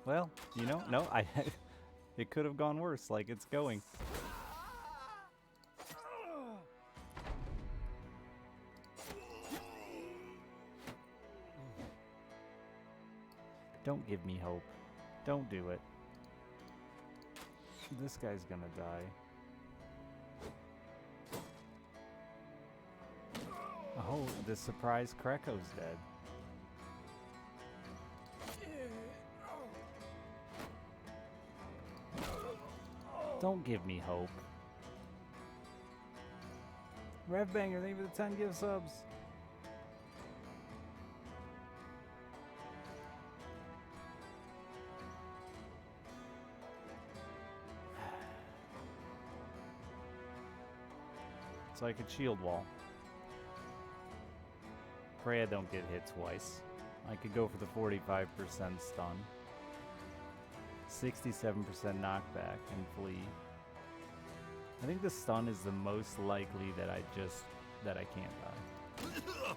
Well, you know, no, it could have gone worse, like it's going. Don't give me hope. Don't do it. This guy's gonna die. Oh, the surprise Kreko's dead. Don't give me hope. Revbanger, thank you for the 10 gift subs. It's like a shield wall. Pray I don't get hit twice. I could go for the 45% stun. 67% knockback and flee. I think the stun is the most likely that I can't die.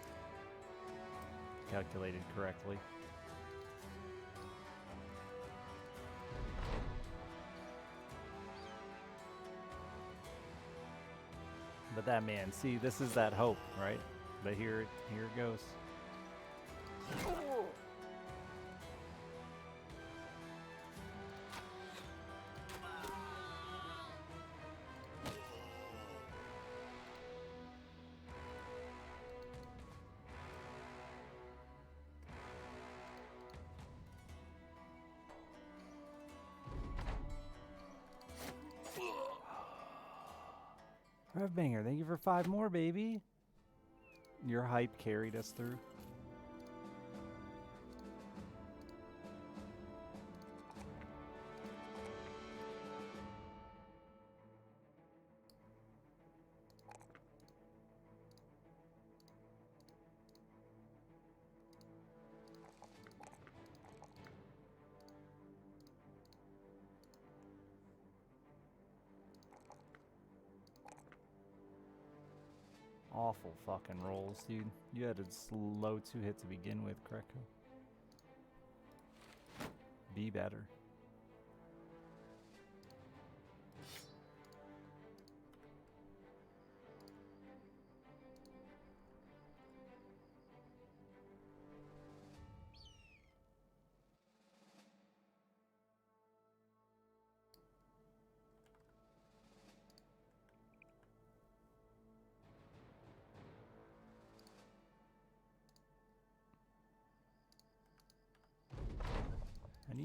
Calculated correctly. But that man, see, this is that hope, right? But here it goes. Revbanger, thank you for 5 more, baby. Your hype carried us through. Awful fucking rolls, dude. You had a slow 2-hit to begin with, Kreko. Be better.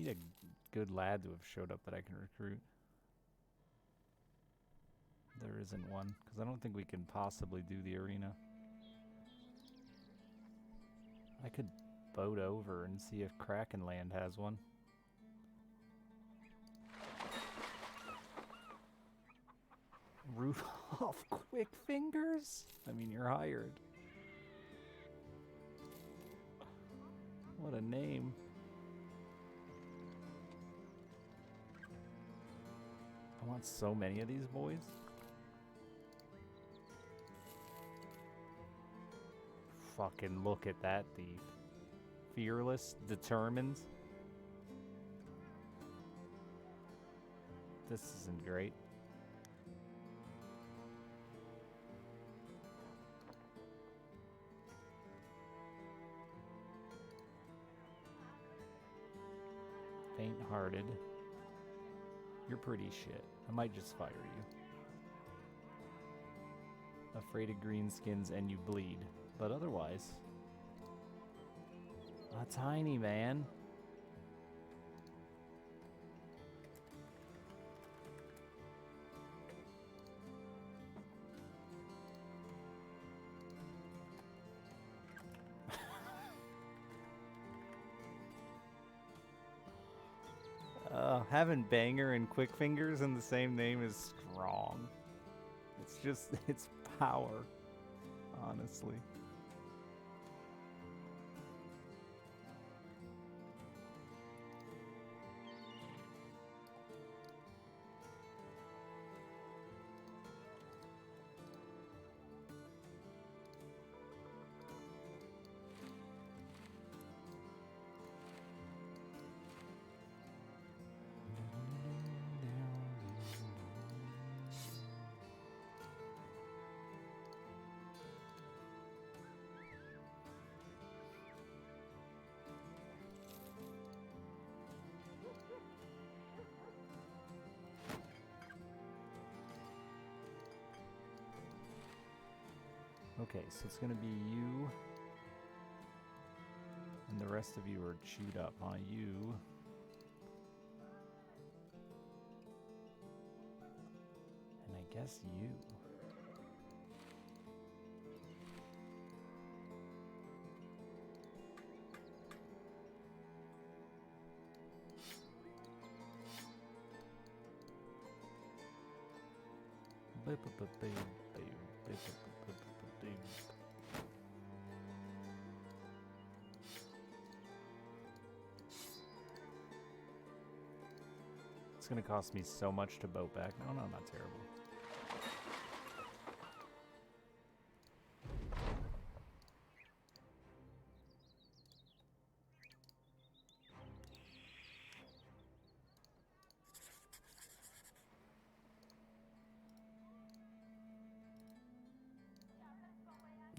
need a good lad to have showed up that I can recruit. There isn't one, because I don't think we can possibly do the arena. I could boat over and see if Krakenland has one. Rudolph Quick Fingers? I mean, you're hired. What a name. I want so many of these boys. Fucking look at that thief. Fearless, determined. This isn't great. Faint-hearted. You're pretty shit. I might just fire you. Afraid of greenskins and you bleed. But otherwise... a tiny man. Having Banger and Quick Fingers in the same name is strong. It's just, it's power, honestly. Okay, so it's gonna be you, and the rest of you are chewed up, huh? You. And I guess you. It's gonna cost me so much to boat back. No, not terrible.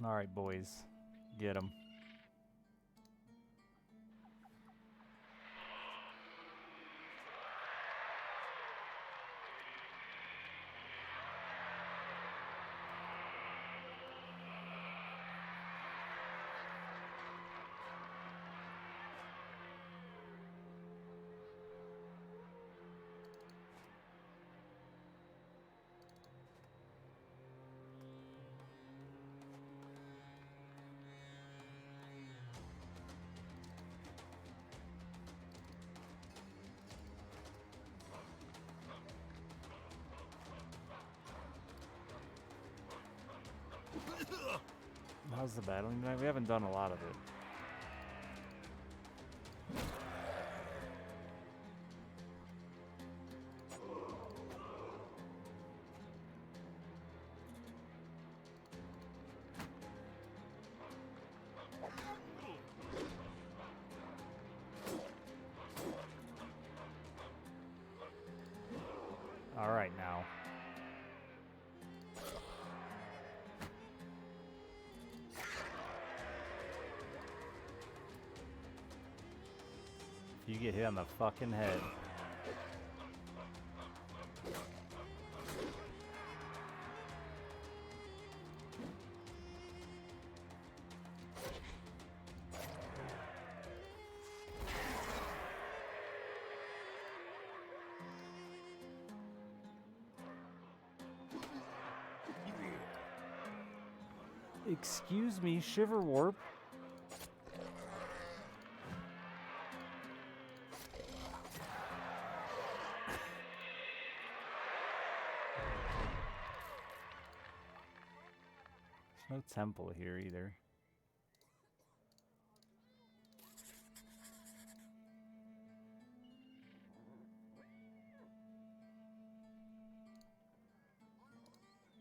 All right, boys, get 'em. How's the battling tonight? We haven't done a lot of it. All right, now. You get hit on the fucking head. Excuse me, Shiver Warp. There's no temple here either.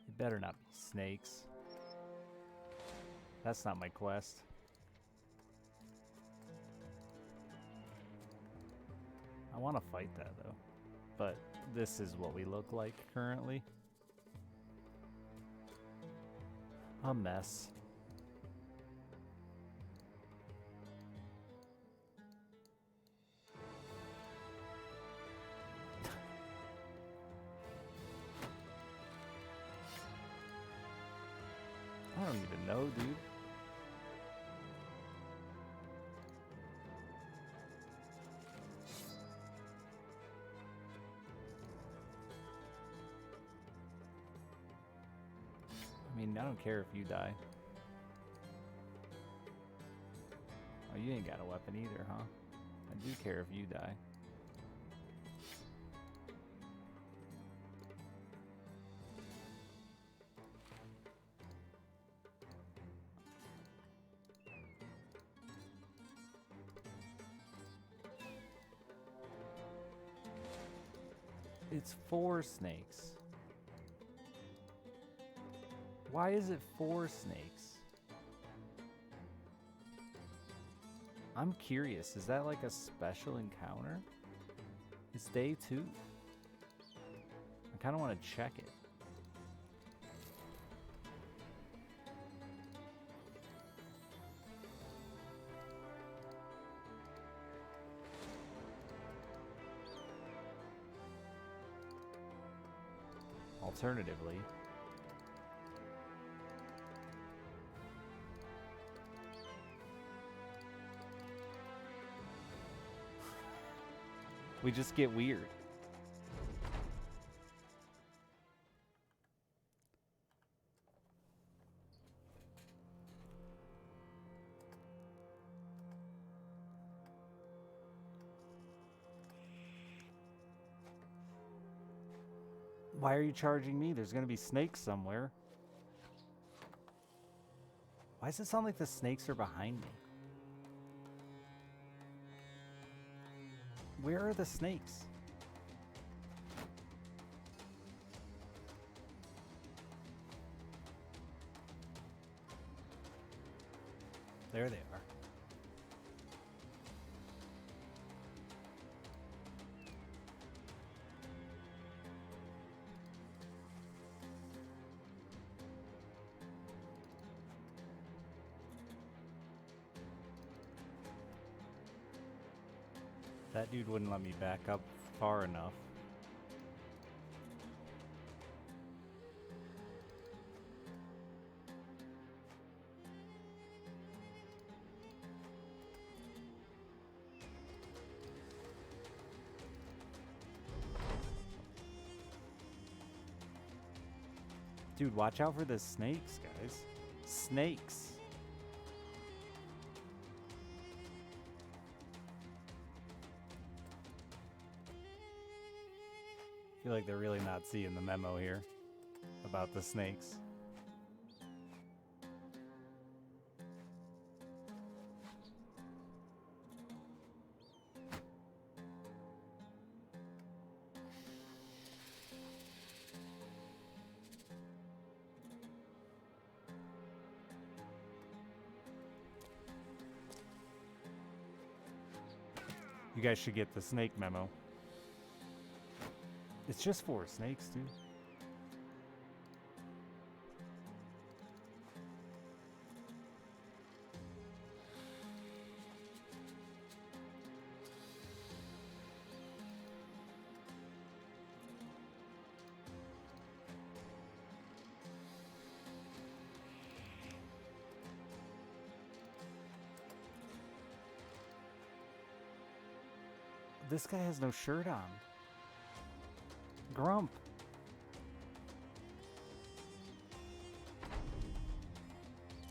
It better not be snakes. That's not my quest. I want to fight that though. But this is what we look like currently. A mess. I don't even know, dude. I mean, I don't care if you die. Oh, you ain't got a weapon either, huh? I do care if you die. It's 4 snakes. Why is it 4 snakes? I'm curious, is that like a special encounter? It's day 2. I kind of want to check it. Alternatively, we just get weird. Why are you charging me? There's gonna be snakes somewhere. Why does it sound like the snakes are behind me? Where are the snakes? There they are. That dude wouldn't let me back up far enough. Dude, watch out for the snakes, guys. Snakes. I feel like they're really not seeing the memo here about the snakes. You guys should get the snake memo. It's just 4 snakes, dude. This guy has no shirt on. Grump. I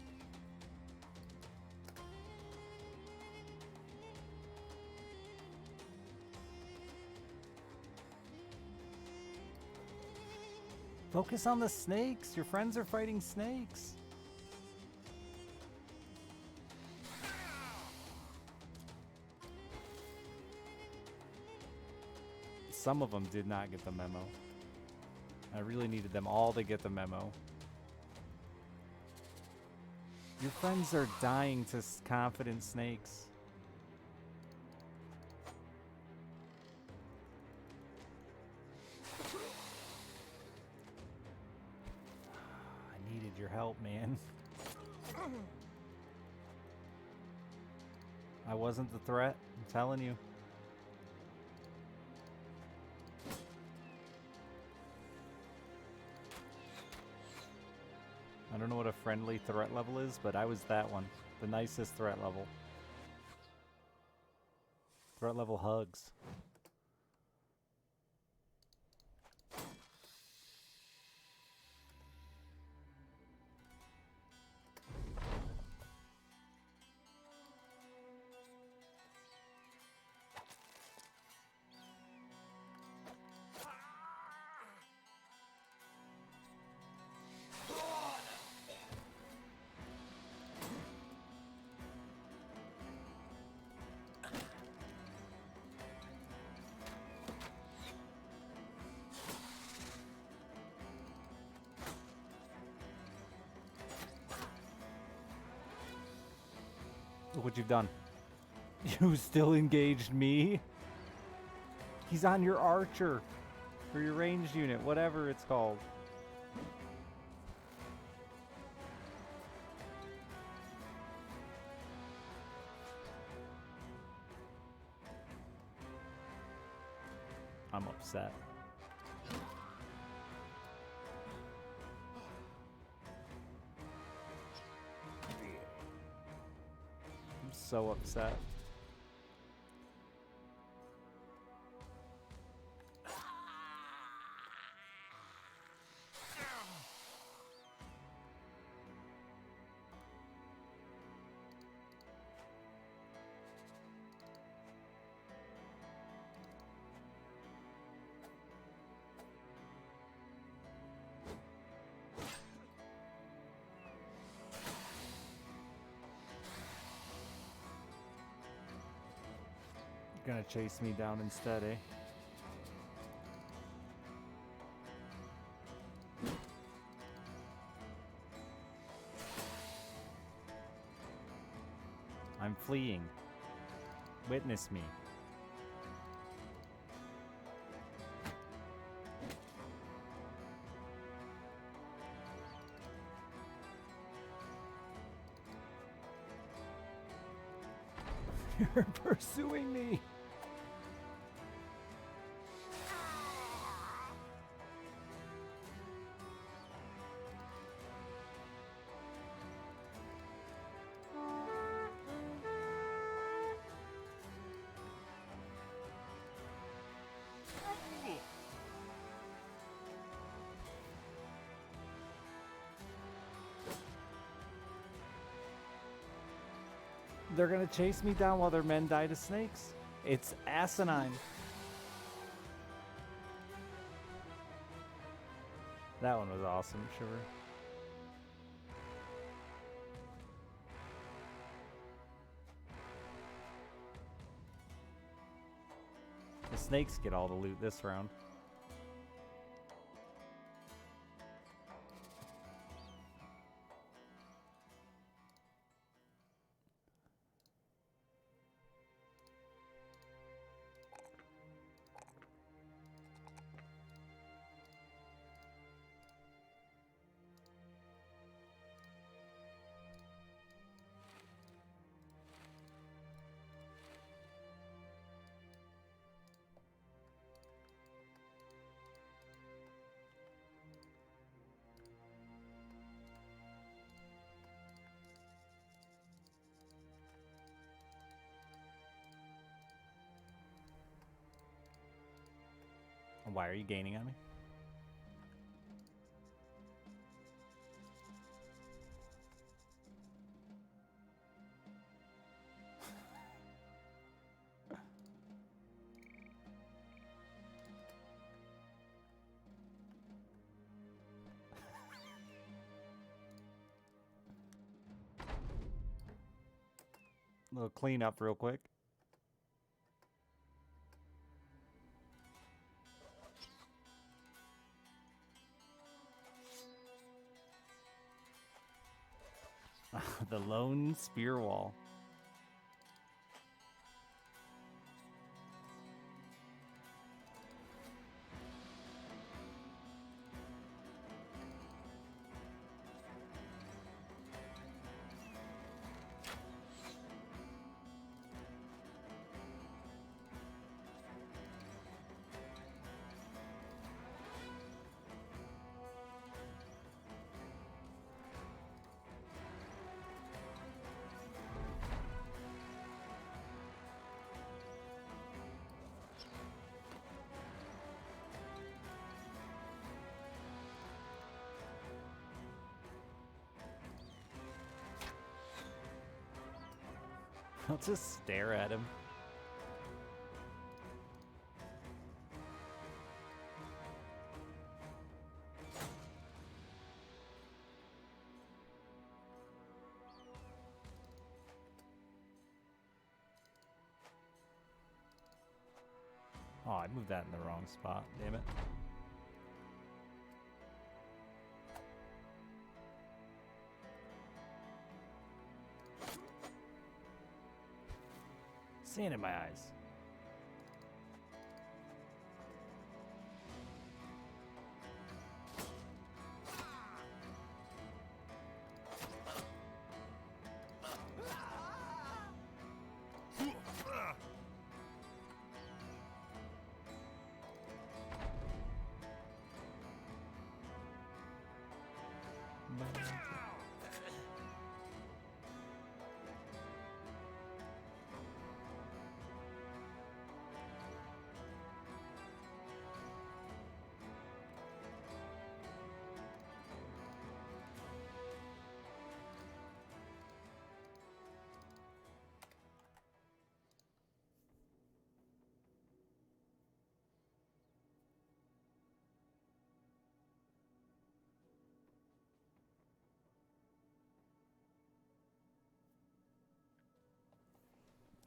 Focus on the snakes. Your friends are fighting snakes. Some of them did not get the memo. I really needed them all to get the memo. Your friends are dying to confident snakes. I needed your help, man. I wasn't the threat, I'm telling you. I don't know what a friendly threat level is, but I was that one. The nicest threat level. Threat level hugs. Look what you've done. You still engaged me? He's on your archer. Or your ranged unit, whatever it's called. I'm upset. I'm so upset. You're gonna chase me down instead, eh? I'm fleeing. Witness me. You're pursuing me. They're gonna chase me down while their men die to snakes. It's asinine. That one was awesome, sure. The snakes get all the loot this round. Why are you gaining on me? Little cleanup real quick. The lone spear wall. I'll just stare at him. Oh, I moved that in the wrong spot. Damn it. Sand in my eyes.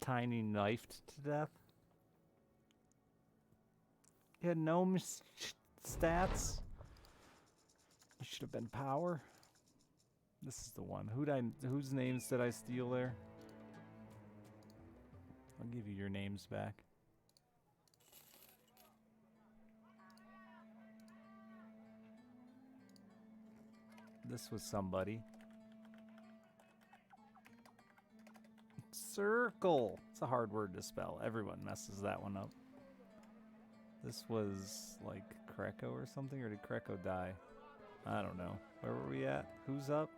Tiny knifed to death. You had gnome stats. You should have been power. This is the one. Whose names did I steal there? I'll give you your names back. This was somebody. Circle. It's a hard word to spell. Everyone messes that one up. This was like Kreko or something, or did Kreko die? I don't know. Where were we at? Who's up?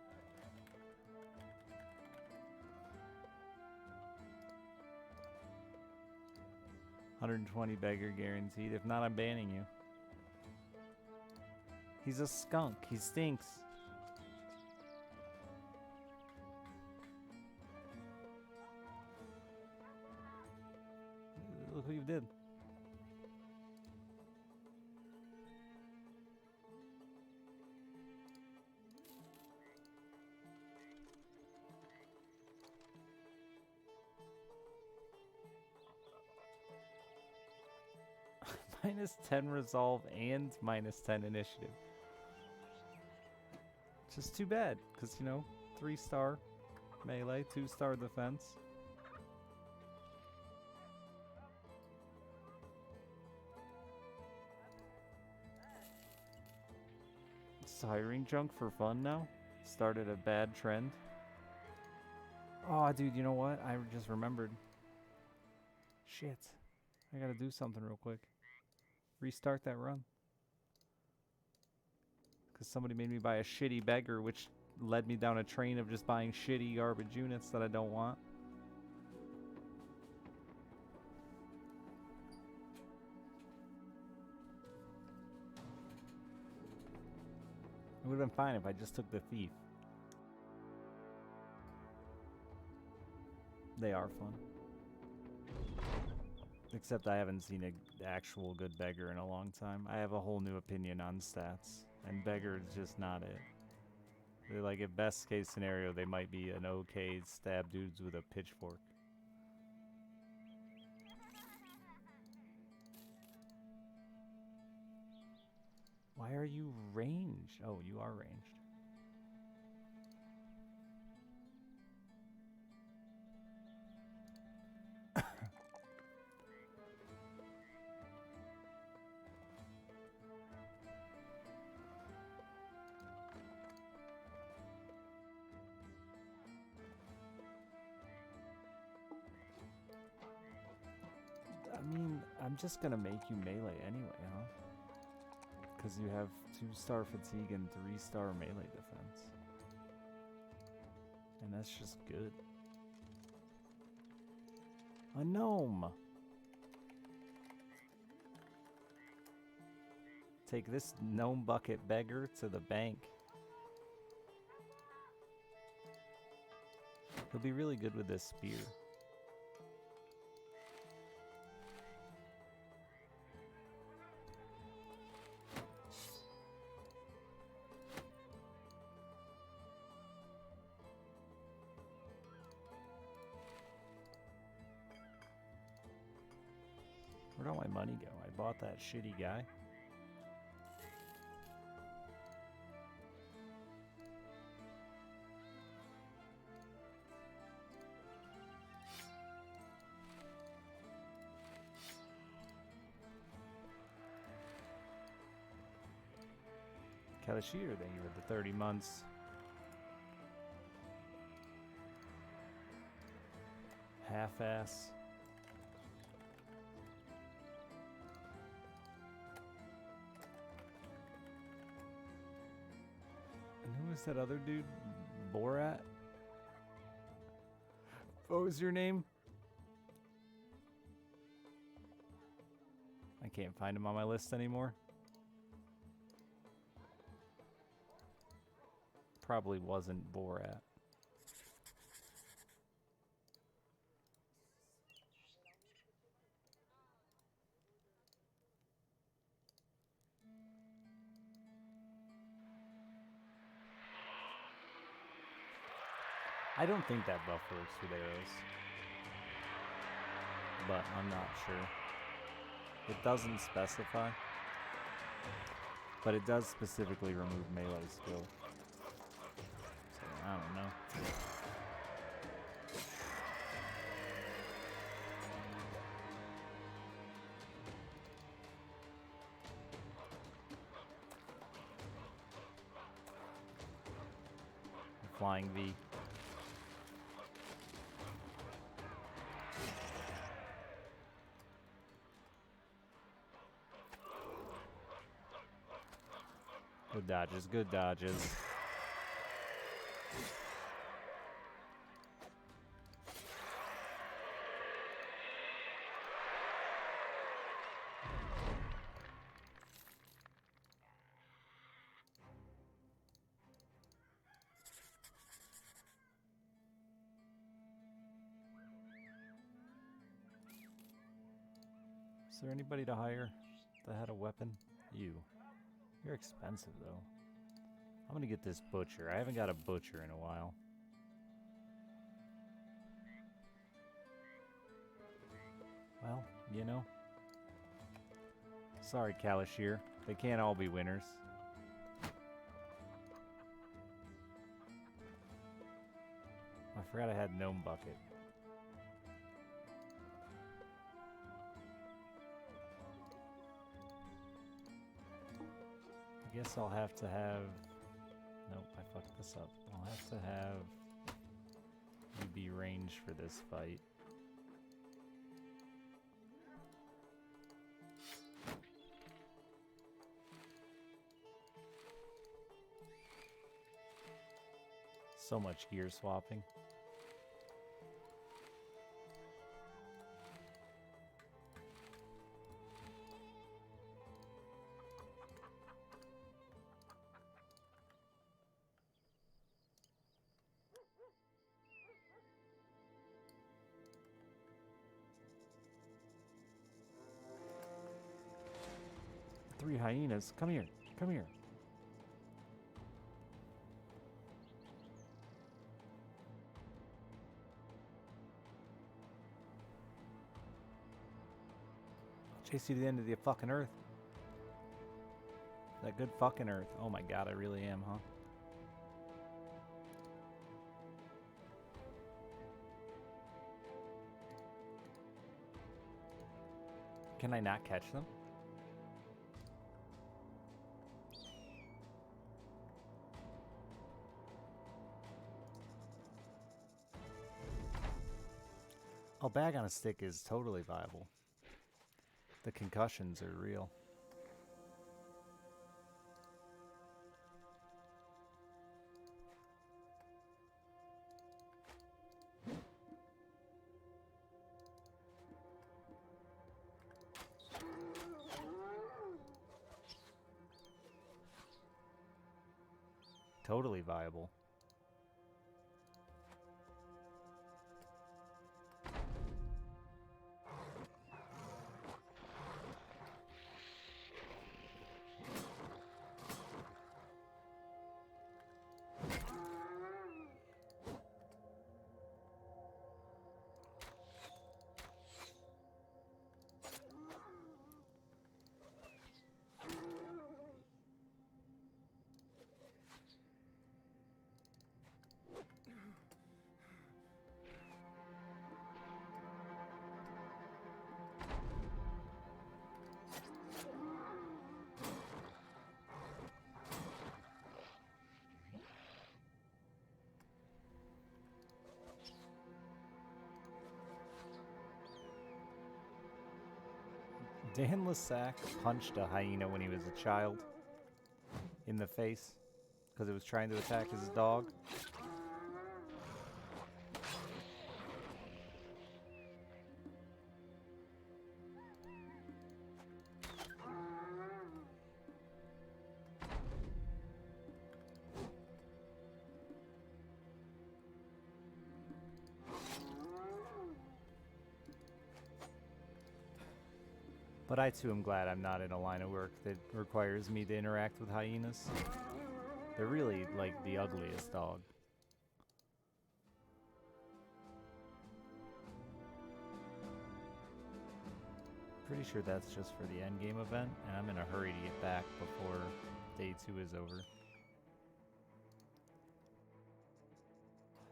$120 beggar guaranteed. If not, I'm banning you. He's a skunk. He stinks. Look who you did. -10 resolve and -10 initiative. Just too bad, because, you know, 3-star melee, 2-star defense. Hiring junk for fun now? Started a bad trend. Oh, dude, you know what? I just remembered. Shit. I gotta do something real quick. Restart that run. Because somebody made me buy a shitty beggar, which led me down a train of just buying shitty garbage units that I don't want. It would have been fine if I just took the thief. They are fun. Except I haven't seen an actual good beggar in a long time. I have a whole new opinion on stats. And beggar is just not it. They're like, at best case scenario, they might be an okay stab dudes with a pitchfork. Why are you ranged? Oh, you are ranged. I mean, I'm just gonna make you melee anyway, huh? Because you have 2-star fatigue and 3-star melee defense. And that's just good. A gnome! Take this gnome bucket beggar to the bank. He'll be really good with this spear. Where'd all my money go? I bought that shitty guy. Kalashir, thank you for the 30 months. Half-ass. And who was that other dude? Borat? What was your name? I can't find him on my list anymore. Probably wasn't Borat. I don't think that buff works with arrows, but I'm not sure. It doesn't specify, but it does specifically remove melee skill. So I don't know. Flying V. Good dodges, good dodges. Is there anybody to hire that had a weapon? You. You're expensive, though. I'm gonna get this butcher. I haven't got a butcher in a while. Well, you know. Sorry, Kalashir. They can't all be winners. I forgot I had Gnome Bucket. I guess I'll have to have... Nope, I fucked this up. I'll have to have you be ranged for this fight. So much gear swapping. Three hyenas. Come here. Come here. I'll chase you to the end of the fucking earth. That good fucking earth. Oh my god, I really am, huh? Can I not catch them? Oh, bag on a stick is totally viable. The concussions are real. Totally viable. Dan Lasac punched a hyena when he was a child in the face because it was trying to attack his dog. But I too am glad I'm not in a line of work that requires me to interact with hyenas. They're really like the ugliest dog. Pretty sure that's just for the endgame event, and I'm in a hurry to get back before day 2 is over.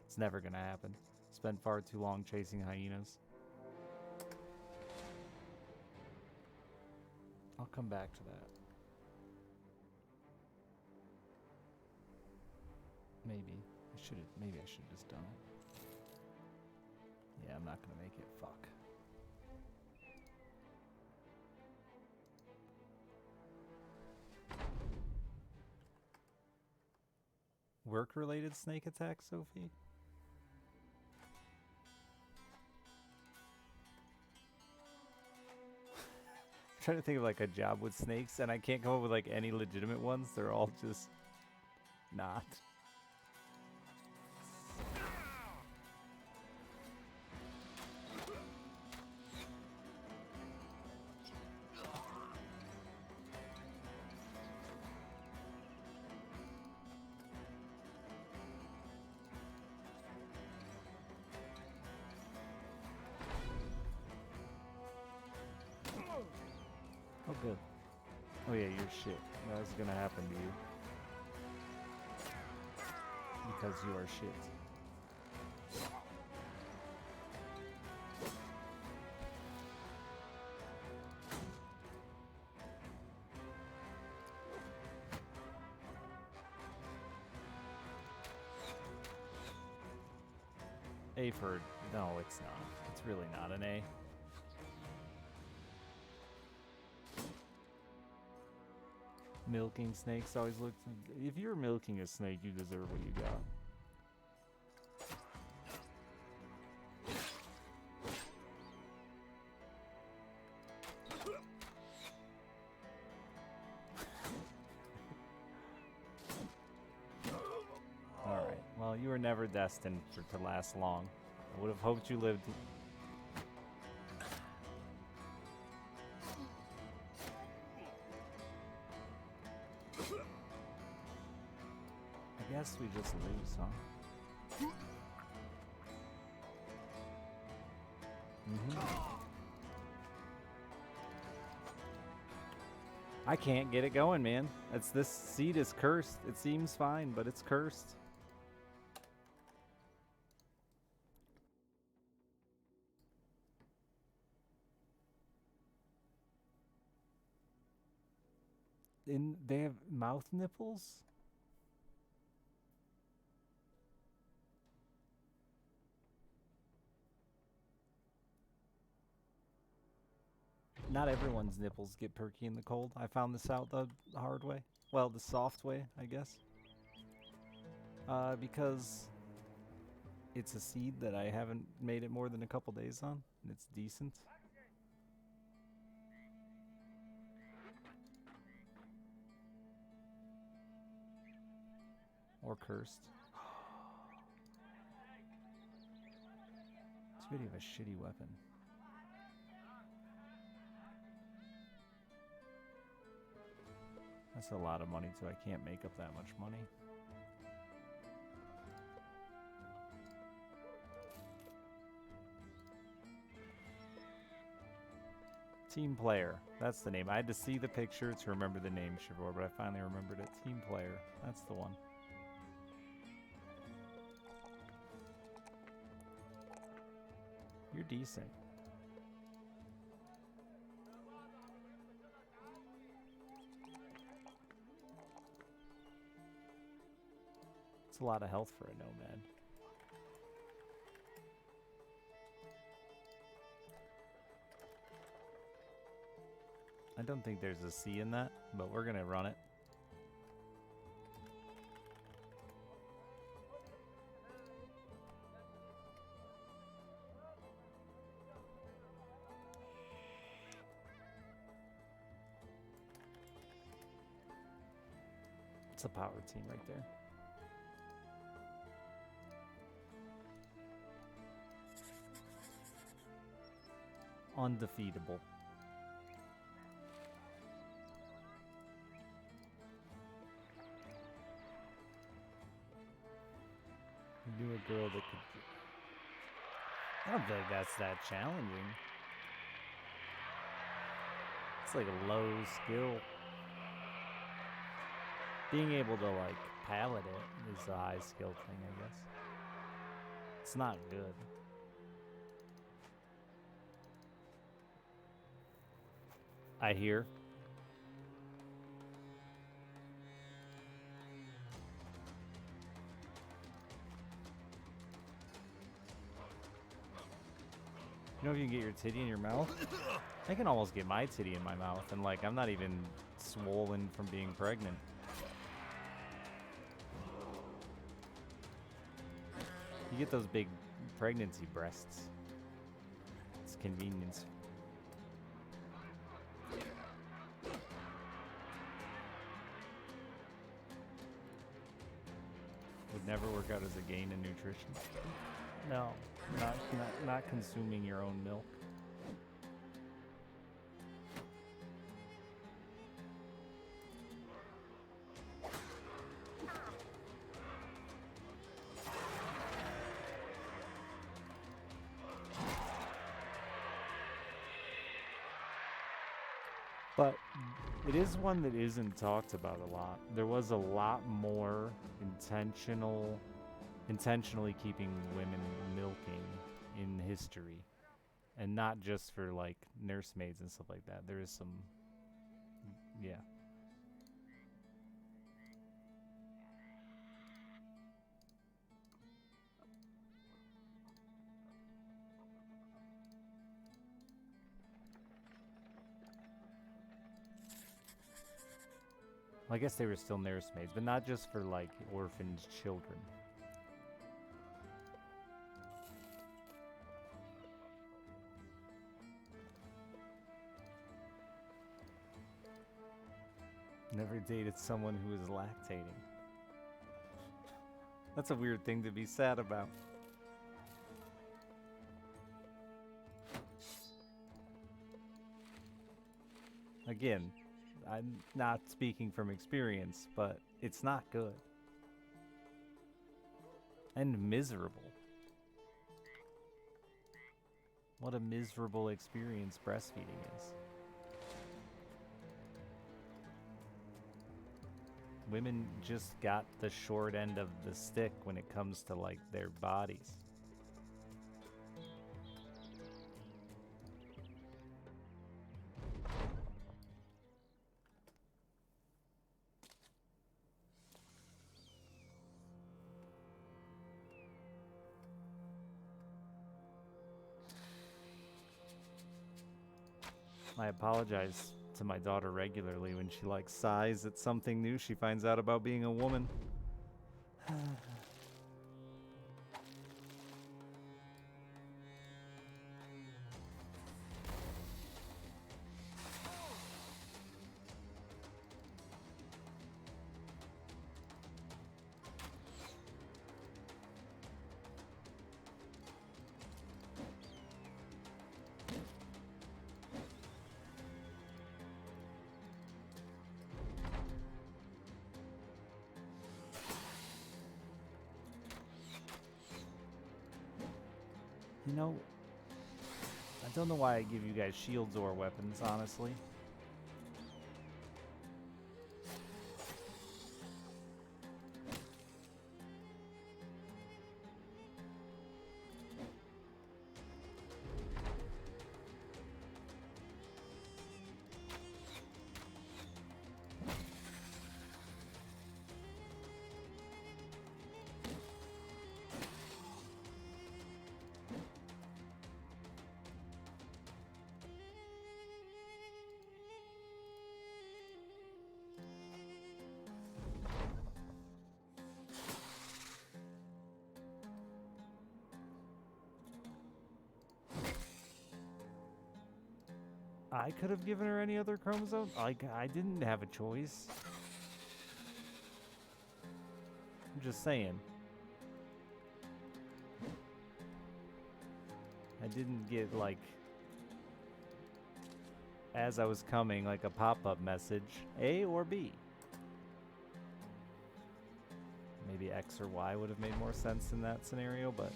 It's never gonna happen. Spent far too long chasing hyenas. I'll come back to that. Maybe. Maybe I should have just done it. Yeah, I'm not gonna make it. Fuck. Work-related snake attack, Sophie? Trying to think of like a job with snakes, and I can't come up with like any legitimate ones. They're all just not. Oh, good. Oh yeah, you're shit. That's gonna happen to you. Because you are shit. A for... No, it's not. It's really not an A. Milking snakes always look... If you're milking a snake, you deserve what you got. Alright, well, you were never destined to last long. I would have hoped you lived... I guess we just lose, huh? I can't get it going, man. This seed is cursed. It seems fine, but it's cursed. They have mouth nipples? Not everyone's nipples get perky in the cold. I found this out the hard way. Well, the soft way, I guess. Because it's a seed that I haven't made it more than a couple days on, and it's decent. Or cursed. It's really a shitty weapon. That's a lot of money too. I can't make up that much money. Team Player. That's the name. I had to see the picture to remember the name, Shivor, but I finally remembered it. Team Player. That's the one. You're decent. It's a lot of health for a nomad. I don't think there's a C in that, but we're gonna run it. It's a power team right there. Undefeatable. I knew a girl that could. I don't think that's that challenging. It's like a low skill. Being able to like pallet it is a high skill thing, I guess. It's not good. I hear. You know, if you can get your titty in your mouth, I can almost get my titty in my mouth, and like I'm not even swollen from being pregnant. You get those big pregnancy breasts. It's convenience. Would never work out as a gain in nutrition. No, not consuming your own milk. But it is one that isn't talked about a lot. There was a lot more intentionally keeping women milking in history. And not just for like nursemaids and stuff like that. There is some, yeah. Well, I guess they were still nursemaids, but not just for like orphaned children. Never dated someone who was lactating. That's a weird thing to be sad about. Again, I'm not speaking from experience, but it's not good. And miserable. What a miserable experience breastfeeding is. women just got the short end of the stick when it comes to like their bodies. I apologize to my daughter regularly when she like sighs at something new she finds out about being a woman. You know, I don't know why I give you guys shields or weapons, honestly. I could have given her any other chromosome. Like, I didn't have a choice. I'm just saying. I didn't get, like, as I was coming, like a pop-up message, A or B. Maybe X or Y would have made more sense in that scenario, but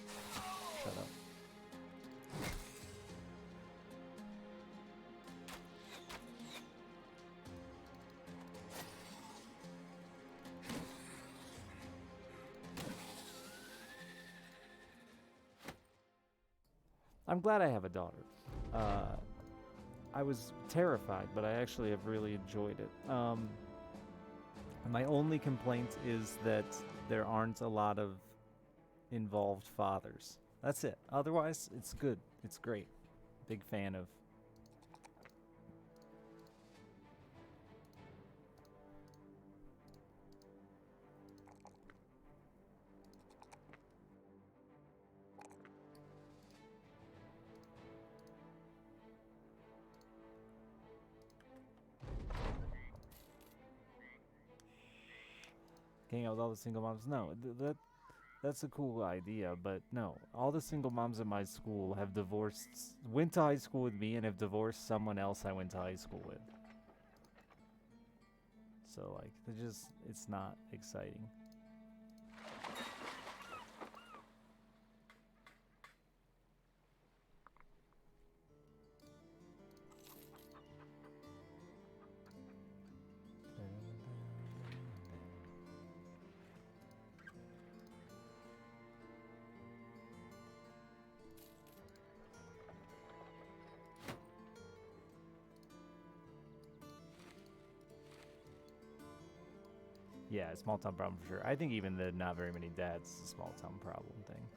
shut up. I'm glad I have a daughter. I was terrified, but I actually have really enjoyed it. My only complaint is that there aren't a lot of involved fathers. That's it. Otherwise, it's good. It's great. Big fan of. Hang out with all the single moms. No, that's a cool idea, but no. All the single moms at my school have divorced, went to high school with me, and have divorced someone else I went to high school with. So, like, it's not exciting. Yeah, small town problem for sure. I think even the not very many dads is a small town problem thing.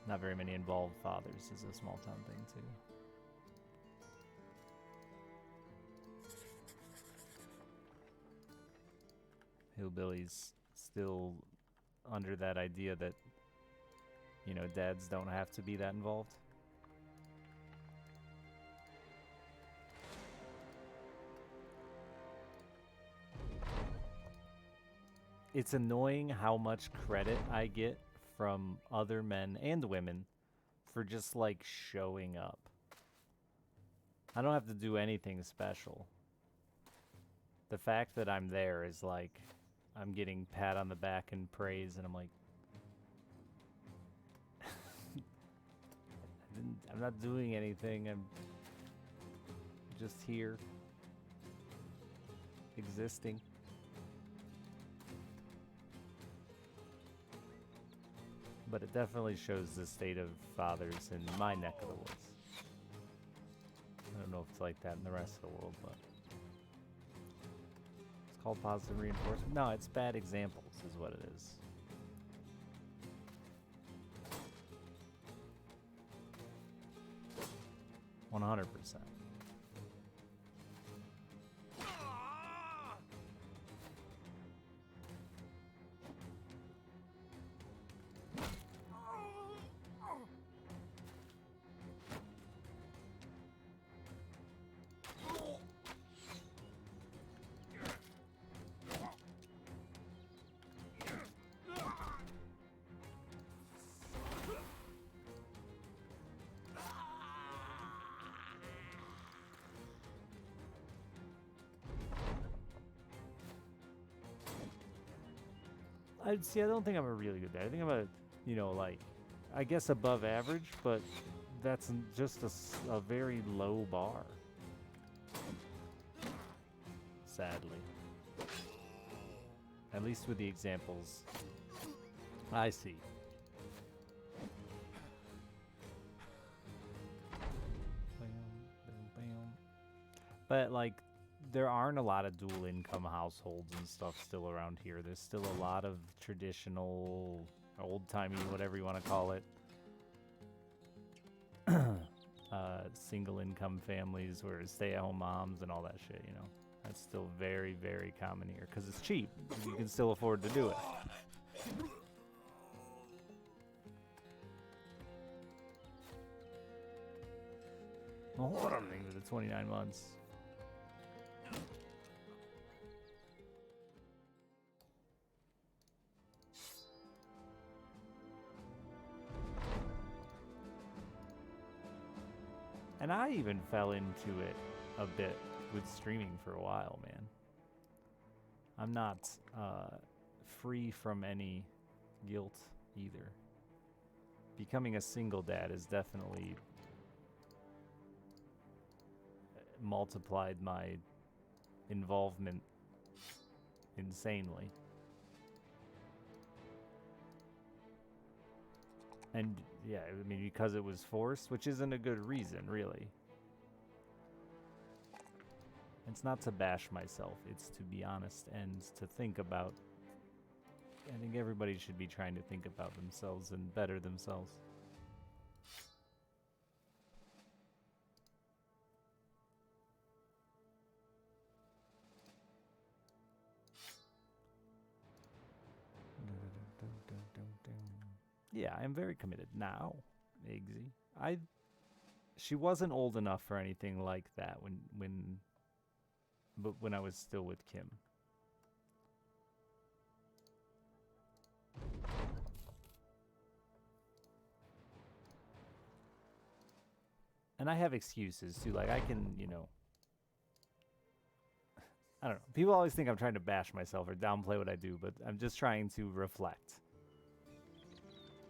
Not very many involved fathers is a small town thing too. Hillbillies still under that idea that, you know, dads don't have to be that involved. It's annoying how much credit I get from other men and women for just like showing up. I don't have to do anything special. The fact that I'm there is like I'm getting pat on the back and praise, and I'm like, I'm not doing anything. I'm just here, existing. But it definitely shows the state of fathers in my neck of the woods. I don't know if it's like that in the rest of the world, but it's called positive reinforcement. No, it's bad examples is what it is. $100%. I don't think I'm a really good dad. I think I'm a, you know, like, I guess above average, but that's just a very low bar. Sadly. At least with the examples I see. But, like, there aren't a lot of dual income households and stuff still around here. There's still a lot of traditional, old-timey, whatever you want to call it, single income families where stay-at-home moms and all that shit, you know. That's still very, very common here because it's cheap. You can still afford to do it. Well, hold on to the 29 months. And I even fell into it a bit with streaming for a while, man. I'm not free from any guilt either. Becoming a single dad has definitely multiplied my involvement insanely. And yeah, I mean, because it was forced, which isn't a good reason, really. It's not to bash myself, it's to be honest and to think about. I think everybody should be trying to think about themselves and better themselves. Yeah, I'm very committed now, Eggsy. She wasn't old enough for anything like that when I was still with Kim. And I have excuses too, like I can, you know, I don't know. People always think I'm trying to bash myself or downplay what I do, but I'm just trying to reflect.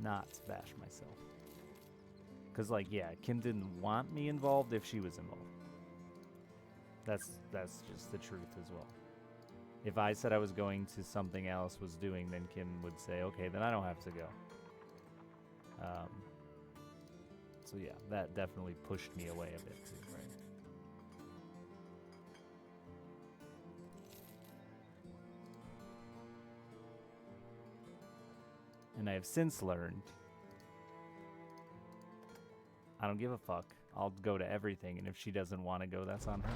Not bash myself. Because, like, yeah, Kim didn't want me involved if she was involved. That's just the truth as well. If I said I was going to something else was doing, then Kim would say, okay, then I don't have to go. So yeah, that definitely pushed me away a bit too, right? And I have since learned I don't give a fuck. I'll go to everything, and if she doesn't want to go, that's on her.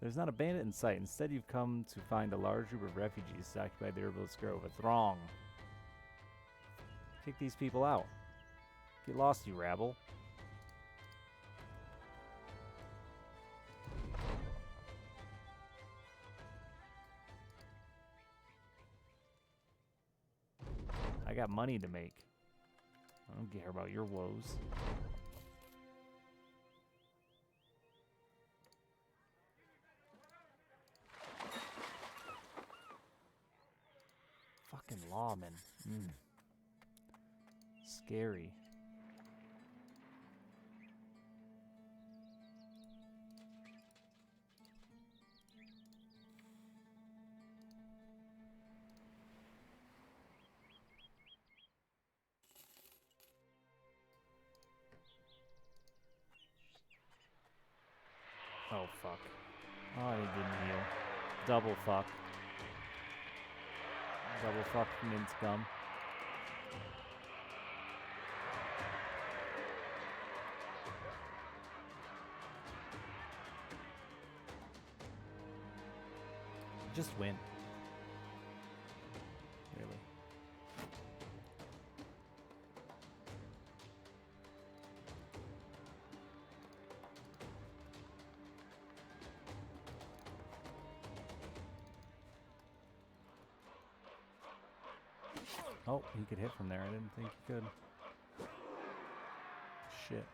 There's not a bandit in sight. Instead, you've come to find a large group of refugees to occupy the herbalist grove. A throng. Kick these people out. Get lost, you rabble. I got money to make. I don't care about your woes. Fucking lawmen. Scary. Oh, fuck. Oh, and it didn't heal. Double fuck. Double fuck mint gum. Just win. Really. Oh, he could hit from there. I didn't think he could. Shit.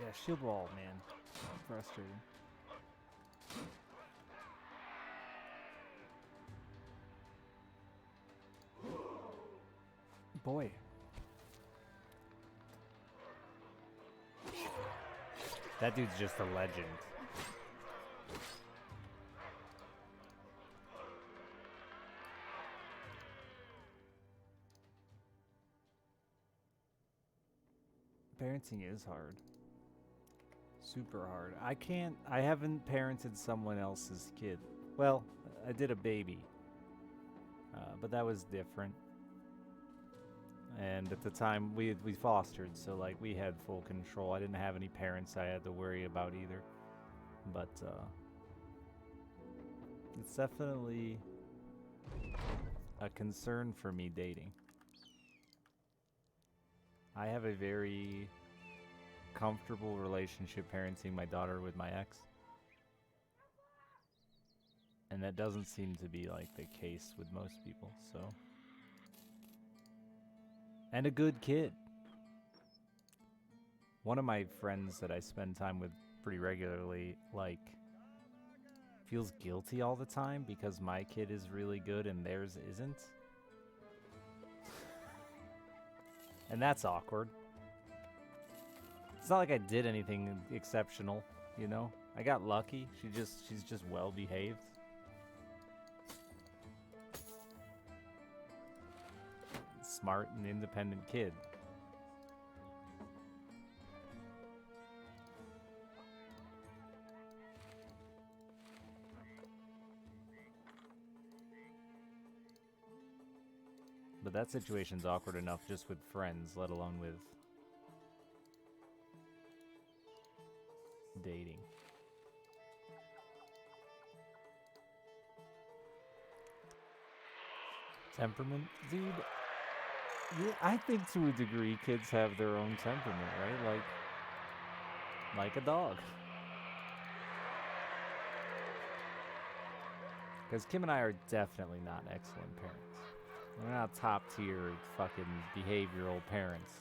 Yeah, shield wall, man. Frustrating. Boy. That dude's just a legend. Parenting is hard. Super hard. I haven't parented someone else's kid. Well, I did a baby. But that was different. And at the time, we fostered, so like we had full control. I didn't have any parents I had to worry about either. But it's definitely a concern for me dating. I have a very comfortable relationship parenting my daughter with my ex. And that doesn't seem to be like the case with most people, so. And a good kid. One of my friends that I spend time with pretty regularly, like, feels guilty all the time because my kid is really good and theirs isn't. And that's awkward. It's not like I did anything exceptional, you know? I got lucky. She's just well behaved. Smart and independent kid. But that situation's awkward enough just with friends, let alone with dating. Temperament? Dude, yeah, I think to a degree kids have their own temperament, right? Like a dog. Because Kim and I are definitely not excellent parents. We're not top tier fucking behavioral parents.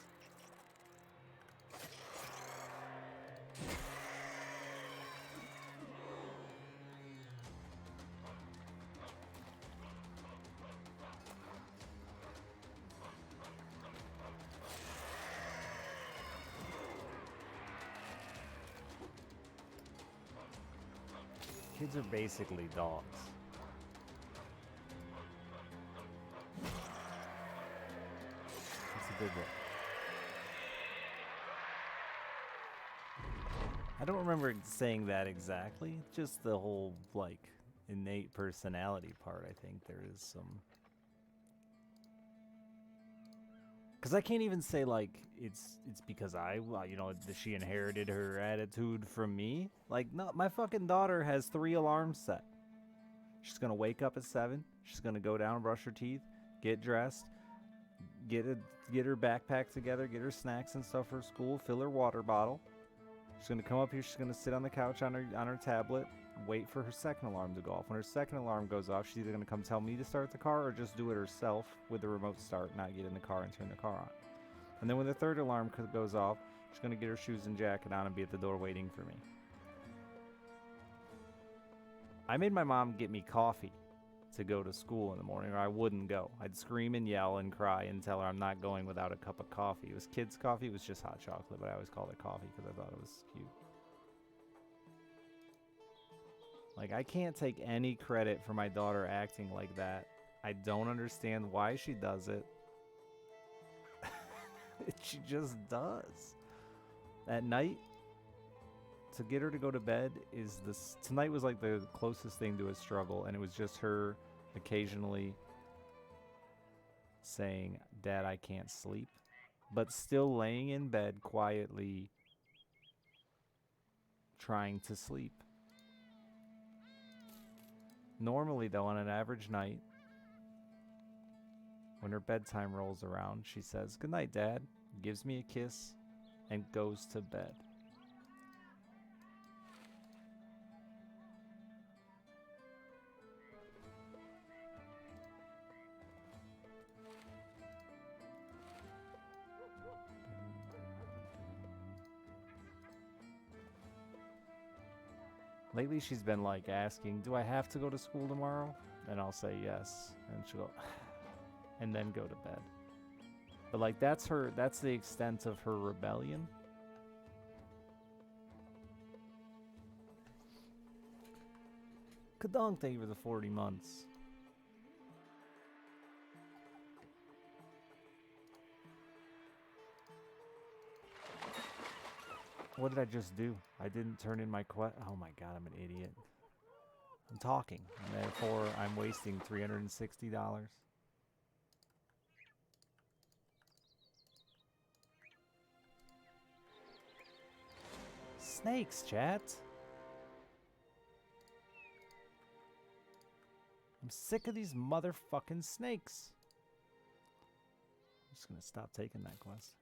Kids are basically dogs. That's a good one. I don't remember saying that exactly. Just the whole, like, innate personality part, I think there is some. Because I can't even say, like, it's because she inherited her attitude from me. Like, no, my fucking daughter has 3 alarms set. She's going to wake up at 7. She's going to go down and brush her teeth, get dressed, get her backpack together, get her snacks and stuff for school, fill her water bottle. She's going to come up here, she's going to sit on the couch on her tablet, wait for her second alarm to go off. When her second alarm goes off, she's either going to come tell me to start the car or just do it herself with the remote start, not get in the car and turn the car on. And then when the third alarm goes off, she's going to get her shoes and jacket on and be at the door waiting for me. I made my mom get me coffee to go to school in the morning, or I wouldn't go. I'd scream and yell and cry and tell her I'm not going without a cup of coffee. It was kids' coffee. It was just hot chocolate, but I always called it coffee because I thought it was cute. Like, I can't take any credit for my daughter acting like that. I don't understand why she does it. She just does. At night, to get her to go to bed is this. Tonight was like the closest thing to a struggle, and it was just her occasionally saying, "Dad, I can't sleep," but still laying in bed quietly trying to sleep. Normally, though, on an average night, when her bedtime rolls around, she says, "Good night, Dad," gives me a kiss, and goes to bed. Lately, she's been like asking, "Do I have to go to school tomorrow?" And I'll say yes, and she'll go, and then go to bed. But like that's the extent of her rebellion. Kadong, thank you for the 40 months. What did I just do? I didn't turn in my oh my god, I'm an idiot. I'm talking, and therefore I'm wasting $360. Snakes, chat. I'm sick of these motherfucking snakes. I'm just gonna stop taking that quest.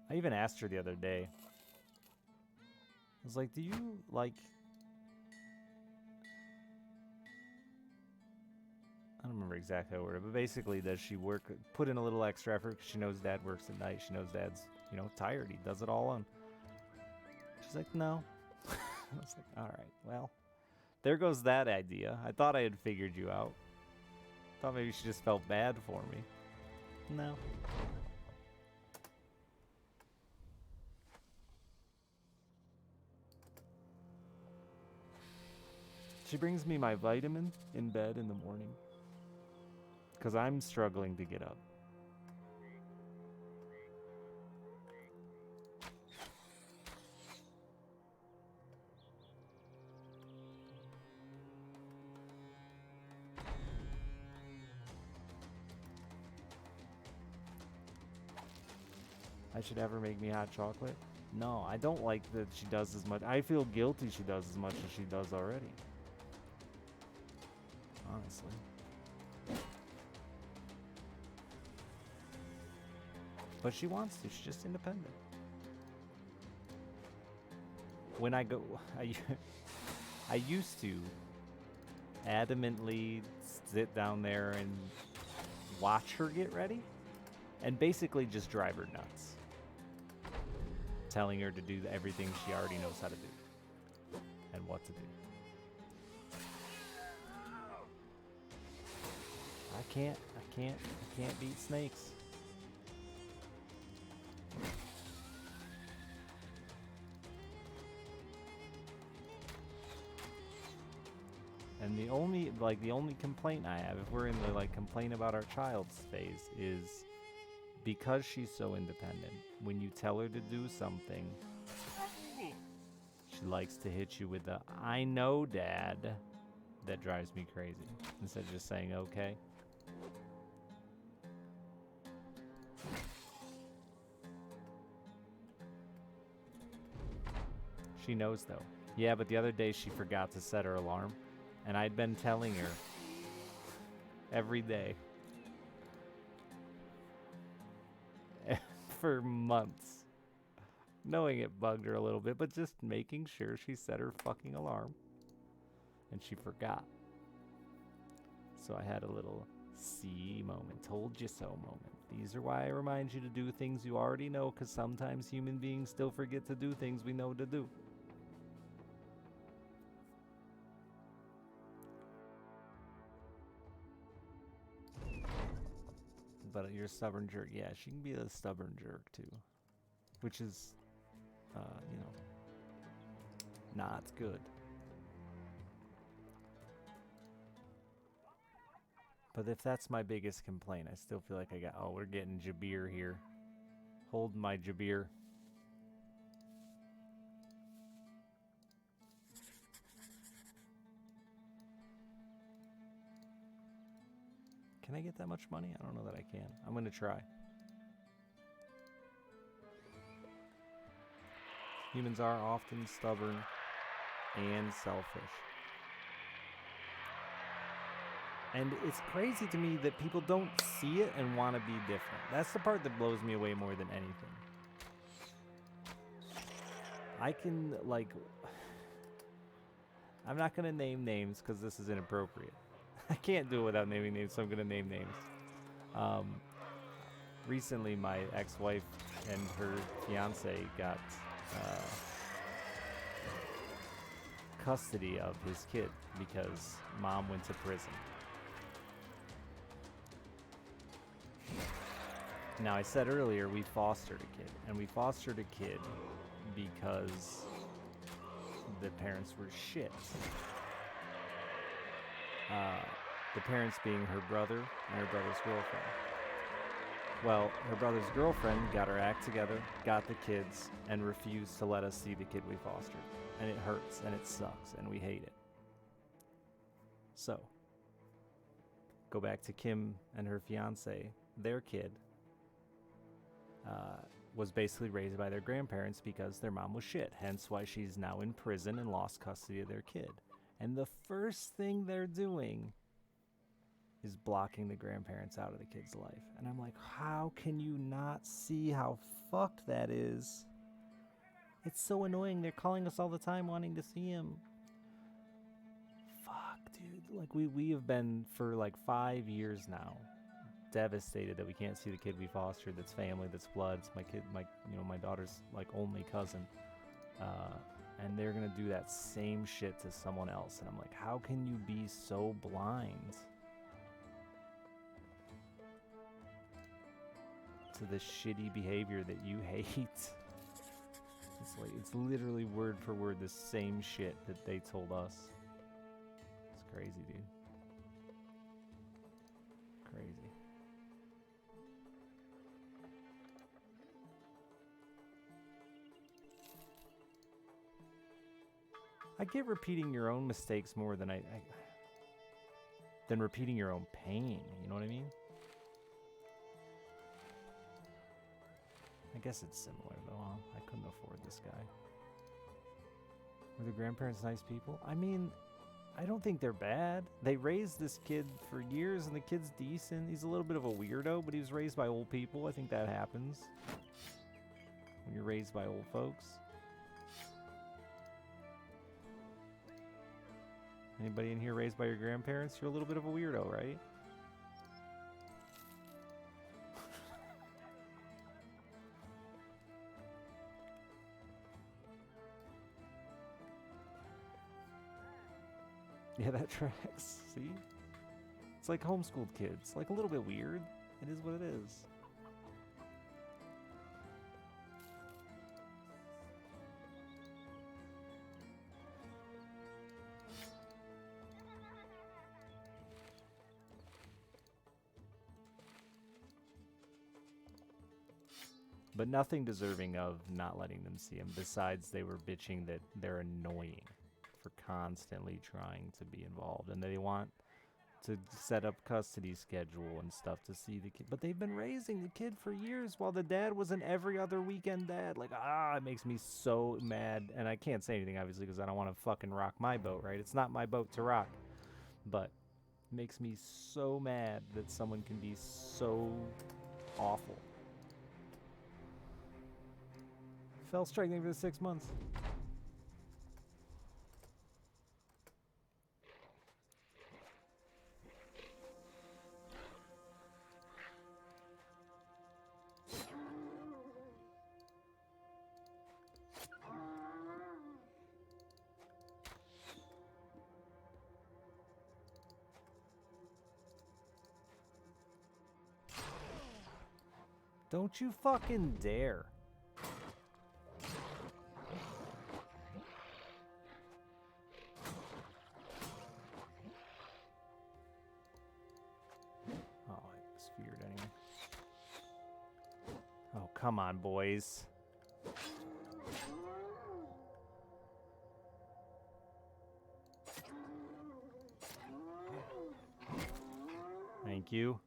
I even asked her the other day. I was like, "Do you like..." I don't remember exactly how I worded it, but basically, does she put in a little extra effort because she knows Dad works at night. She knows Dad's, tired. He does it all on. She's like, "No." I was like, "All right, well, there goes that idea. I thought I had figured you out. Thought maybe she just felt bad for me. No." She brings me my vitamin in bed in the morning because I'm struggling to get up. I should ever make me hot chocolate? No, I don't like that she does as much. I feel guilty she does as much as she does already. Honestly. But she wants to. She's just independent. When I go... I used to adamantly sit down there and watch her get ready and basically just drive her nuts. Telling her to do everything she already knows how to do and what to do. I can't beat snakes. And the only complaint I have, if we're in the complain about our child's phase, is because she's so independent, when you tell her to do something, she likes to hit you with the "I know, Dad." That drives me crazy. Instead of just saying okay. She knows though. Yeah, but the other day she forgot to set her alarm, and I'd been telling her every day for months, knowing it bugged her a little bit, but just making sure she set her fucking alarm, and she forgot. So I had a little see moment, told you so moment. These are why I remind you to do things you already know, because sometimes human beings still forget to do things we know to do. But you're a stubborn jerk. Yeah, she can be a stubborn jerk too. which is, you know, not good. But if that's my biggest complaint, I still feel like I got... Oh, we're getting Jabir here. Hold my Jabir. Can I get that much money? I don't know that I can. I'm going to try. Humans are often stubborn and selfish. And it's crazy to me that people don't see it and want to be different. That's the part that blows me away more than anything. I can, like... I'm not going to name names because this is inappropriate. I can't do it without naming names, so I'm going to name names. Recently, my ex-wife and her fiance got custody of his kid because mom went to prison. Now, I said earlier we fostered a kid, and we fostered a kid because the parents were shit. The parents being her brother and her brother's girlfriend. Well, her brother's girlfriend got her act together, got the kids, and refused to let us see the kid we fostered. And it hurts, and it sucks, and we hate it. So, go back to Kim and her fiance. Their kid was basically raised by their grandparents because their mom was shit. Hence why she's now in prison and lost custody of their kid. And the first thing they're doing is blocking the grandparents out of the kid's life. And I'm like, how can you not see how fucked that is? It's so annoying. They're calling us all the time wanting to see him. Fuck, dude. Like, we have been for like 5 years now devastated that we can't see the kid we fostered, that's family, that's blood. It's my kid, my daughter's like only cousin. And they're gonna do that same shit to someone else. And I'm like, how can you be so blind to the shitty behavior that you hate? It's literally word for word the same shit that they told us. It's crazy, dude. Crazy. I get repeating your own mistakes more than than repeating your own pain. You know what I mean? I guess it's similar though. Huh? I couldn't afford this guy. Were the grandparents nice people? I mean, I don't think they're bad. They raised this kid for years and the kid's decent. He's a little bit of a weirdo, but he was raised by old people. I think that happens when you're raised by old folks. Anybody in here raised by your grandparents? You're a little bit of a weirdo, right? Yeah, that tracks. See? It's like homeschooled kids. Like a little bit weird. It is what it is. But nothing deserving of not letting them see him, besides they were bitching that they're annoying for constantly trying to be involved. And they want to set up custody schedule and stuff to see the kid. But they've been raising the kid for years while the dad was an every other weekend dad. Like, it makes me so mad. And I can't say anything, obviously, because I don't want to fucking rock my boat, right? It's not my boat to rock. But it makes me so mad that someone can be so awful. Fell striking for the 6 months. Don't you fucking dare. come on, boys. Thank you.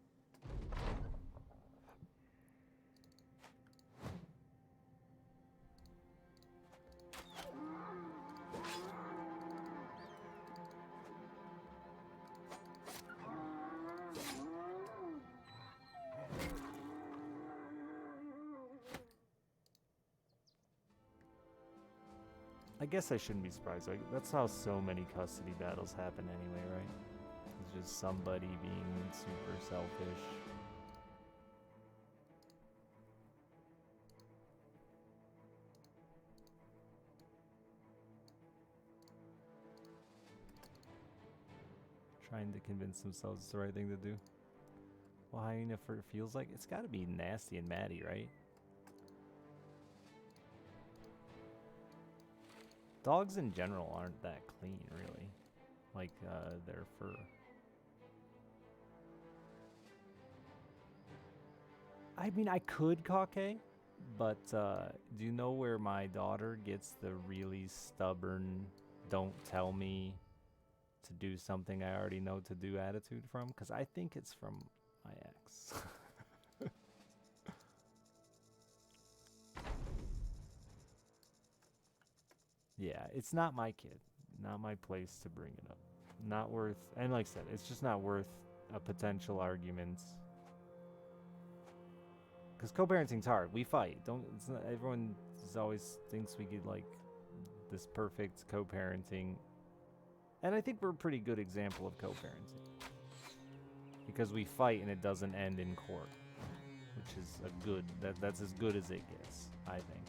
I guess I shouldn't be surprised. Like, that's how so many custody battles happen anyway, right? It's just somebody being super selfish. Trying to convince themselves it's the right thing to do. Well, hyena fur feels like it's got to be nasty and matty, right? Dogs in general aren't that clean, really. Like, their fur. I mean, I could caulk, but do you know where my daughter gets the really stubborn, don't tell me to do something I already know to do attitude from? Because I think it's from my ex. Yeah, it's not my kid. Not my place to bring it up. Not worth, and like I said, it's just not worth a potential argument. Because co-parenting's hard. We fight. It's not, everyone always thinks we get like this perfect co-parenting. And I think we're a pretty good example of co-parenting. Because we fight and it doesn't end in court. Which is a good, that's as good as it gets, I think.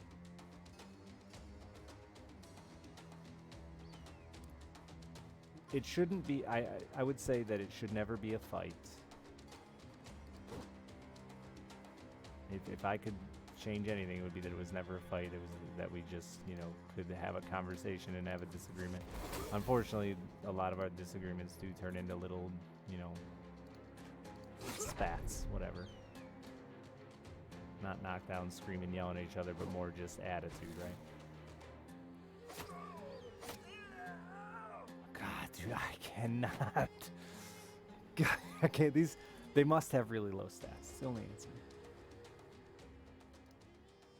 It shouldn't be, I would say that it should never be a fight. If I could change anything, it would be that it was never a fight. It was that we just, you know, could have a conversation and have a disagreement. Unfortunately, a lot of our disagreements do turn into little, you know, spats, whatever. Not knockdown, screaming, yelling at each other, but more just attitude, right? God, dude, I cannot. God, okay, they must have really low stats. It's the only answer.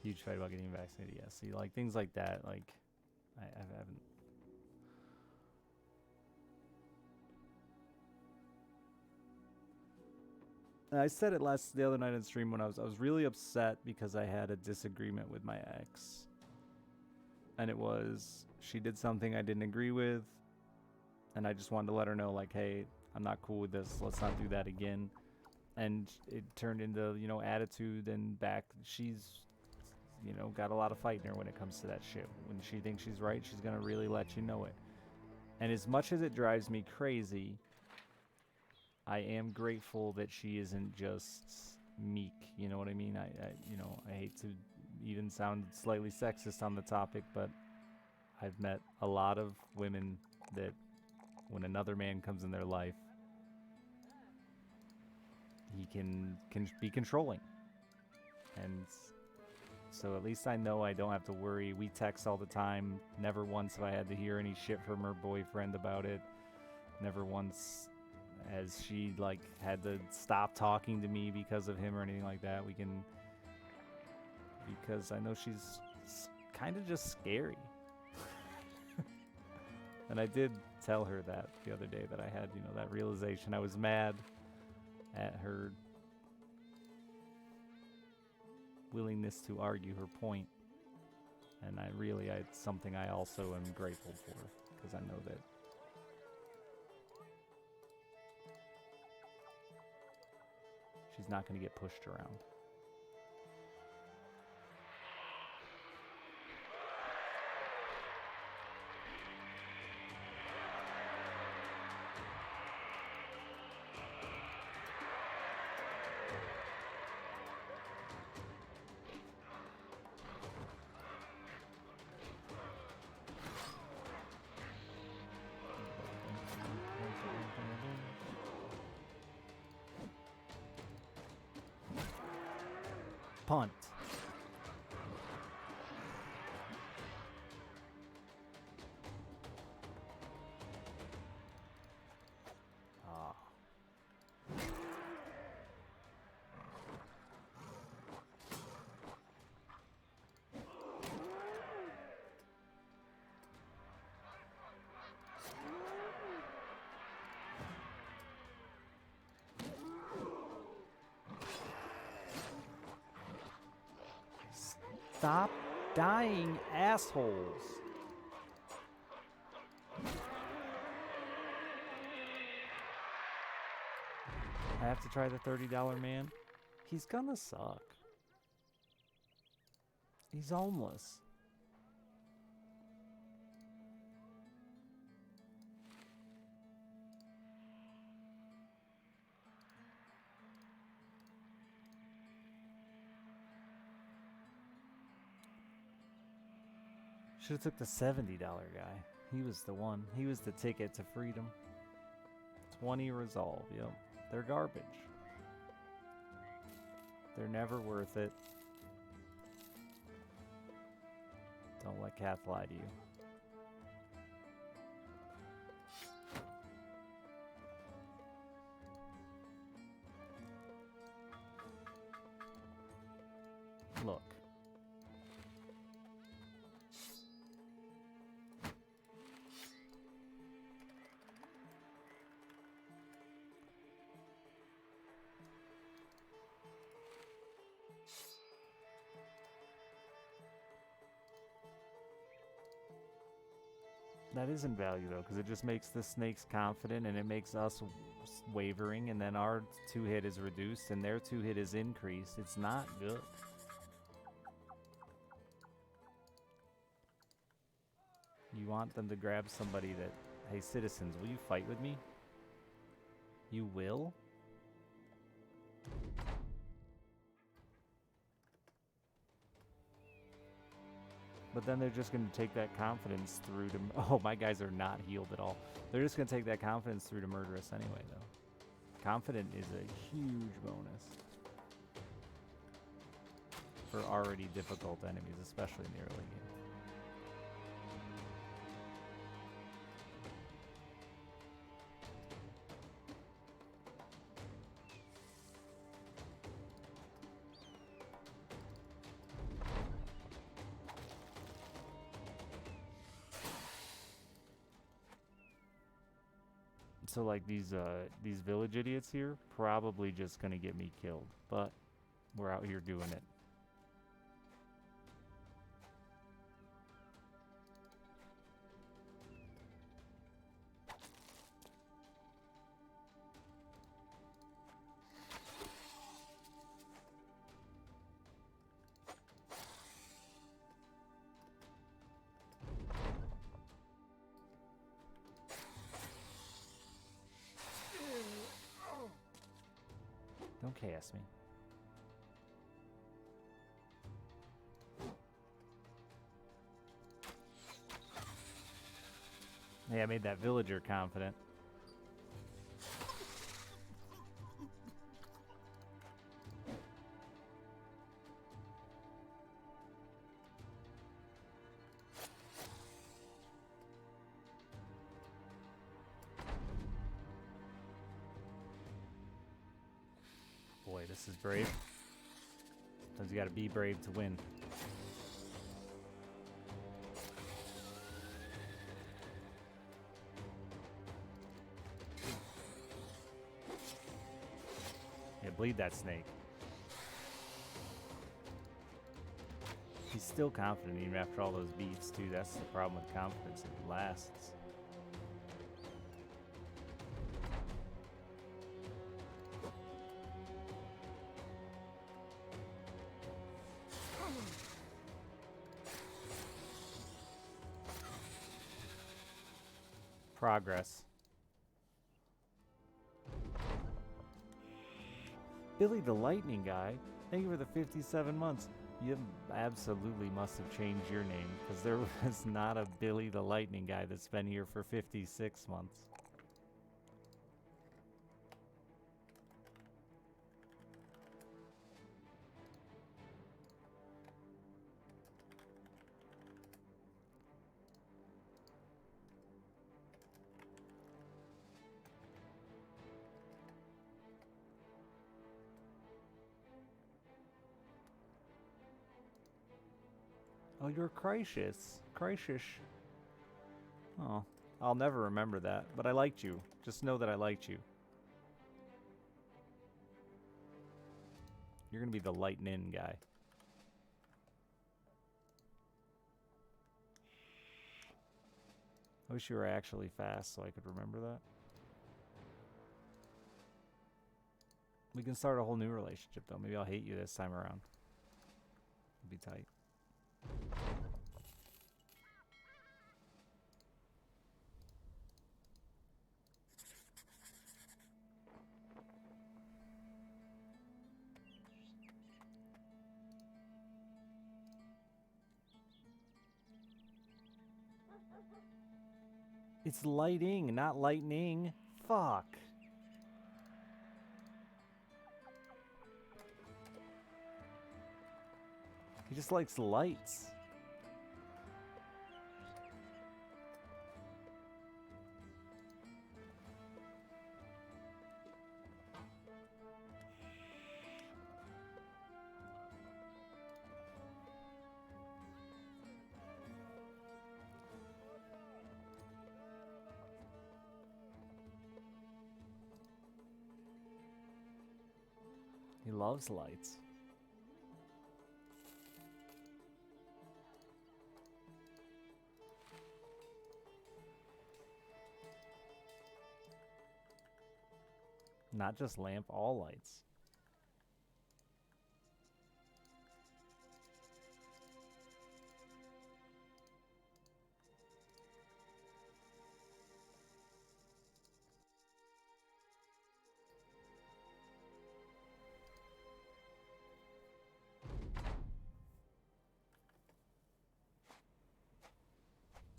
Huge fight about getting vaccinated. Yeah, see, like things like that, like I haven't. I said it the other night on stream when I was really upset because I had a disagreement with my ex, and it was she did something I didn't agree with, and I just wanted to let her know, like, hey, I'm not cool with this. Let's not do that again. And it turned into, you know, attitude and back. She's, you know, got a lot of fight in her when it comes to that shit. When she thinks she's right, she's gonna really let you know it. And as much as it drives me crazy, I am grateful that she isn't just meek. You know what I mean? I hate to even sound slightly sexist on the topic, but I've met a lot of women that when another man comes in their life, he can be controlling. And so at least I know I don't have to worry. We text all the time. Never once have I had to hear any shit from her boyfriend about it. Never once has she like had to stop talking to me because of him or anything like that. Because I know she's kind of just scary. And I did tell her that the other day, that I had, you know, that realization. I was mad at her willingness to argue her point, and it's something I also am grateful for, because I know that she's not going to get pushed around. Punt. Stop dying, assholes. I have to try the $30 man. He's gonna suck. He's homeless. Should have took the $70 guy. He was the one. He was the ticket to freedom. 20 resolve. Yep. They're garbage. They're never worth it. Don't let Kath lie to you. Look. That isn't value though, because it just makes the snakes confident and it makes us wavering, and then our 2-hit is reduced and their 2-hit is increased. It's not good. You want them to grab somebody that, hey citizens, will you fight with me? You will? But then they're just going to take that confidence through to... Oh, my guys are not healed at all. They're just going to take that confidence through to murder us anyway, though. Confident is a huge bonus for already difficult enemies, especially in the early game. So like these village idiots here, probably just gonna get me killed, but we're out here doing it. Don't chaos me. Yeah, I made that villager confident. Boy, this is brave. Sometimes you gotta be brave to win. Yeah, bleed that snake. He's still confident even after all those beats, too. That's the problem with confidence. It lasts. Progress. Billy the Lightning Guy, thank you for the 57 months. You absolutely must have changed your name, because there was not a Billy the Lightning Guy that's been here for 56 months. Oh, you're Cricious. Cricious. Oh, I'll never remember that, but I liked you. Just know that I liked you. You're gonna be the lightning guy. I wish you were actually fast so I could remember that. We can start a whole new relationship though. Maybe I'll hate you this time around. It'll be tight. It's lighting, not lightning. Fuck. He just likes lights. He loves lights. Not just lamp, all lights.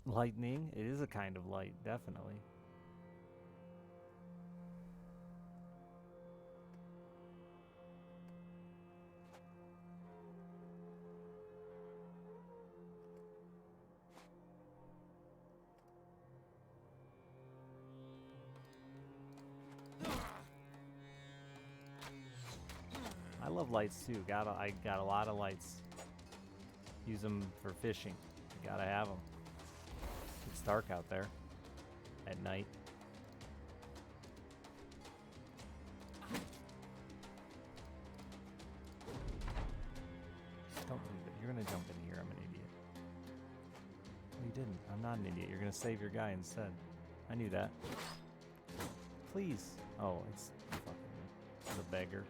Lightning? It is a kind of light, definitely. I love lights too. I got a lot of lights. Use them for fishing. You gotta have them. It's dark out there at night. Don't leave it. You're gonna jump in here. I'm an idiot. No, you didn't. I'm not an idiot. You're gonna save your guy instead. I knew that. Please. Oh, it's fucking the beggar.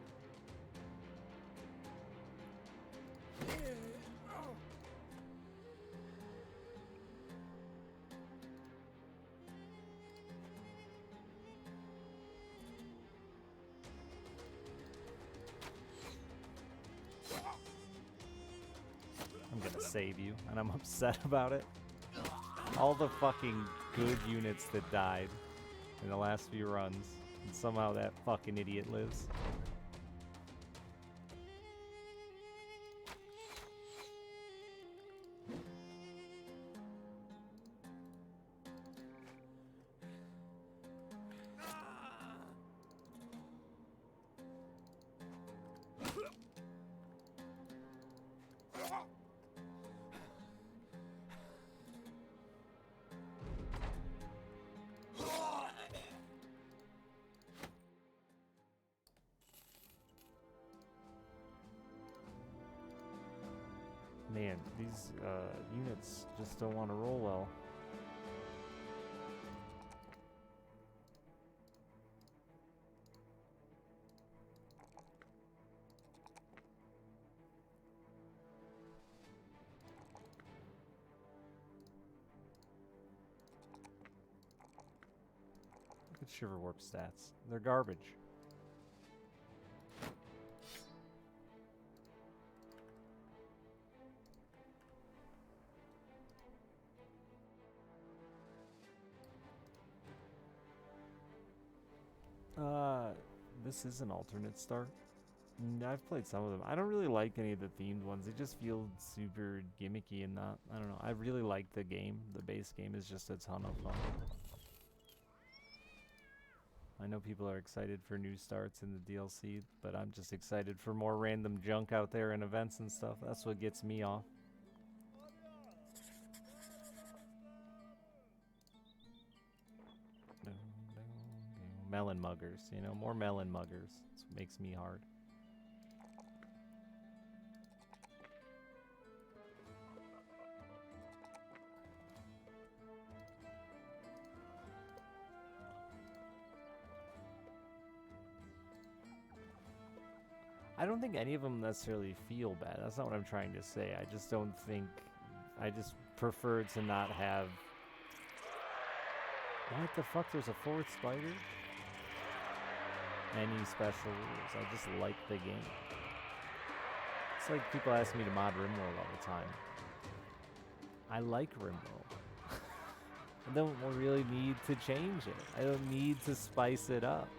I'm gonna save you, and I'm upset about it. All the fucking good units that died in the last few runs, and somehow that fucking idiot lives. Man, these units just don't want to roll well. Look at Shiverwarp stats. They're garbage. This is an alternate start. I've played some of them. I don't really like any of the themed ones. They just feel super gimmicky and not, I don't know. I really like the game. The base game is just a ton of fun. I know people are excited for new starts in the DLC, but I'm just excited for more random junk out there and events and stuff. That's what gets me off. Melon muggers, you know, more melon muggers. That's what makes me hard. I don't think any of them necessarily feel bad. That's not what I'm trying to say. I just don't think. I just prefer to not have. What the fuck? There's a fourth spider? Any special rules. I just like the game. It's like people ask me to mod RimWorld all the time. I like RimWorld. I don't really need to change it. I don't need to spice it up.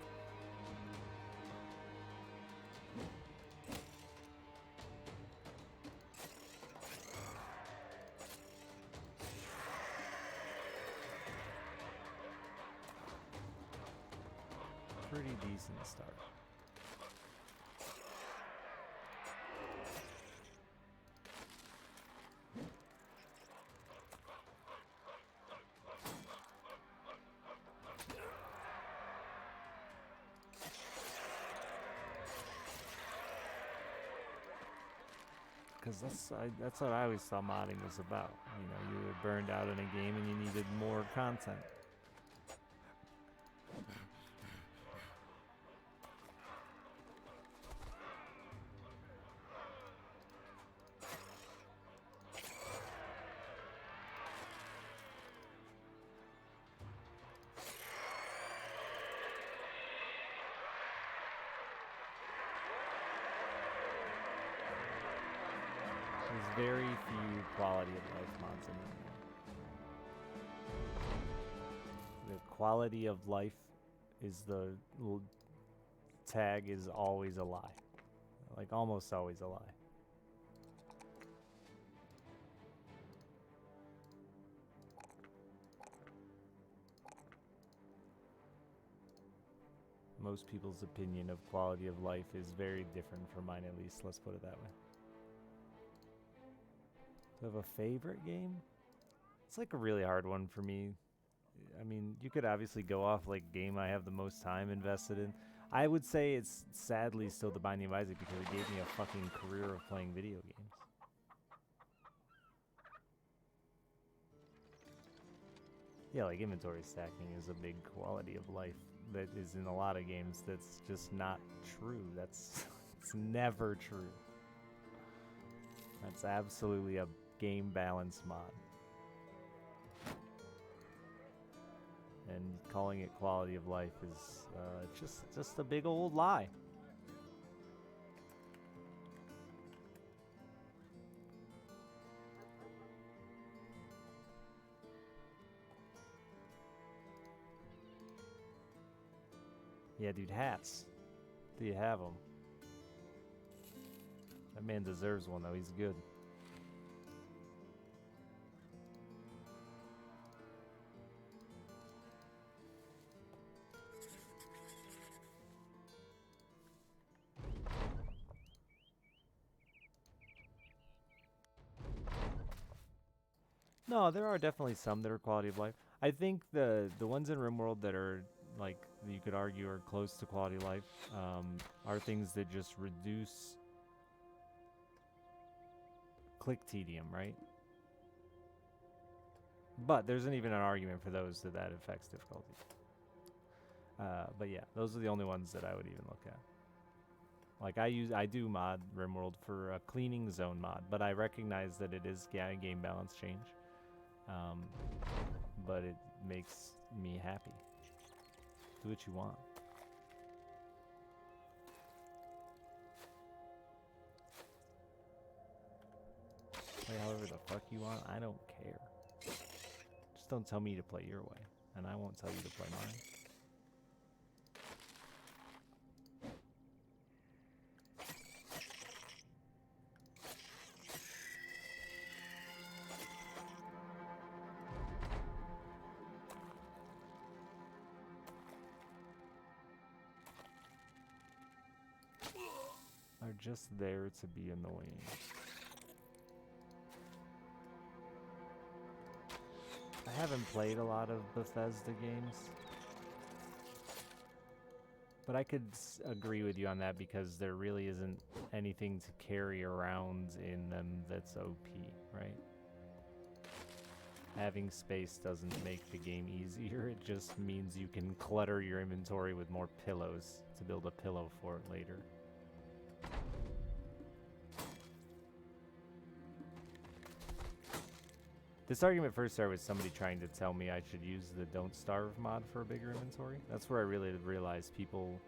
Pretty decent start. Because that's what I always thought modding was about. You know, you were burned out in a game and you needed more content. There's very few quality of life mods anymore. The quality of life is tag is always a lie. Like almost always a lie. Most people's opinion of quality of life is very different from mine, at least. Let's put it that way. Do you have a favorite game? It's like a really hard one for me. I mean, you could obviously go off like game I have the most time invested in. I would say it's sadly still The Binding of Isaac because it gave me a fucking career of playing video games. Yeah, like inventory stacking is a big quality of life that is in a lot of games that's just not true. It's never true. That's absolutely a game balance mod. And calling it quality of life is just a big old lie. Yeah, dude, hats. Do you have them? That man deserves one, though. He's good. No, there are definitely some that are quality of life. I think the ones in RimWorld that are like you could argue are close to quality of life are things that just reduce click tedium, right? But there isn't even an argument for those that affects difficulty. But yeah, those are the only ones that I would even look at. Like I do mod RimWorld for a cleaning zone mod, but I recognize that it is game balance change. But it makes me happy. Do what you want. Play however the fuck you want. I don't care. Just don't tell me to play your way, and I won't tell you to play mine. Are just there to be annoying. I haven't played a lot of Bethesda games, but I could agree with you on that because there really isn't anything to carry around in them that's OP, right? Having space doesn't make the game easier, it just means you can clutter your inventory with more pillows to build a pillow fort later. This argument first started with somebody trying to tell me I should use the Don't Starve mod for a bigger inventory. That's where I really realized people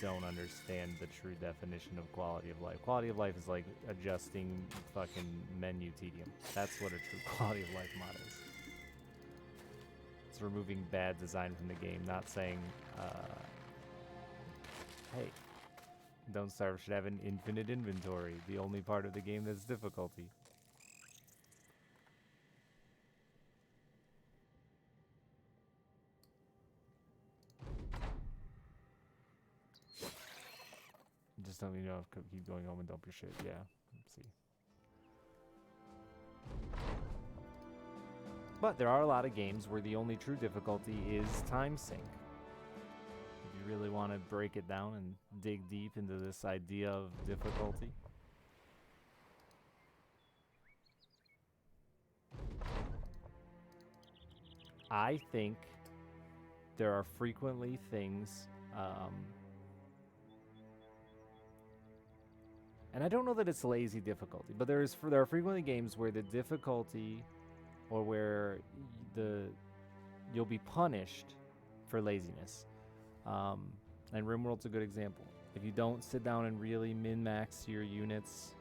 don't understand the true definition of quality of life. Quality of life is like adjusting fucking menu tedium. That's what a true quality of life mod is. It's removing bad design from the game, not saying, hey, Don't Starve should have an infinite inventory, the only part of the game that's difficulty. Just don't you know, keep going home and dump your shit. Yeah, let's see. But there are a lot of games where the only true difficulty is time sink. If you really want to break it down and dig deep into this idea of difficulty. I think there are frequently things, and I don't know that it's lazy difficulty, but there are frequently games where the difficulty, or where you'll be punished for laziness. And RimWorld's a good example. If you don't sit down and really min-max your units,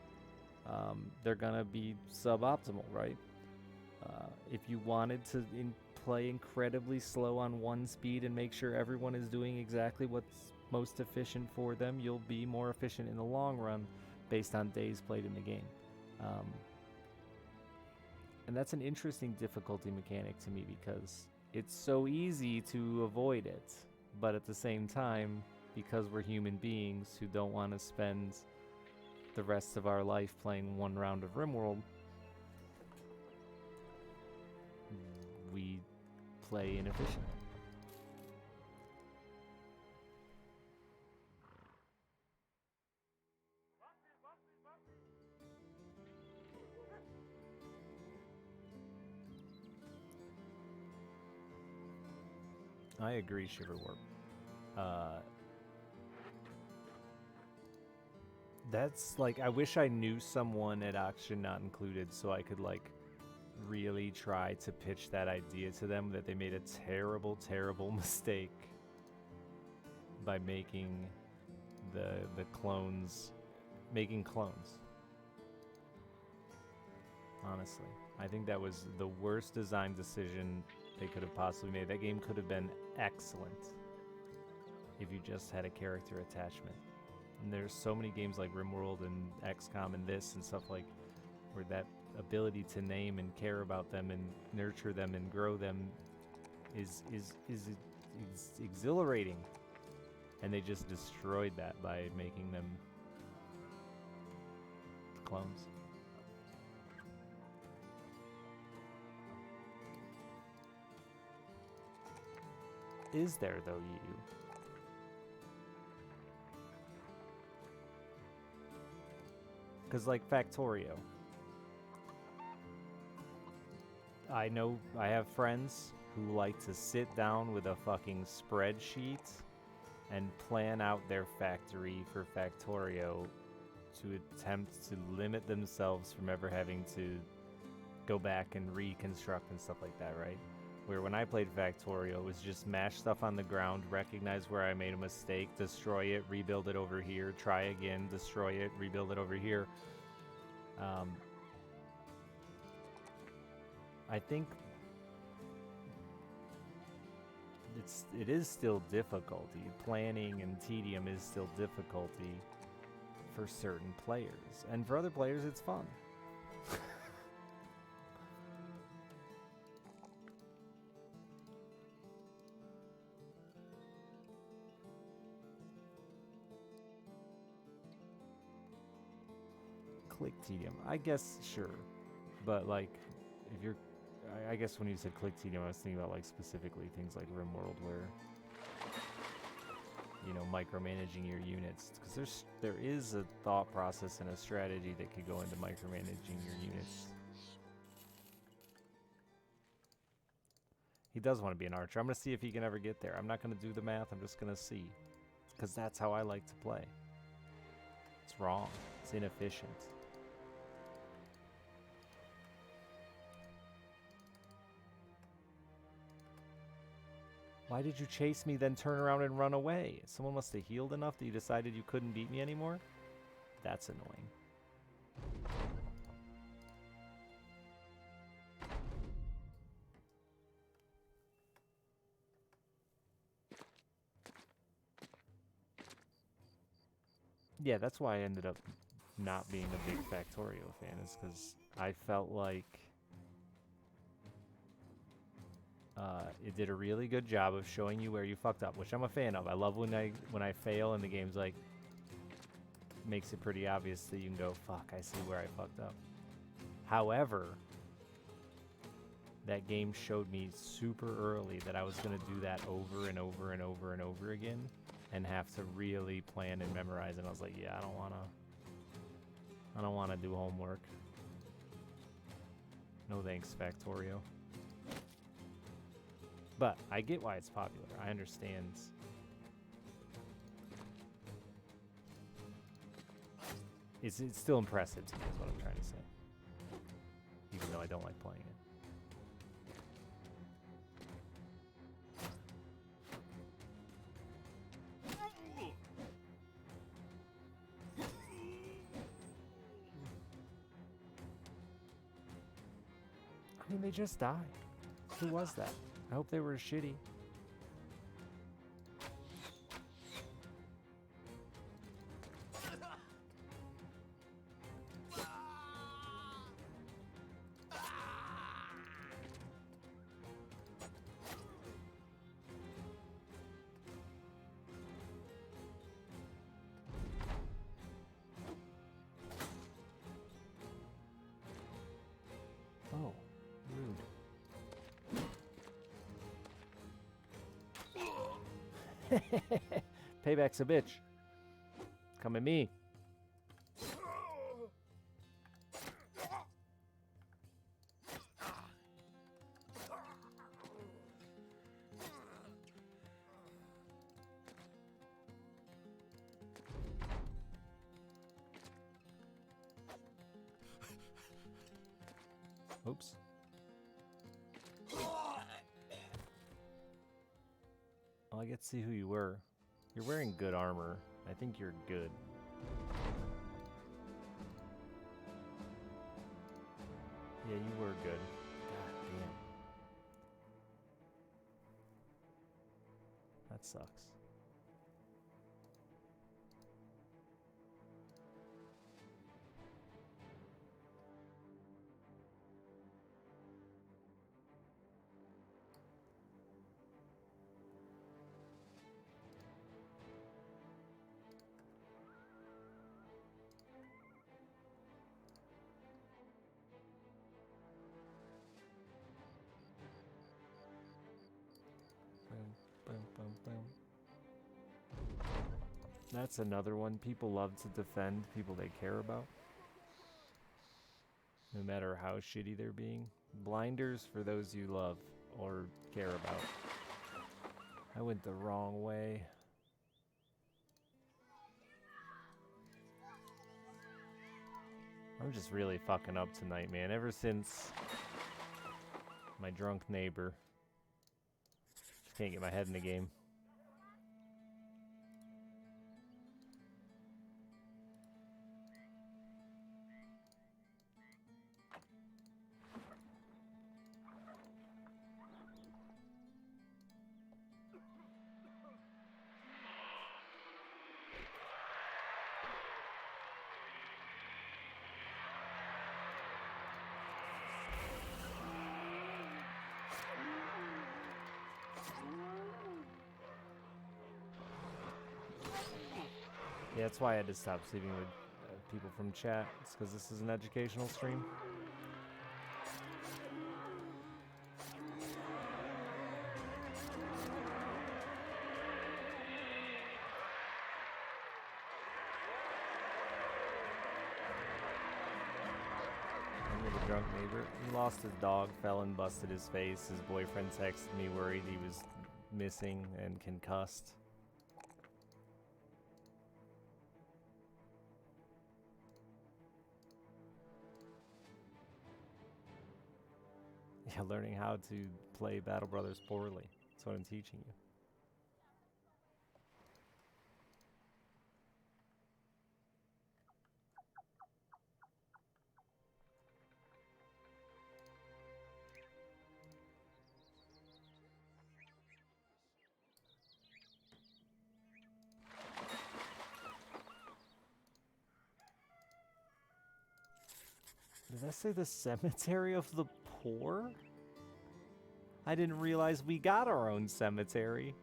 they're gonna be suboptimal, right? If you wanted to play incredibly slow on one speed and make sure everyone is doing exactly what's most efficient for them, you'll be more efficient in the long run based on days played in the game. And that's an interesting difficulty mechanic to me because it's so easy to avoid it, but at the same time, because we're human beings who don't want to spend the rest of our life playing one round of RimWorld, we play inefficiently. I agree, Shiverwarp. That's like, I wish I knew someone at Auction Not Included so I could like really try to pitch that idea to them, that they made a terrible, terrible mistake by making the clones, making clones. Honestly, I think that was the worst design decision they could have possibly made. That game could have been excellent if you just had a character attachment. And there's so many games like RimWorld and XCOM and this and stuff like where that ability to name and care about them and nurture them and grow them is exhilarating. And they just destroyed that by making them clones. Is there though, you? Because like Factorio, I know I have friends who like to sit down with a fucking spreadsheet and plan out their factory for Factorio to attempt to limit themselves from ever having to go back and reconstruct and stuff like that, right? Where when I played Factorio, it was just mash stuff on the ground, recognize where I made a mistake, destroy it, rebuild it over here, try again, destroy it, rebuild it over here. I think it is still difficulty. Planning and tedium is still difficulty for certain players. And for other players, it's fun. Click tedium, I guess, sure, but like, if you're, I guess when you said click tedium, I was thinking about like specifically things like RimWorld, where you know, micromanaging your units, because there is a thought process and a strategy that could go into micromanaging your units. He does want to be an archer. I'm gonna see if he can ever get there. I'm not gonna do the math. I'm just gonna see, because that's how I like to play. It's wrong. It's inefficient. Why did you chase me, then turn around and run away? Someone must have healed enough that you decided you couldn't beat me anymore? That's annoying. Yeah, that's why I ended up not being a big Factorio fan, is because I felt like it did a really good job of showing you where you fucked up, which I'm a fan of. I love when I fail and the game's like makes it pretty obvious that you can go, fuck, I see where I fucked up. However, that game showed me super early that I was gonna do that over and over and over and over again and have to really plan and memorize, and I was like, yeah, I don't wanna do homework. No thanks, Factorio. But I get why it's popular. I understand. It's still impressive to me, is what I'm trying to say. Even though I don't like playing it. I mean, they just died. Who was that? I hope they were shitty. Oh, rude. Payback's a bitch. Come at me. Oops. Well, I get to see who you were. You're wearing good armor. I think you're good. Yeah, you were good. God damn. That sucks. Boom, boom, boom. That's another one. People love to defend people they care about, no matter how shitty they're being. Blinders for those you love or care about. I went the wrong way. I'm just really fucking up tonight, man. Ever since my drunk neighbor. Just can't get my head in the game. Yeah, that's why I had to stop sleeping with people from chat. It's because this is an educational stream. I'm with a drunk neighbor. He lost his dog, fell and busted his face. His boyfriend texted me worried he was missing and concussed. Yeah, learning how to play Battle Brothers poorly. That's what I'm teaching you. Did I say the cemetery of the poor? I didn't realize we got our own cemetery.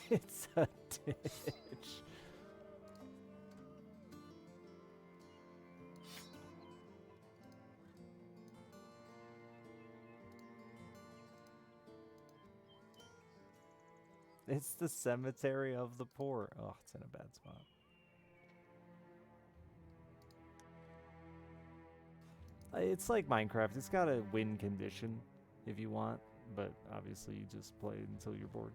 It's a ditch. It's the cemetery of the poor. Oh, it's in a bad spot. It's like Minecraft. It's got a win condition if you want, but obviously you just play until you're bored.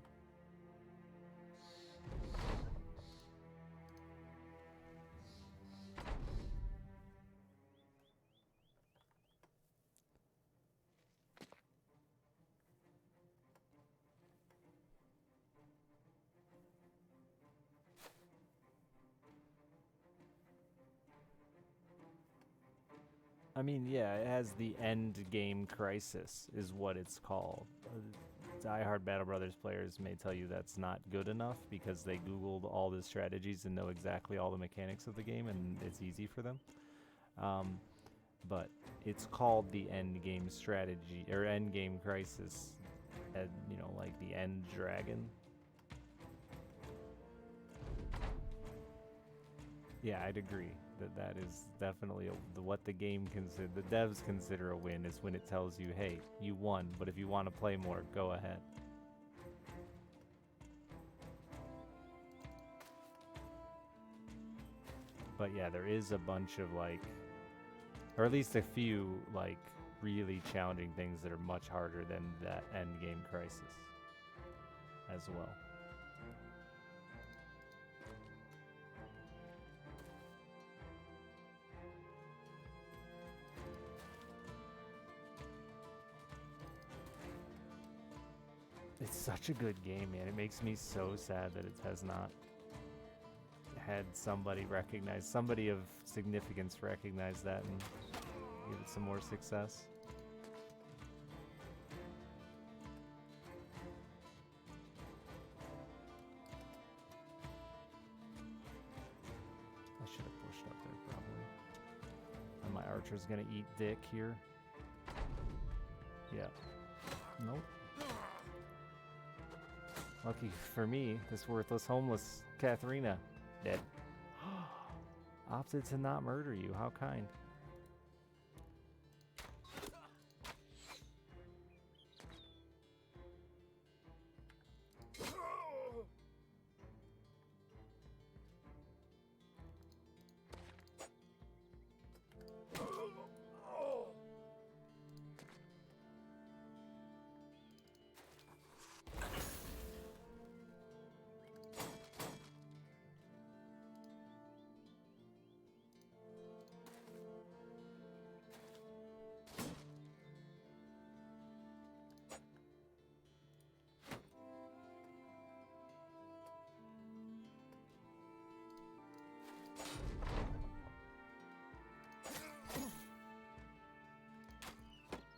I mean, yeah, it has the end game crisis, is what it's called. Die-hard Battle Brothers players may tell you that's not good enough because they Googled all the strategies and know exactly all the mechanics of the game, and it's easy for them. But it's called the end game strategy, or end game crisis, and, you know, like the end dragon. Yeah, I'd agree that that is definitely what the game the devs consider a win is when it tells you, hey, you won, but if you want to play more, go ahead. But yeah, there is a bunch of like, or at least a few like really challenging things that are much harder than that end game crisis as well. It's such a good game, man. It makes me so sad that it has not had somebody of significance recognize that and give it some more success. I should have pushed up there probably. And my archer's gonna eat dick here. Yeah. Nope. Lucky for me, this worthless homeless Katharina dead. Opted to not murder you. How kind.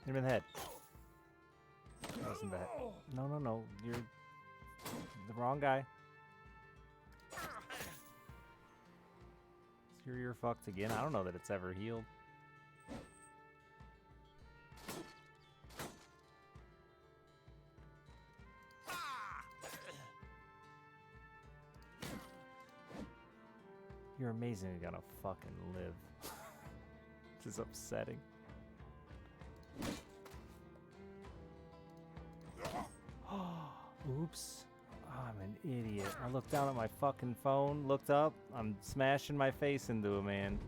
Hit him in the head. That wasn't bad. No. You're the wrong guy. You're fucked again. I don't know that it's ever healed. You're amazingly gonna fucking live. Which is upsetting. Oops. Oh, I'm an idiot. I looked down at my fucking phone, looked up, I'm smashing my face into a man.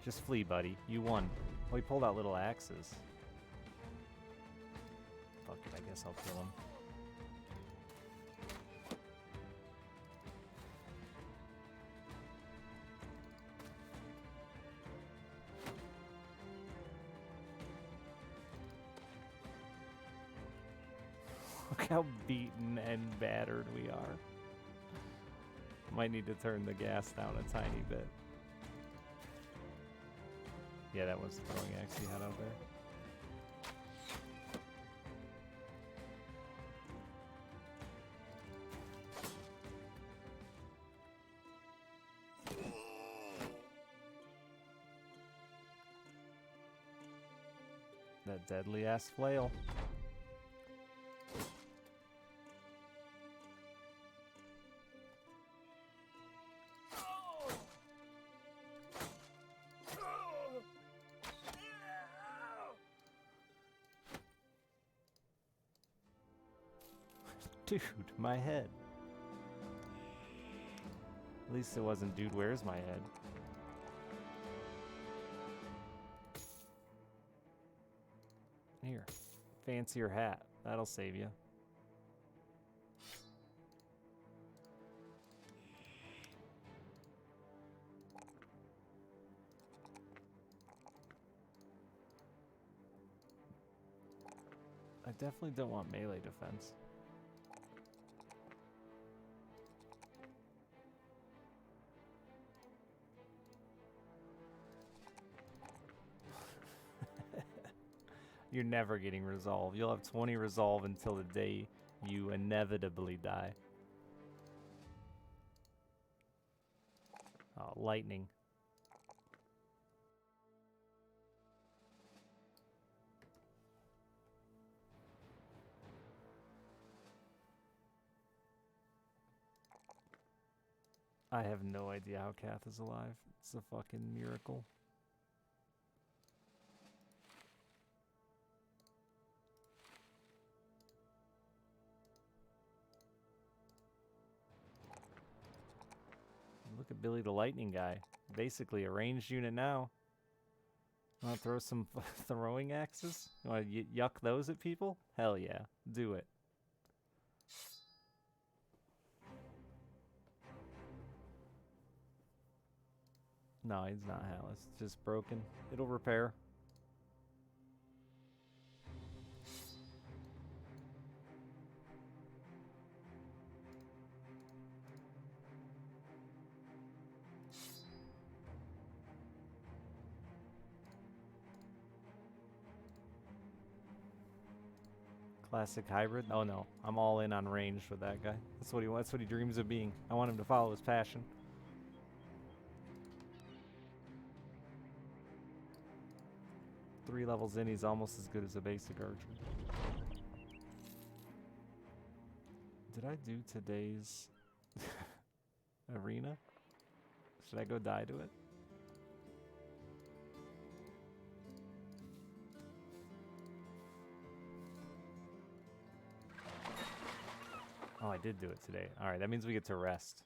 Just flee, buddy. You won. Oh, he pulled out little axes. Fuck it, I guess I'll kill him. Look how beaten and battered we are. Might need to turn the gas down a tiny bit. Yeah, that was the throwing axe he had out there. That deadly ass flail. Dude, my head. At least it wasn't, dude, where's my head? Here. Fancier hat. That'll save you. I definitely don't want melee defense. You're never getting resolve. You'll have 20 resolve until the day you inevitably die. Oh, lightning. I have no idea how Kath is alive. It's a fucking miracle. Look at Billy the Lightning guy. Basically a ranged unit now. Want to throw some throwing axes? You want to yuck those at people? Hell yeah. Do it. No, he's not Hallis. It's just broken. It'll repair. Classic hybrid? Oh no, I'm all in on range with that guy. That's what he wants. That's what he dreams of being. I want him to follow his passion. Three levels in, he's almost as good as a basic archer. Did I do today's arena? Should I go die to it? Oh, I did do it today. Alright, that means we get to rest.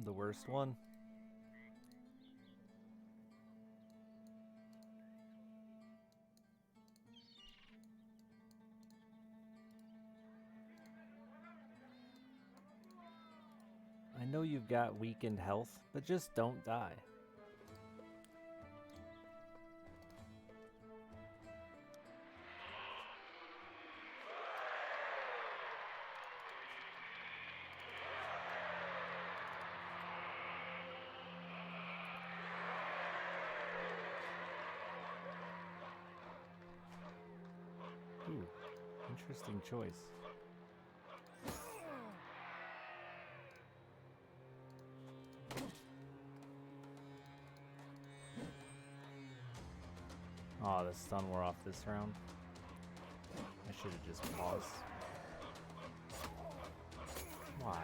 The worst one? I know you've got weakened health, but just don't die. Ooh, interesting choice. Oh, the stun wore off this round. I should have just paused. Why?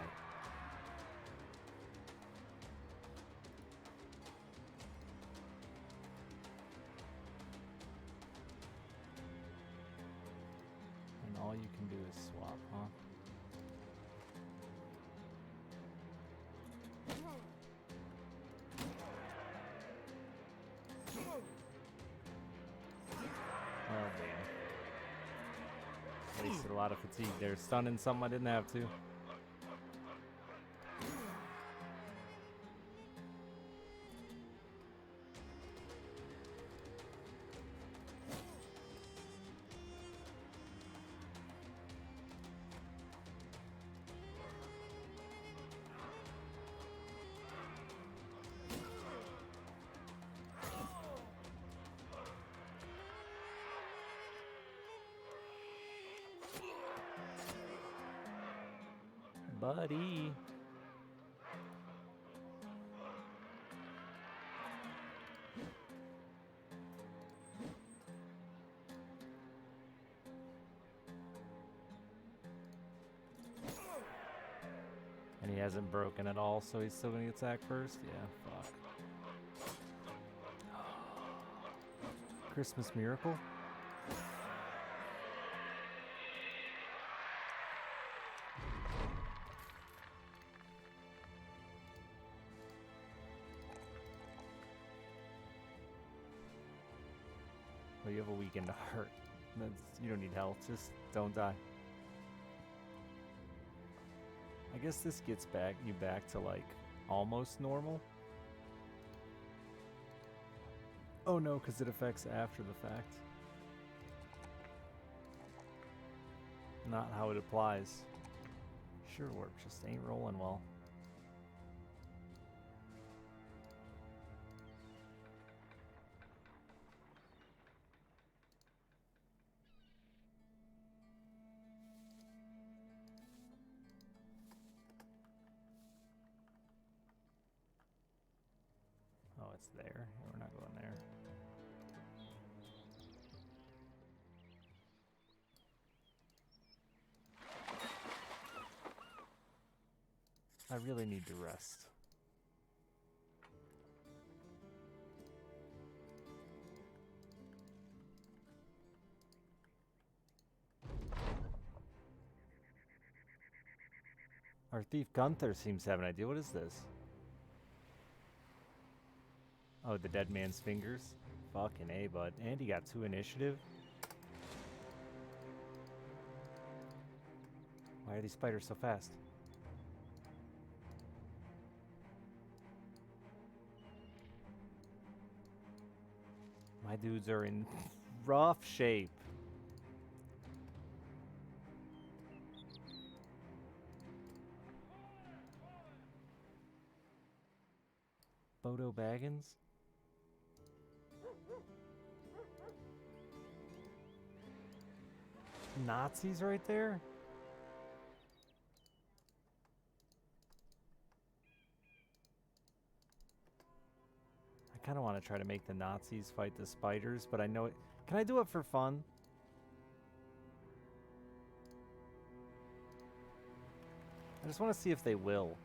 And all you can do is swap, huh? Oh damn. Wasted a lot of fatigue there. Stunning something I didn't have to. Buddy. And he hasn't broken at all, so he's still gonna get attacked first? Yeah, fuck. Christmas miracle? Well, you have a weakened heart. You don't need health, just don't die. I guess this gets you back to like almost normal. Oh no, because it affects after the fact. Not how it applies. Sure warp just ain't rolling well. Oh, it's there. Yeah, we're not going there. I really need to rest. Our thief Gunther seems to have an idea. What is this? Oh, the dead man's fingers? Fucking A, bud. And he got 2 initiative? Why are these spiders so fast? My dudes are in rough shape. Bodo Baggins? Nazis right there? I kind of want to try to make the Nazis fight the spiders, but I know it. Can I do it for fun? I just want to see if they will.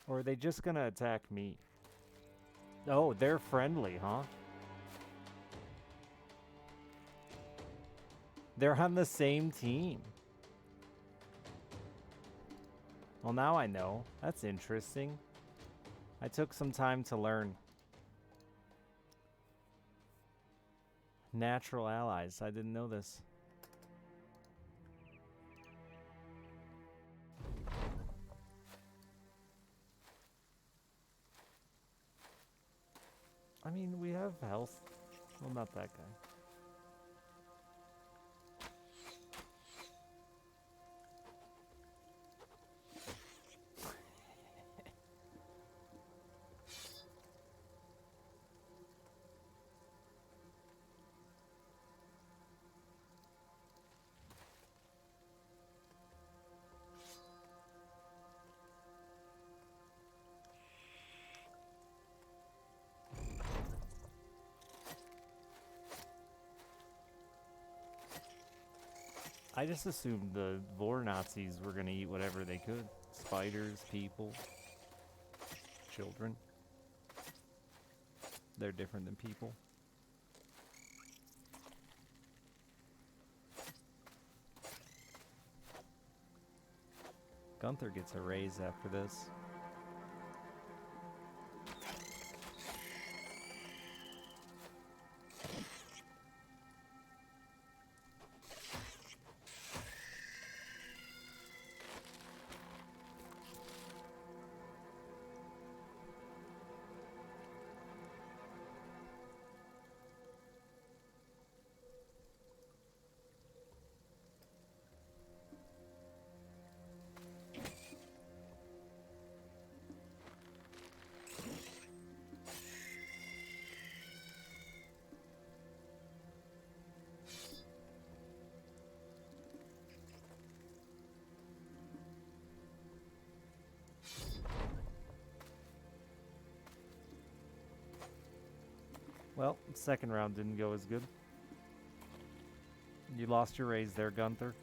Or are they just gonna attack me? Oh, they're friendly, huh? They're on the same team. Well, now I know. That's interesting. I took some time to learn. Natural allies. I didn't know this. I mean, we have health. Well, not that guy. I just assumed the Vor Nazis were gonna eat whatever they could. Spiders, people, children. They're different than people. Gunther gets a raise after this. Well, second round didn't go as good. You lost your raise there, Gunther.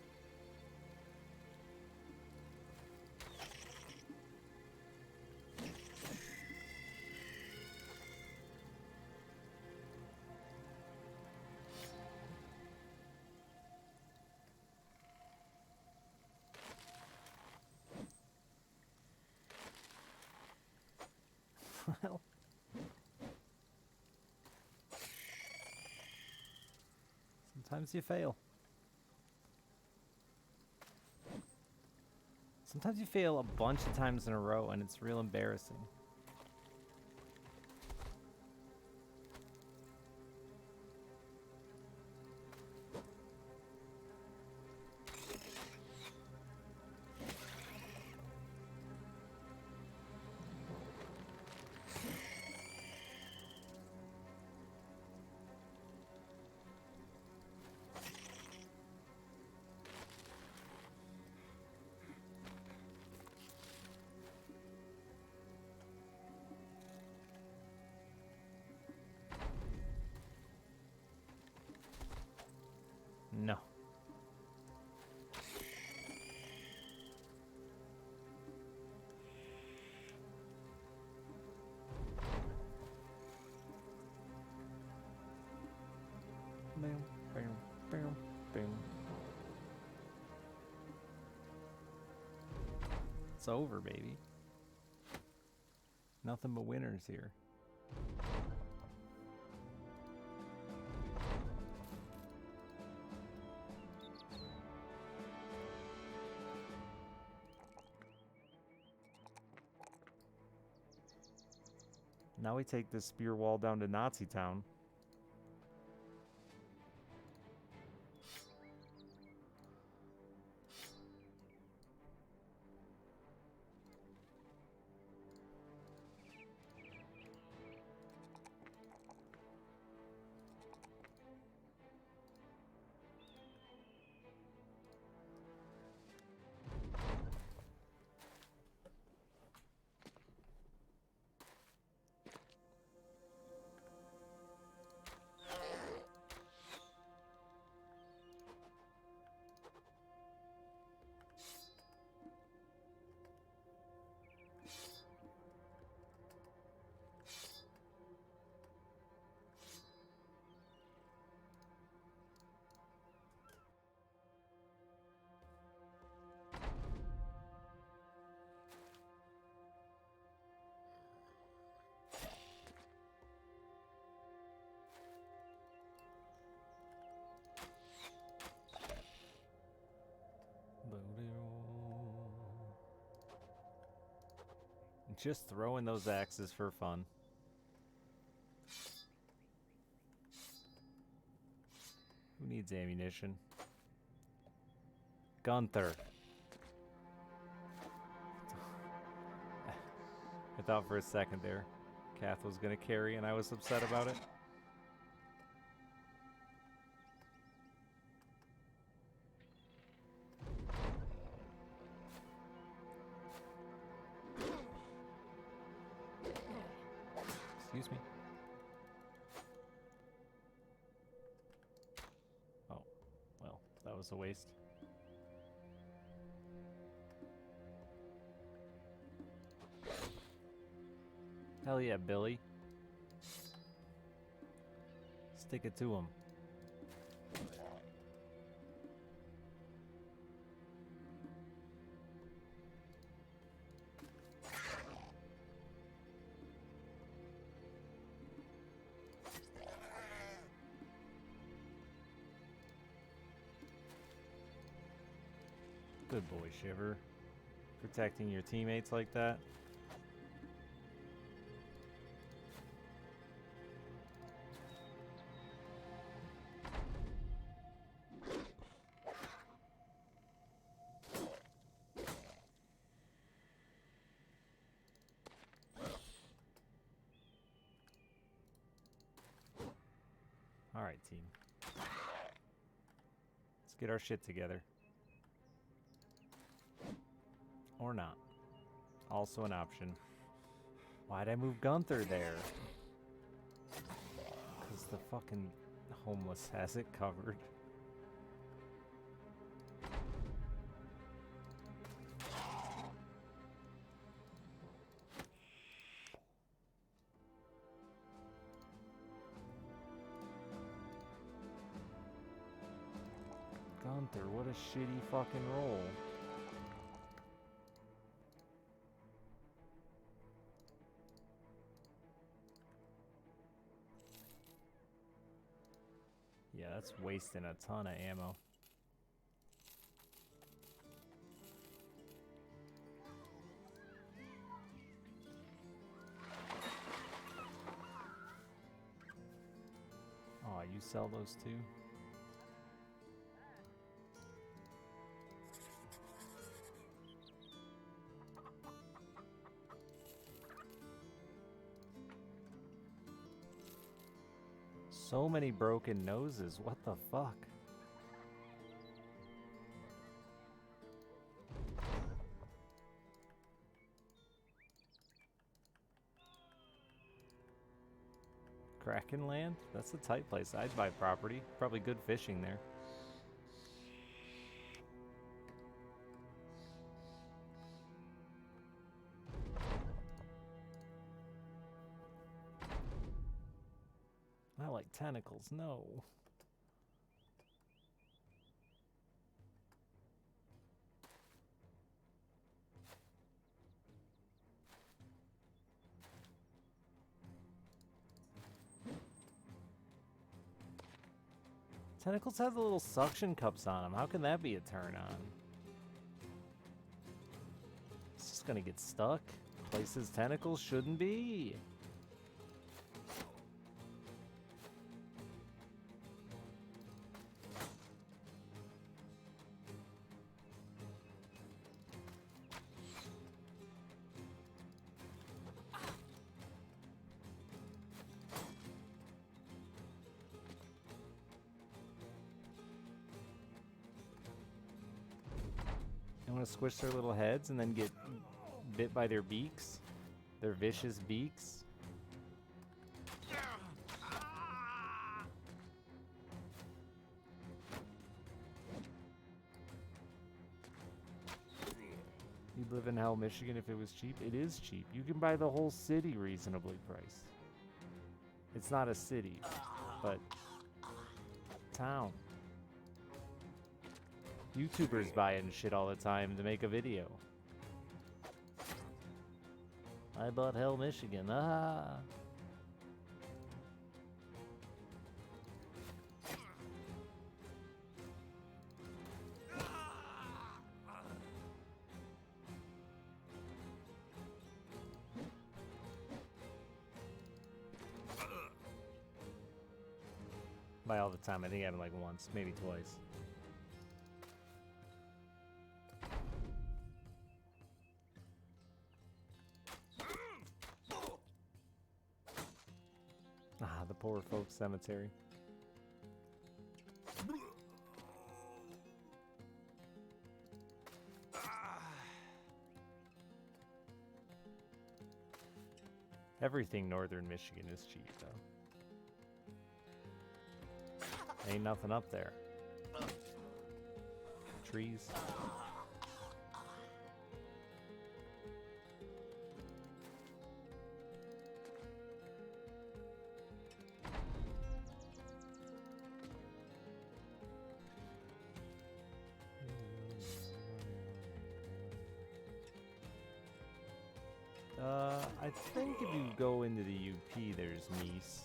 Well. Sometimes you fail. Sometimes you fail a bunch of times in a row and it's real embarrassing. No. Boom, boom, boom, boom. It's over, baby. Nothing but winners here. Now we take this spear wall down to Nazi Town. Just throwing those axes for fun. Who needs ammunition? Gunther. I thought for a second there Kath was gonna carry and I was upset about it. Excuse me. Oh, well, that was a waste. Hell yeah, Billy. Stick it to him. Good boy, Shiver. Protecting your teammates like that. All right, team. Let's get our shit together. Or not. Also an option. Why'd I move Gunther there? Because the fucking homeless has it covered. Gunther, what a shitty fucking roll. Yeah, that's wasting a ton of ammo. Oh, you sell those too? So many broken noses. What the fuck? Kraken Land? That's a tight place. I'd buy property. Probably good fishing there. I like tentacles. No. Tentacles has the little suction cups on them. How can that be a turn on? It's just gonna get stuck. Places tentacles shouldn't be. You want to squish their little heads and then get bit by their beaks? Their vicious beaks? You'd live in Hell, Michigan if it was cheap? It is cheap. You can buy the whole city reasonably priced. It's not a city, but town. YouTubers buying shit all the time to make a video. I bought Hell, Michigan. Ah. By all the time, I think it happened like once, maybe twice. Ah, the poor folks cemetery. Everything northern Michigan is cheap, though. Ain't nothing up there. Trees. I think if you go into the UP, there's meese.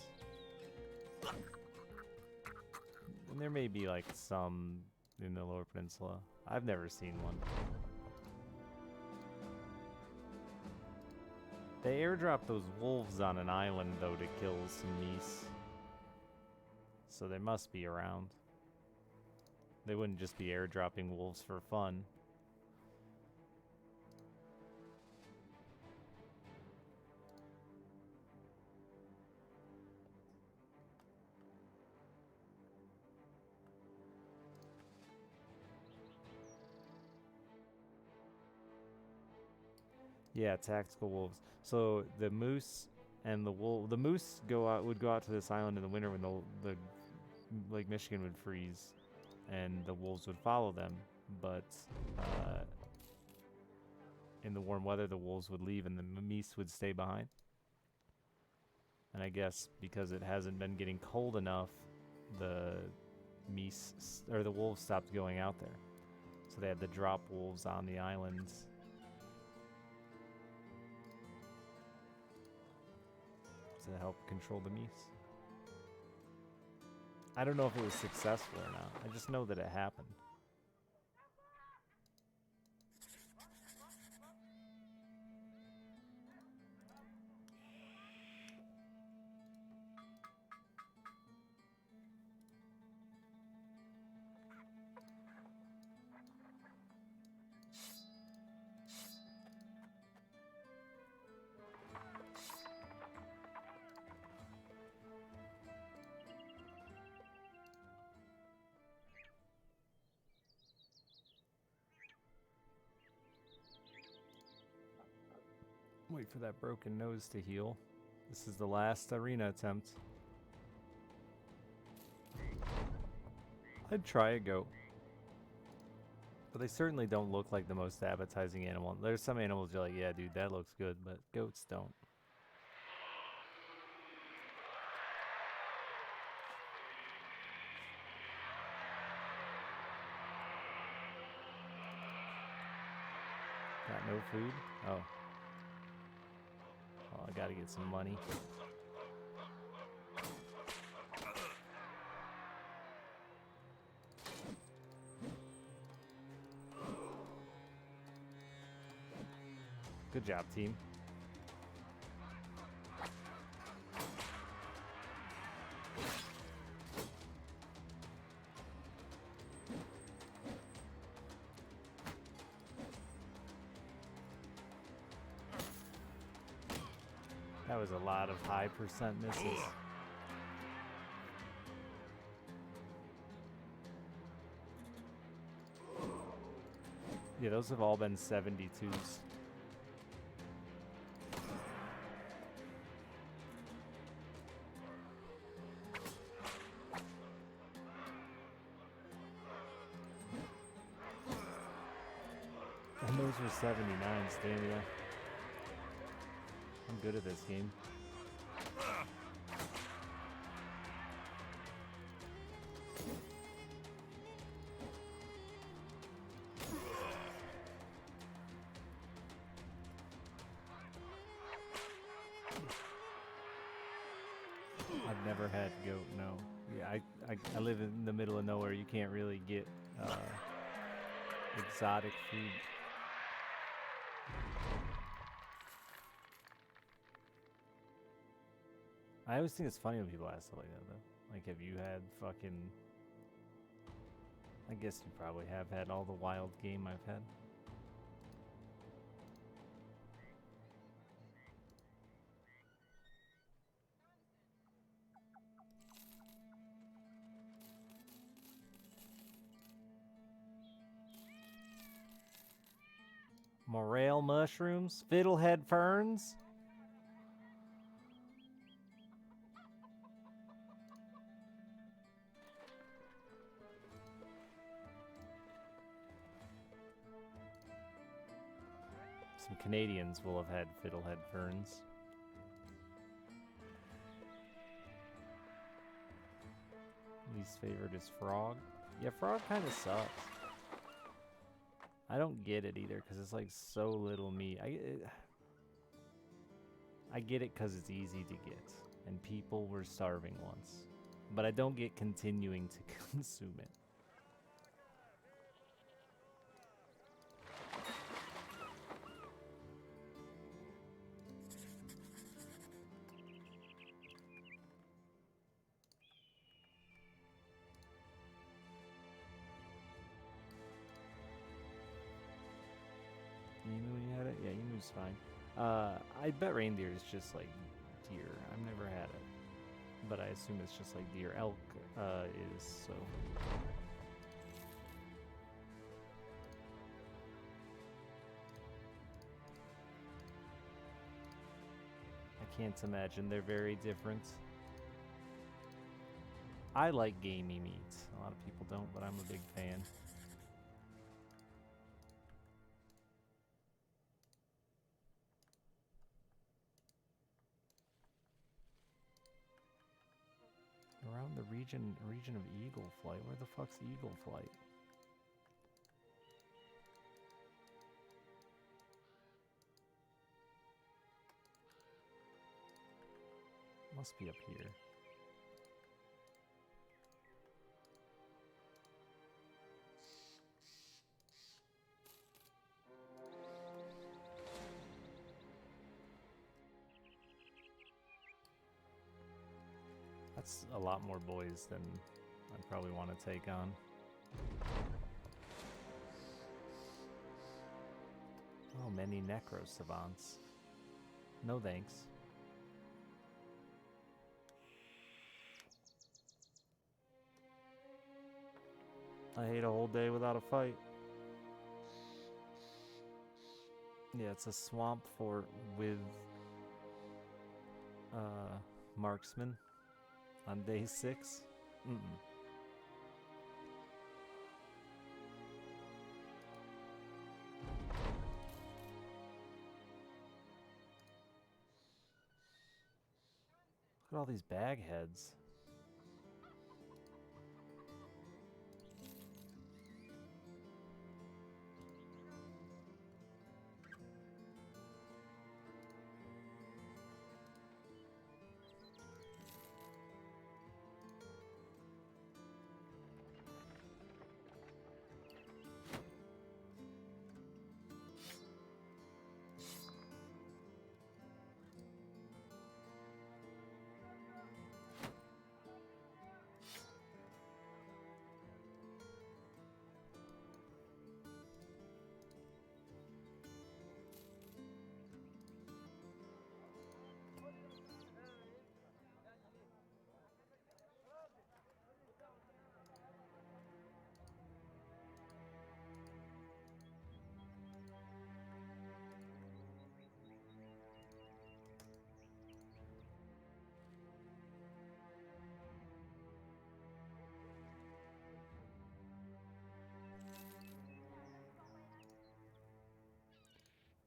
And there may be like some in the Lower Peninsula. I've never seen one. They airdrop those wolves on an island though to kill some meese. So they must be around. They wouldn't just be airdropping wolves for fun. Yeah, tactical wolves. So the moose and the wolf, the moose would go out to this island in the winter when the Lake Michigan would freeze, and the wolves would follow them. But in the warm weather, the wolves would leave, and the meese would stay behind. And I guess because it hasn't been getting cold enough, the meese or the wolves stopped going out there. So they had to drop wolves on the islands. To help control the meese. I don't know if it was successful or not. I just know that it happened. Wait for that broken nose to heal. This is the last arena attempt. I'd try a goat. But they certainly don't look like the most appetizing animal. There's some animals you're like, yeah, dude, that looks good, but goats don't. Got no food? Oh. Oh, I gotta get some money. Good job, team. That was a lot of high percent misses. Yeah, those have all been 72s. And those were 79s, damn yeah. I'm good at this game. I've never had goat, no. Yeah, I live in the middle of nowhere. You can't really get exotic food. I always think it's funny when people ask stuff like that, though. Like, have you had fucking... I guess you probably have had all the wild game I've had. Morale mushrooms? Fiddlehead ferns? Some Canadians will have had fiddlehead ferns. Least favorite is frog. Yeah, frog kind of sucks. I don't get it either because it's like so little meat. I get it because it's easy to get, and people were starving once. But I don't get continuing to consume it. Emu, you had it? Yeah, emu's fine. I bet reindeer is just like deer. I've never had it. But I assume it's just like deer. Elk is, so. I can't imagine they're very different. I like gamey meat. A lot of people don't, but I'm a big fan. Around the region of Eagle Flight. Where the fuck's Eagle Flight? Must be up here. That's a lot more boys than I probably want to take on. Oh, many necro savants. No thanks. I hate a whole day without a fight. Yeah, it's a swamp fort with marksman on day 6. Mm-mm. Look at all these bag heads.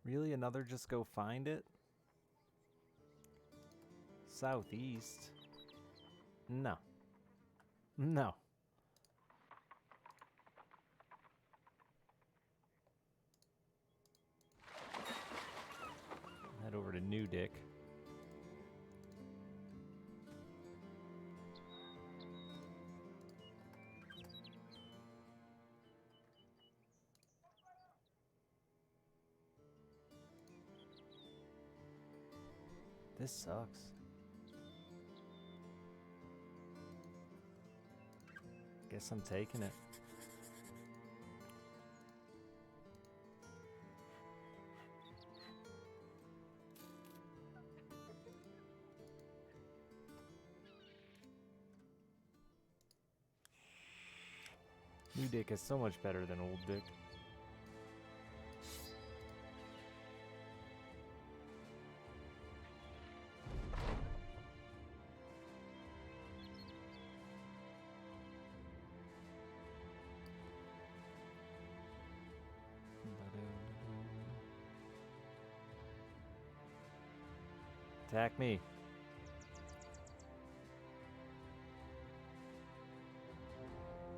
Really? Another just go find it? Southeast? No. No. Head over to New Dick. This sucks. Guess I'm taking it. New Dick is so much better than Old Dick. Attack me.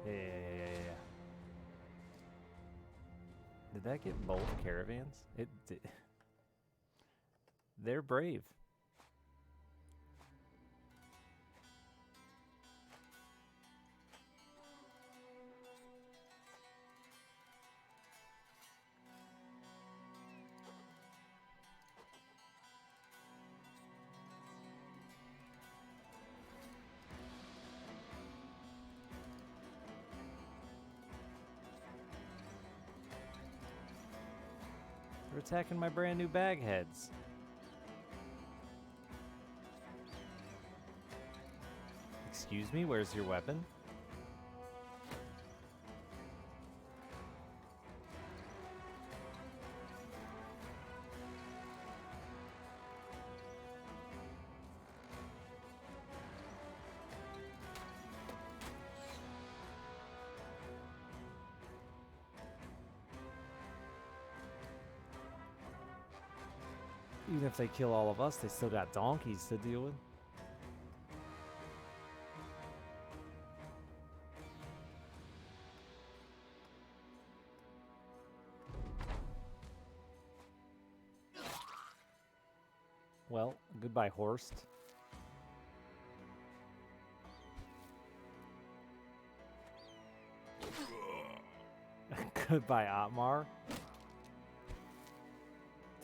Yeah. Did that get both caravans? It did. They're brave. They're attacking my brand new bag heads. Excuse me, where's your weapon? Even if they kill all of us, they still got donkeys to deal with. Well, goodbye, Horst. Goodbye, Otmar.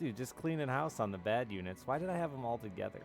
Dude, just cleaning house on the bad units. Why did I have them all together?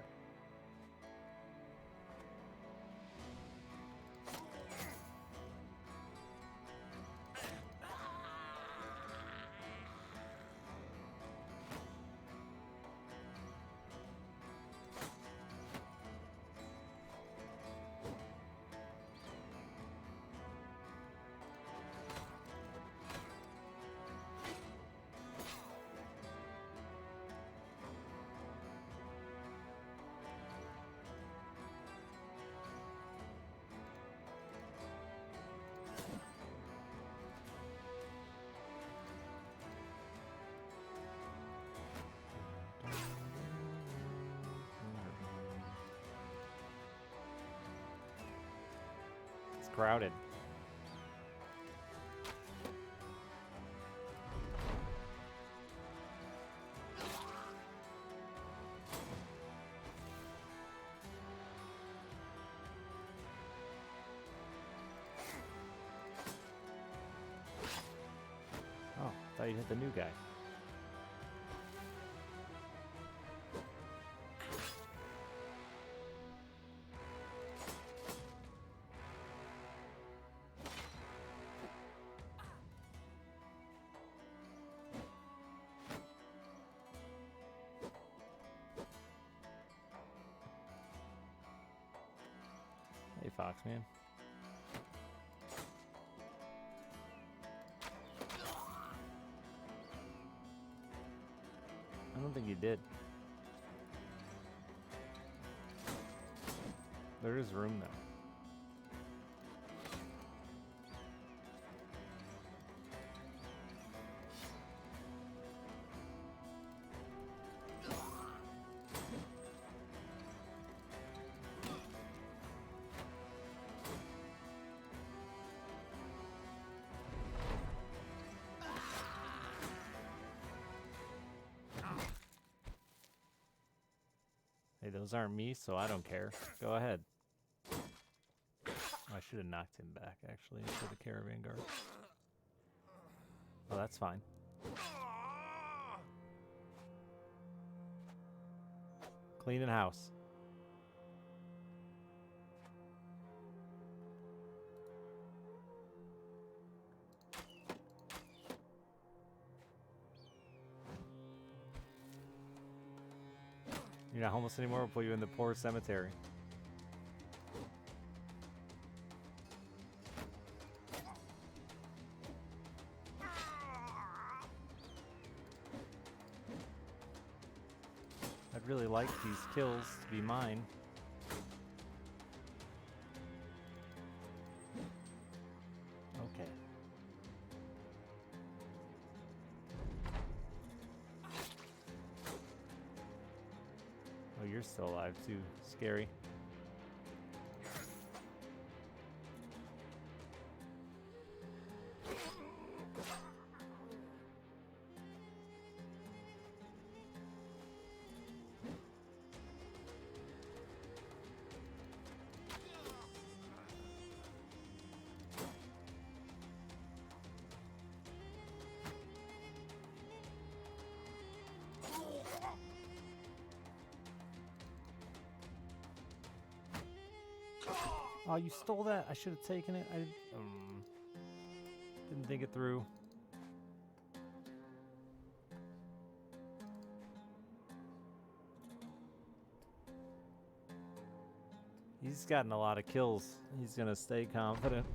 It's crowded. Oh, thought you hit the new guy. Hey, Foxman. I don't think you did. There is room though. Hey, those aren't me, so I don't care. Go ahead. I should have knocked him back, actually, into the caravan guard. Oh, that's fine. Cleaning house. You're not homeless anymore, we'll put you in the poor cemetery. I'd really like these kills to be mine. Okay. Oh, you're still alive too. Scary. Oh, you stole that? I should have taken it. I didn't think it through. He's gotten a lot of kills. He's gonna stay confident.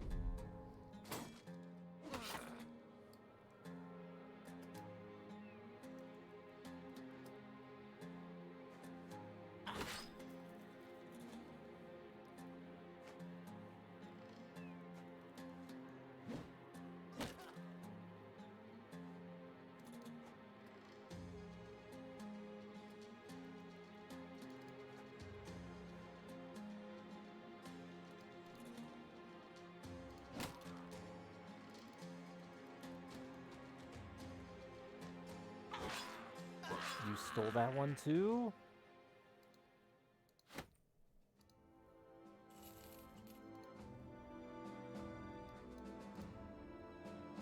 You stole that one too?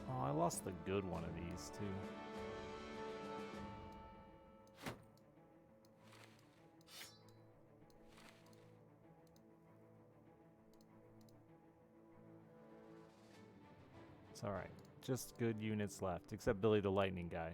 Oh, I lost the good one of these too. It's alright. Just good units left, except Billy the Lightning guy.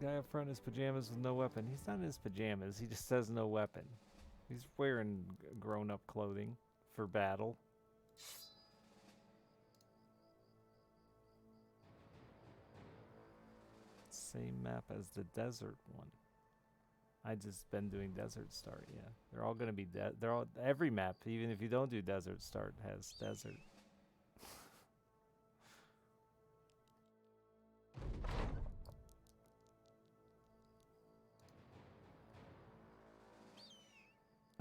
Guy up front in his pajamas with no weapon. He's not in his pajamas. He just says no weapon. He's wearing grown-up clothing for battle. Same map as the desert one. I just been doing desert start. Yeah, they're all gonna be they're all every map. Even if you don't do desert start, has desert.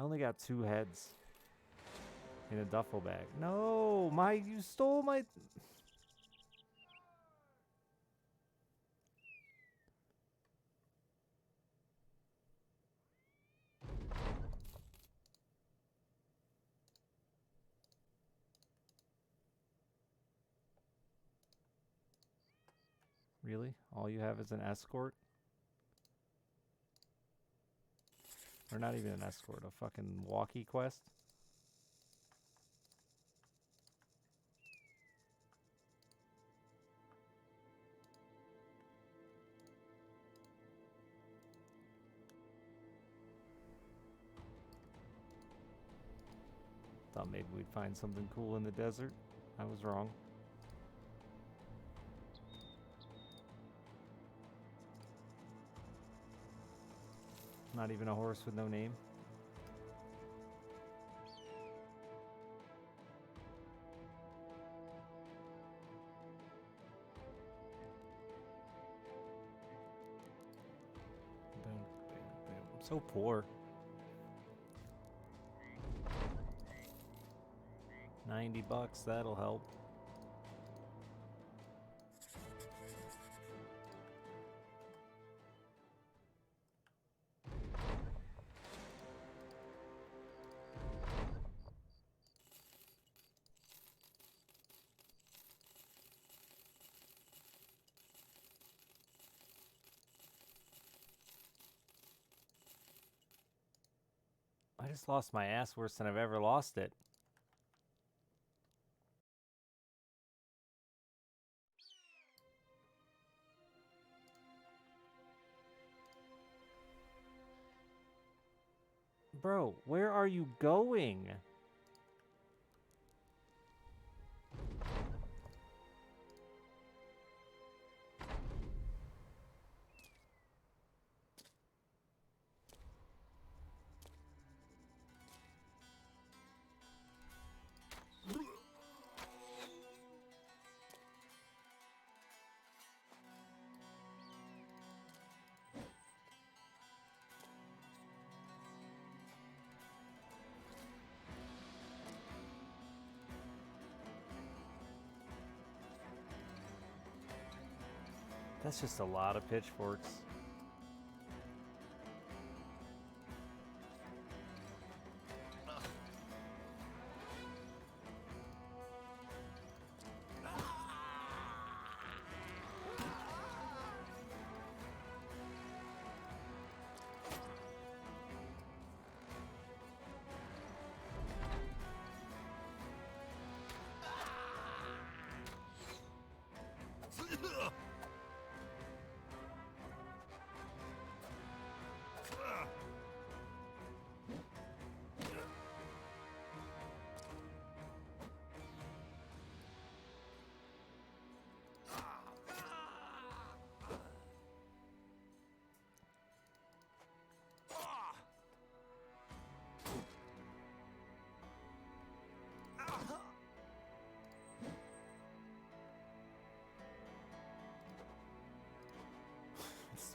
I only got 2 heads in a duffel bag. No, you stole my. Really? All you have is an escort? Or not even an escort, a fucking walkie quest? Thought maybe we'd find something cool in the desert. I was wrong. Not even a horse with no name. Boom, boom, boom. I'm so poor. 90 bucks, that'll help. I just lost my ass worse than I've ever lost it. Bro, where are you going? That's just a lot of pitchforks.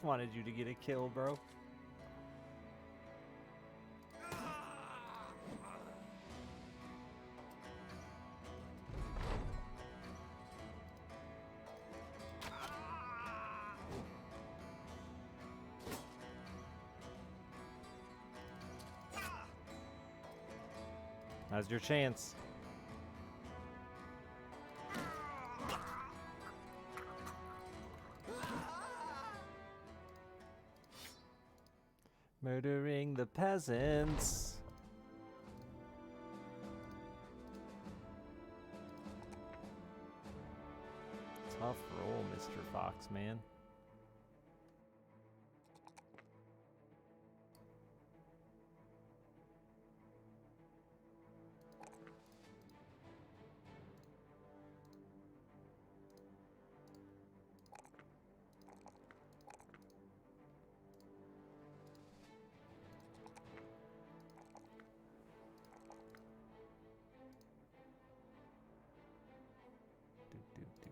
just wanted you to get a kill, bro. Now's your chance. Murdering the peasants. Tough roll, Mr. Fox, man. Doot, doot, doot.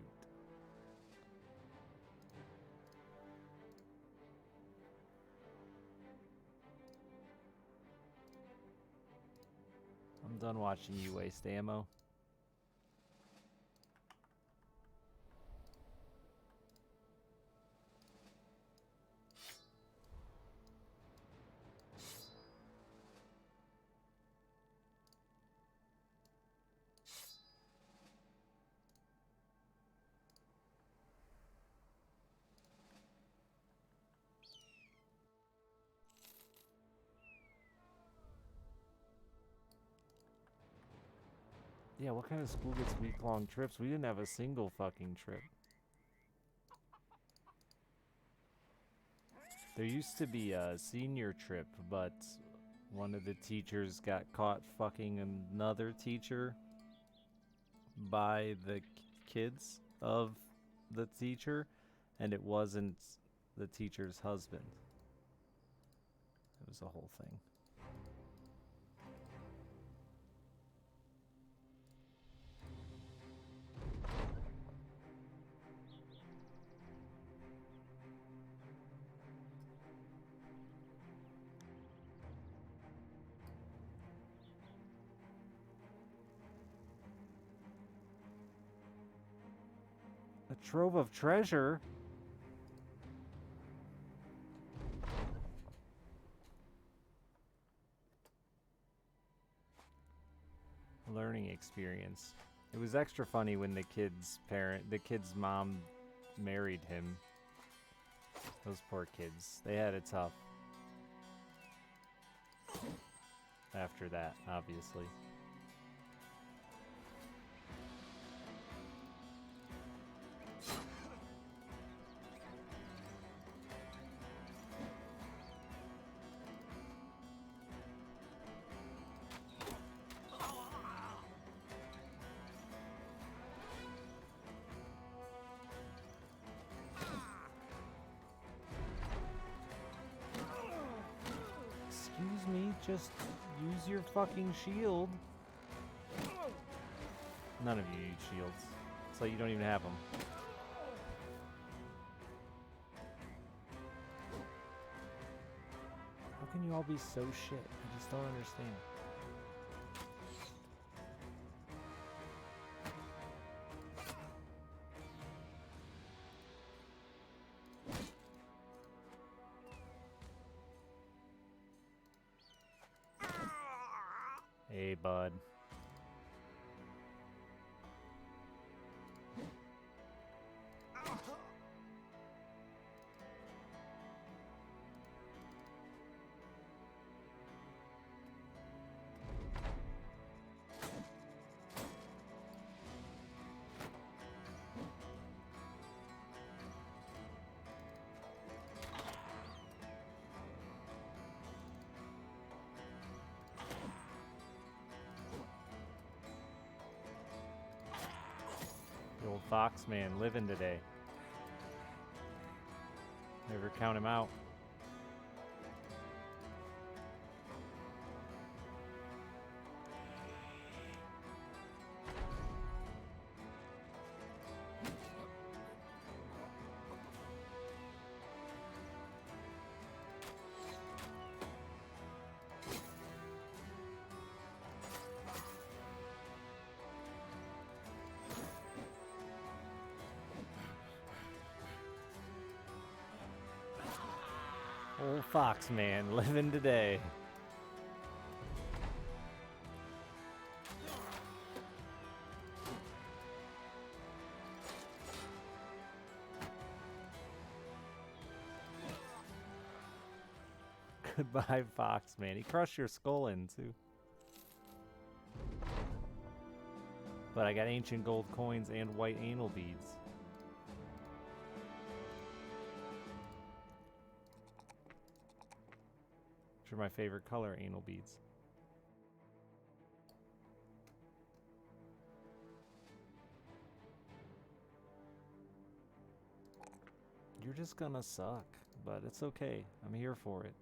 I'm done watching you waste ammo. Yeah, what kind of school gets week-long trips? We didn't have a single fucking trip. There used to be a senior trip, but one of the teachers got caught fucking another teacher by the kids of the teacher, and it wasn't the teacher's husband. It was a whole thing. A trove of treasure? Learning experience. It was extra funny when the kid's mom married him. Those poor kids. They had it tough. After that, obviously. Excuse me, just use your fucking shield. None of you use shields. It's like you don't even have them. How can you all be so shit? I just don't understand. Hey, bud. The old Fox man living today. Never count him out. Fox man living today. Goodbye, Fox man. He crushed your skull in too. But I got ancient gold coins and white anal beads. Which are my favorite color, anal beads. You're just gonna suck, but it's okay. I'm here for it.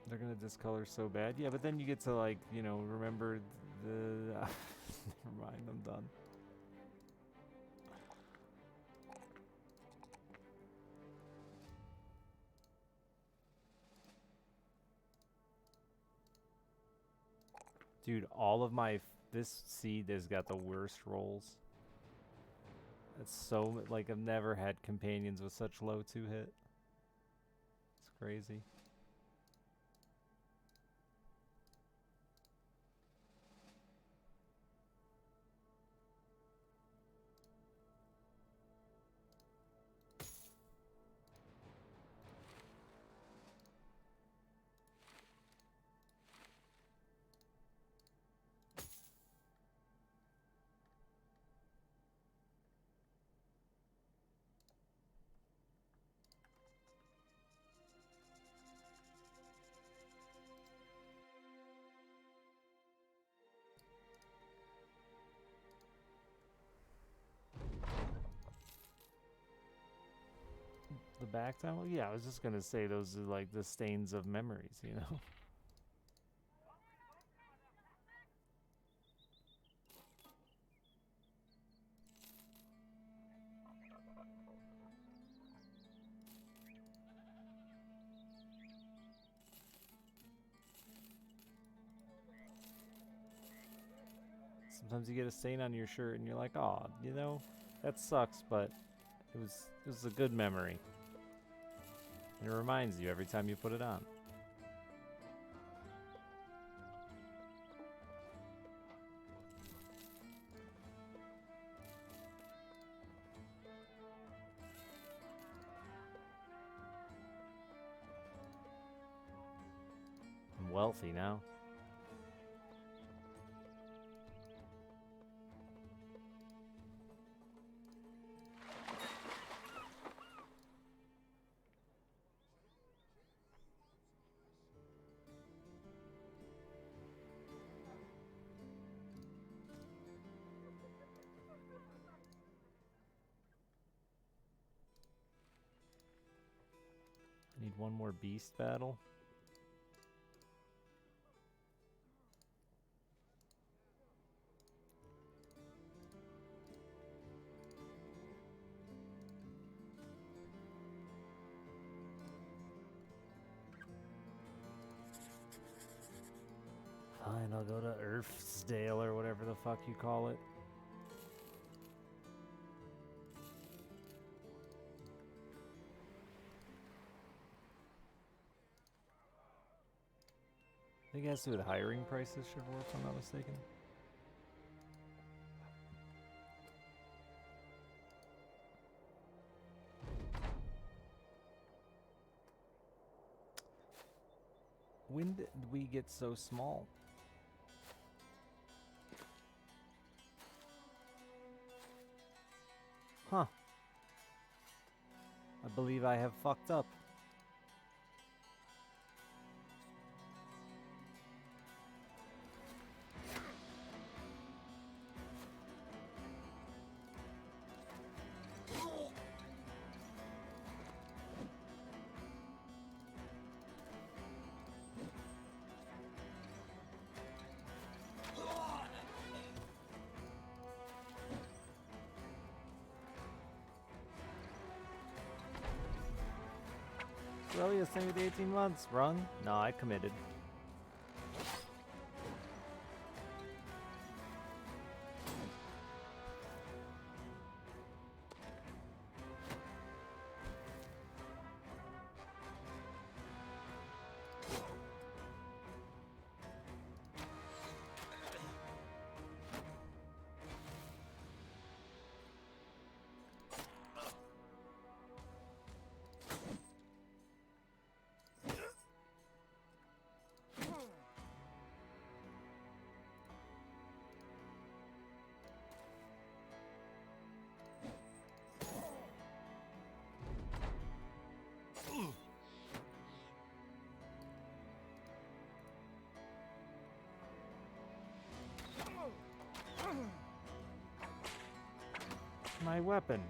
They're gonna discolor so bad. Yeah, but then you get to, like, you know, remember the... Never mind, I'm done. Dude, all of my... This seed has got the worst rolls. It's so... Like, I've never had companions with such low 2-hit. It's crazy. The back time? Well, yeah, I was just gonna say those are like the stains of memories, you know? Sometimes you get a stain on your shirt and you're like, oh, you know, that sucks, but it was a good memory. And it reminds you every time you put it on. I'm wealthy now. Need one more beast battle. Fine, I'll go to Earthsdale or whatever the fuck you call it. I think it has to do with hiring prices, Chivor, if I'm not mistaken. When did we get so small? Huh. I believe I have fucked up. Well, you stayed 18 months. Run? No, I committed. My weapon.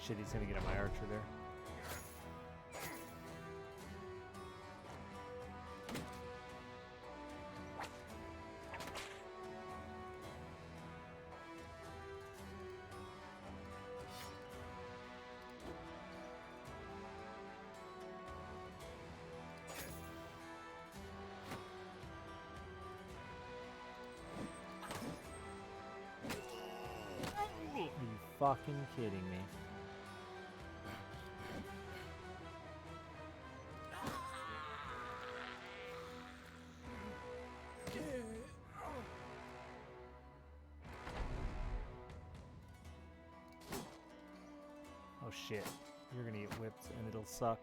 Shit, he's gonna get at my archer there. Are you fucking kidding me? Oh shit, you're gonna get whipped and it'll suck.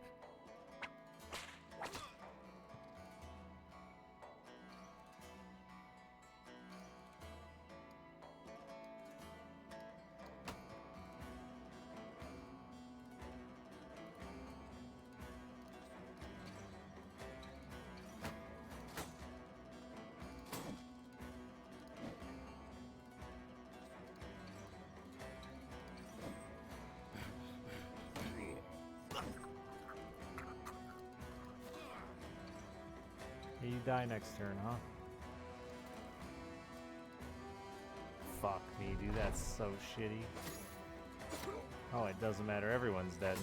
Yeah, you die next turn, huh? Fuck me, dude, that's so shitty. Oh, it doesn't matter, everyone's dead.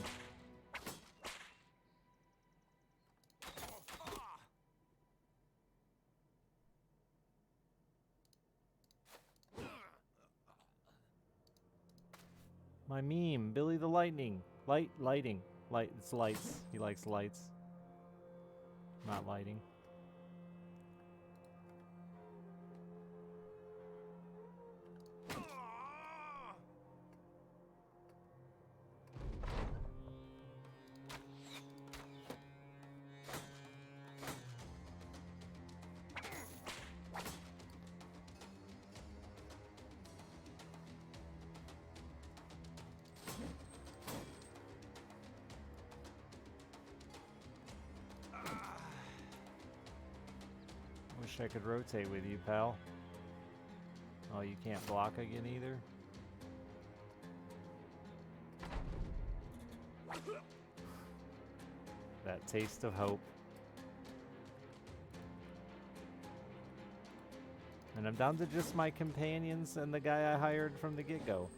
My meme, Billy the Lightning. Lighting. It's lights. He likes lights. Not lighting. Wish I could rotate with you, pal. Oh, you can't block again either? That taste of hope. And I'm down to just my companions and the guy I hired from the get-go.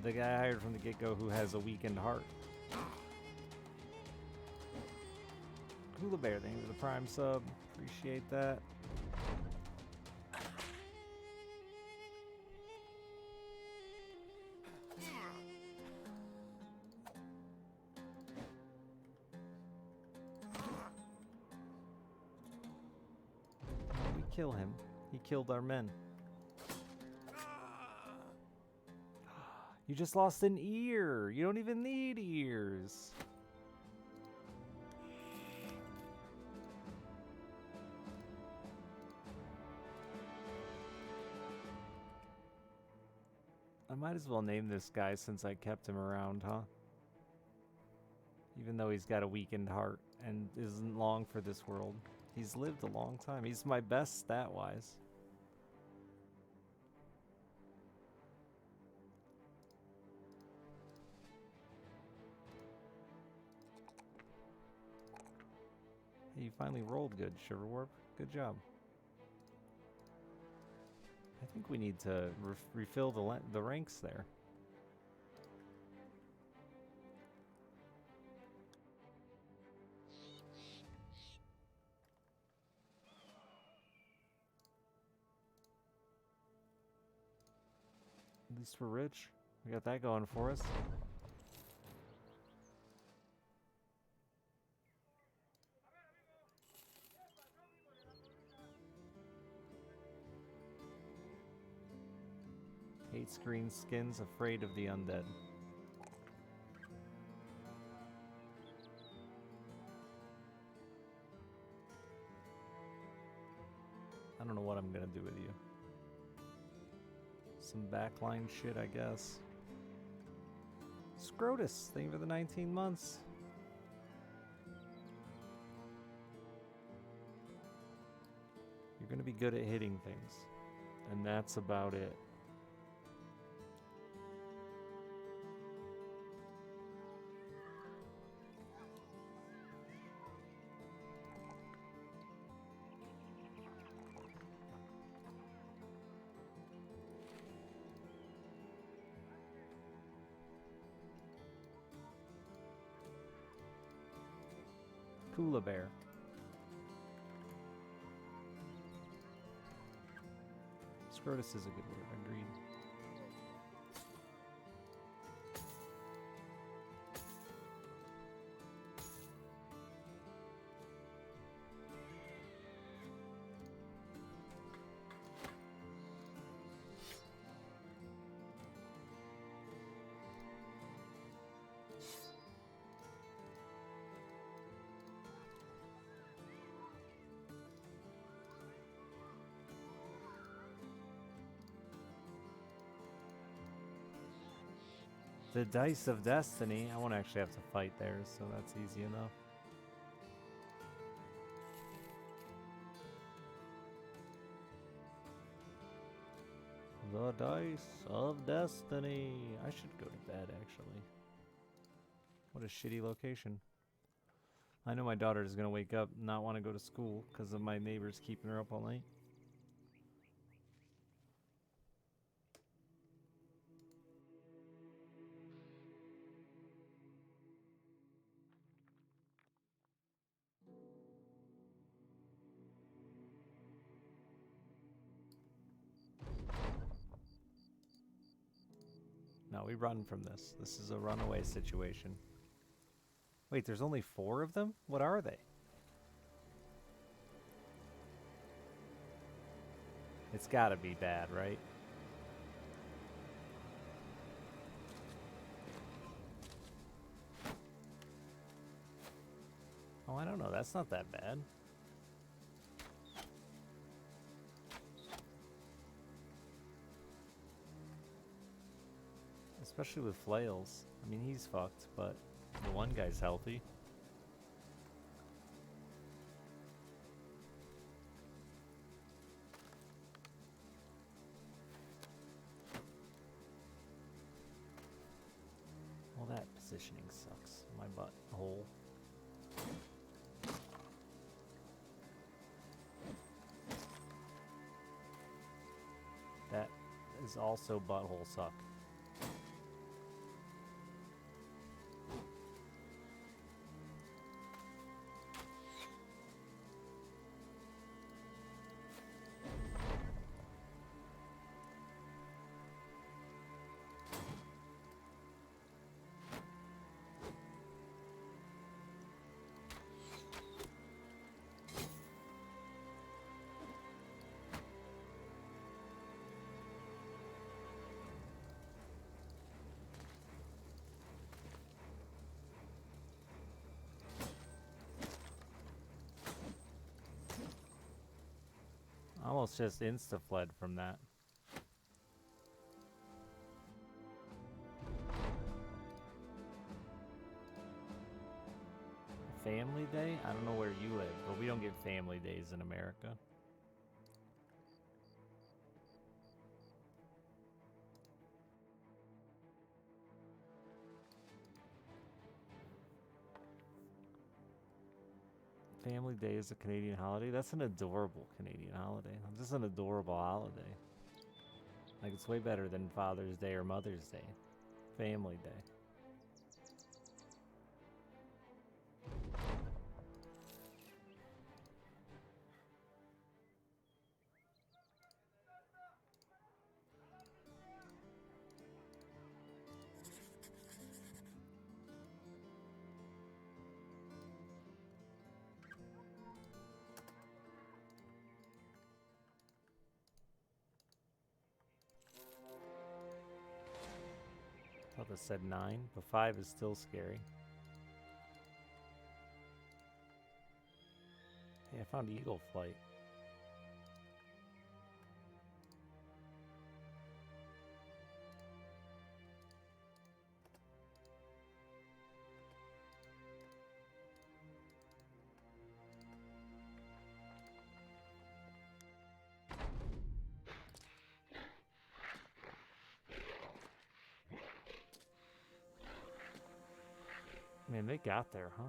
The guy I hired from the get-go who has a weakened heart. Hula Bear, thank you for the Prime sub. Appreciate that. We kill him. He killed our men. You just lost an ear. You don't even need ears. I might as well name this guy since I kept him around, huh? Even though he's got a weakened heart and isn't long for this world. He's lived a long time. He's my best stat-wise. Hey, you finally rolled good, Sugarwarp. Good job. I think we need to refill the ranks there. At least we're rich. We got that going for us. Hates green skins, afraid of the undead. I don't know what I'm gonna do with you. Some backline shit, I guess. Scrotus, thank you for the 19 months. You're gonna be good at hitting things. And that's about it. Kula Bear. Scrotus is a good word, agreed. The Dice of Destiny. I won't actually have to fight there, so that's easy enough. The Dice of Destiny. I should go to bed, actually. What a shitty location. I know my daughter is going to wake up and not want to go to school because of my neighbors keeping her up all night. No, we run from this. This is a runaway situation. Wait, there's only 4 of them? What are they? It's gotta be bad, right? Oh, I don't know. That's not that bad. Especially with flails. I mean, he's fucked, but the one guy's healthy. Well, that positioning sucks. My butthole. That is also butthole suck. Almost just insta-fled from that. Family day? I don't know where you live, but we don't get family days in America. Family Day is a Canadian holiday? That's an adorable Canadian holiday. Just an adorable holiday. Like, it's way better than Father's Day or Mother's Day. Family Day. have said 9, but 5 is still scary. Hey, I found Eagle Flight. Man, they got there, huh?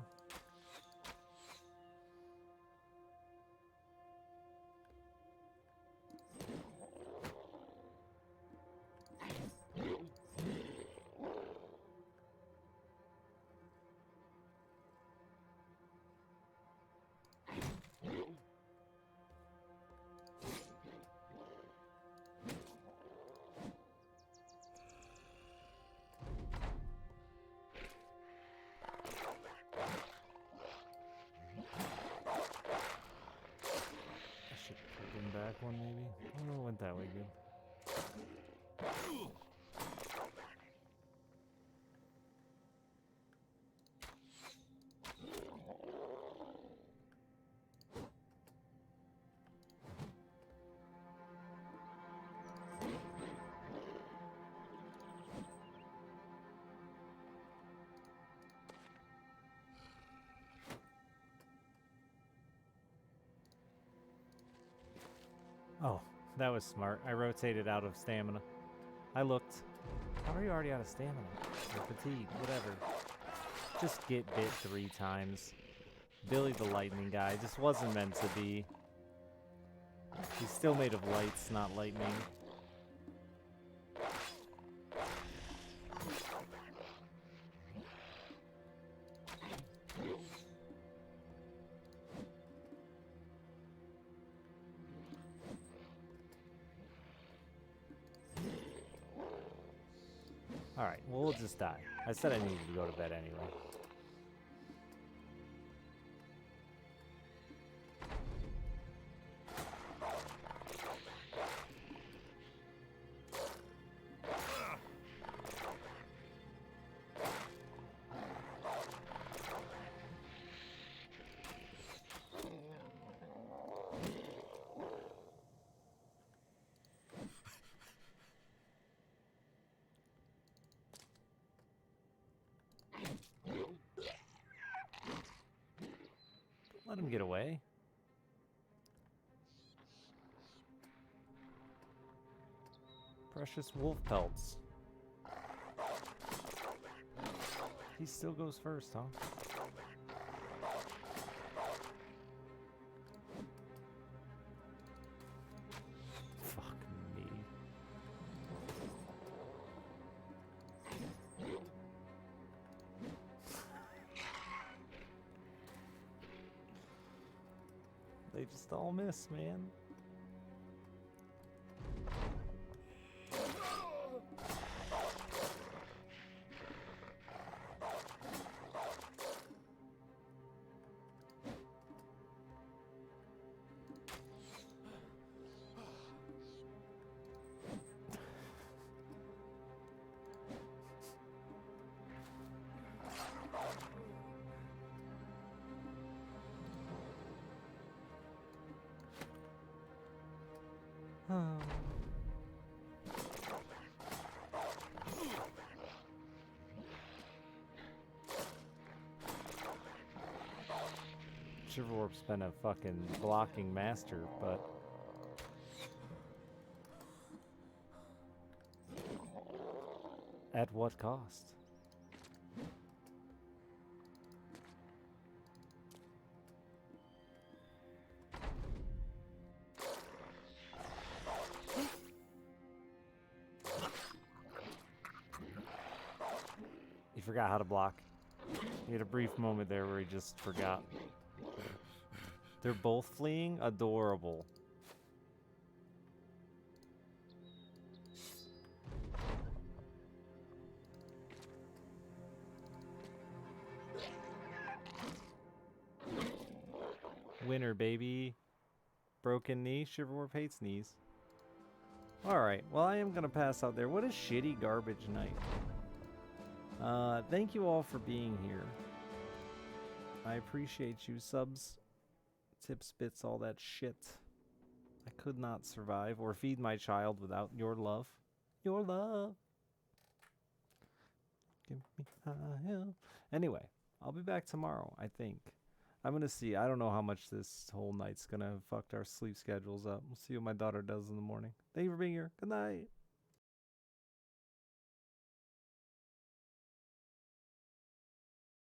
Back one maybe? Oh, it went that way good. Oh, that was smart. I rotated out of stamina. I looked. How are you already out of stamina? Or fatigue, whatever. Just get bit 3 times. Billy the Lightning guy just wasn't meant to be. He's still made of lights, not lightning. Alright, well, we'll just die. I said I needed to go to bed anyway. Let him get away. Precious wolf pelts. He still goes first, huh? Fuck me. They just all miss, man. Shiverwarp's been a fucking blocking master, but at what cost? He forgot how to block. He had a brief moment there where he just forgot. They're both fleeing? Adorable. Winner, baby. Broken knee. Shiverwarp hates knees. Alright, well I am gonna pass out there. What a shitty garbage night. Thank you all for being here. I appreciate you. Subs, tips, bits, all that shit. I could not survive or feed my child without your love. Your love. Give me high. Anyway, I'll be back tomorrow, I think. I'm going to see. I don't know how much this whole night's going to fuck our sleep schedules up. We'll see what my daughter does in the morning. Thank you for being here. Good night.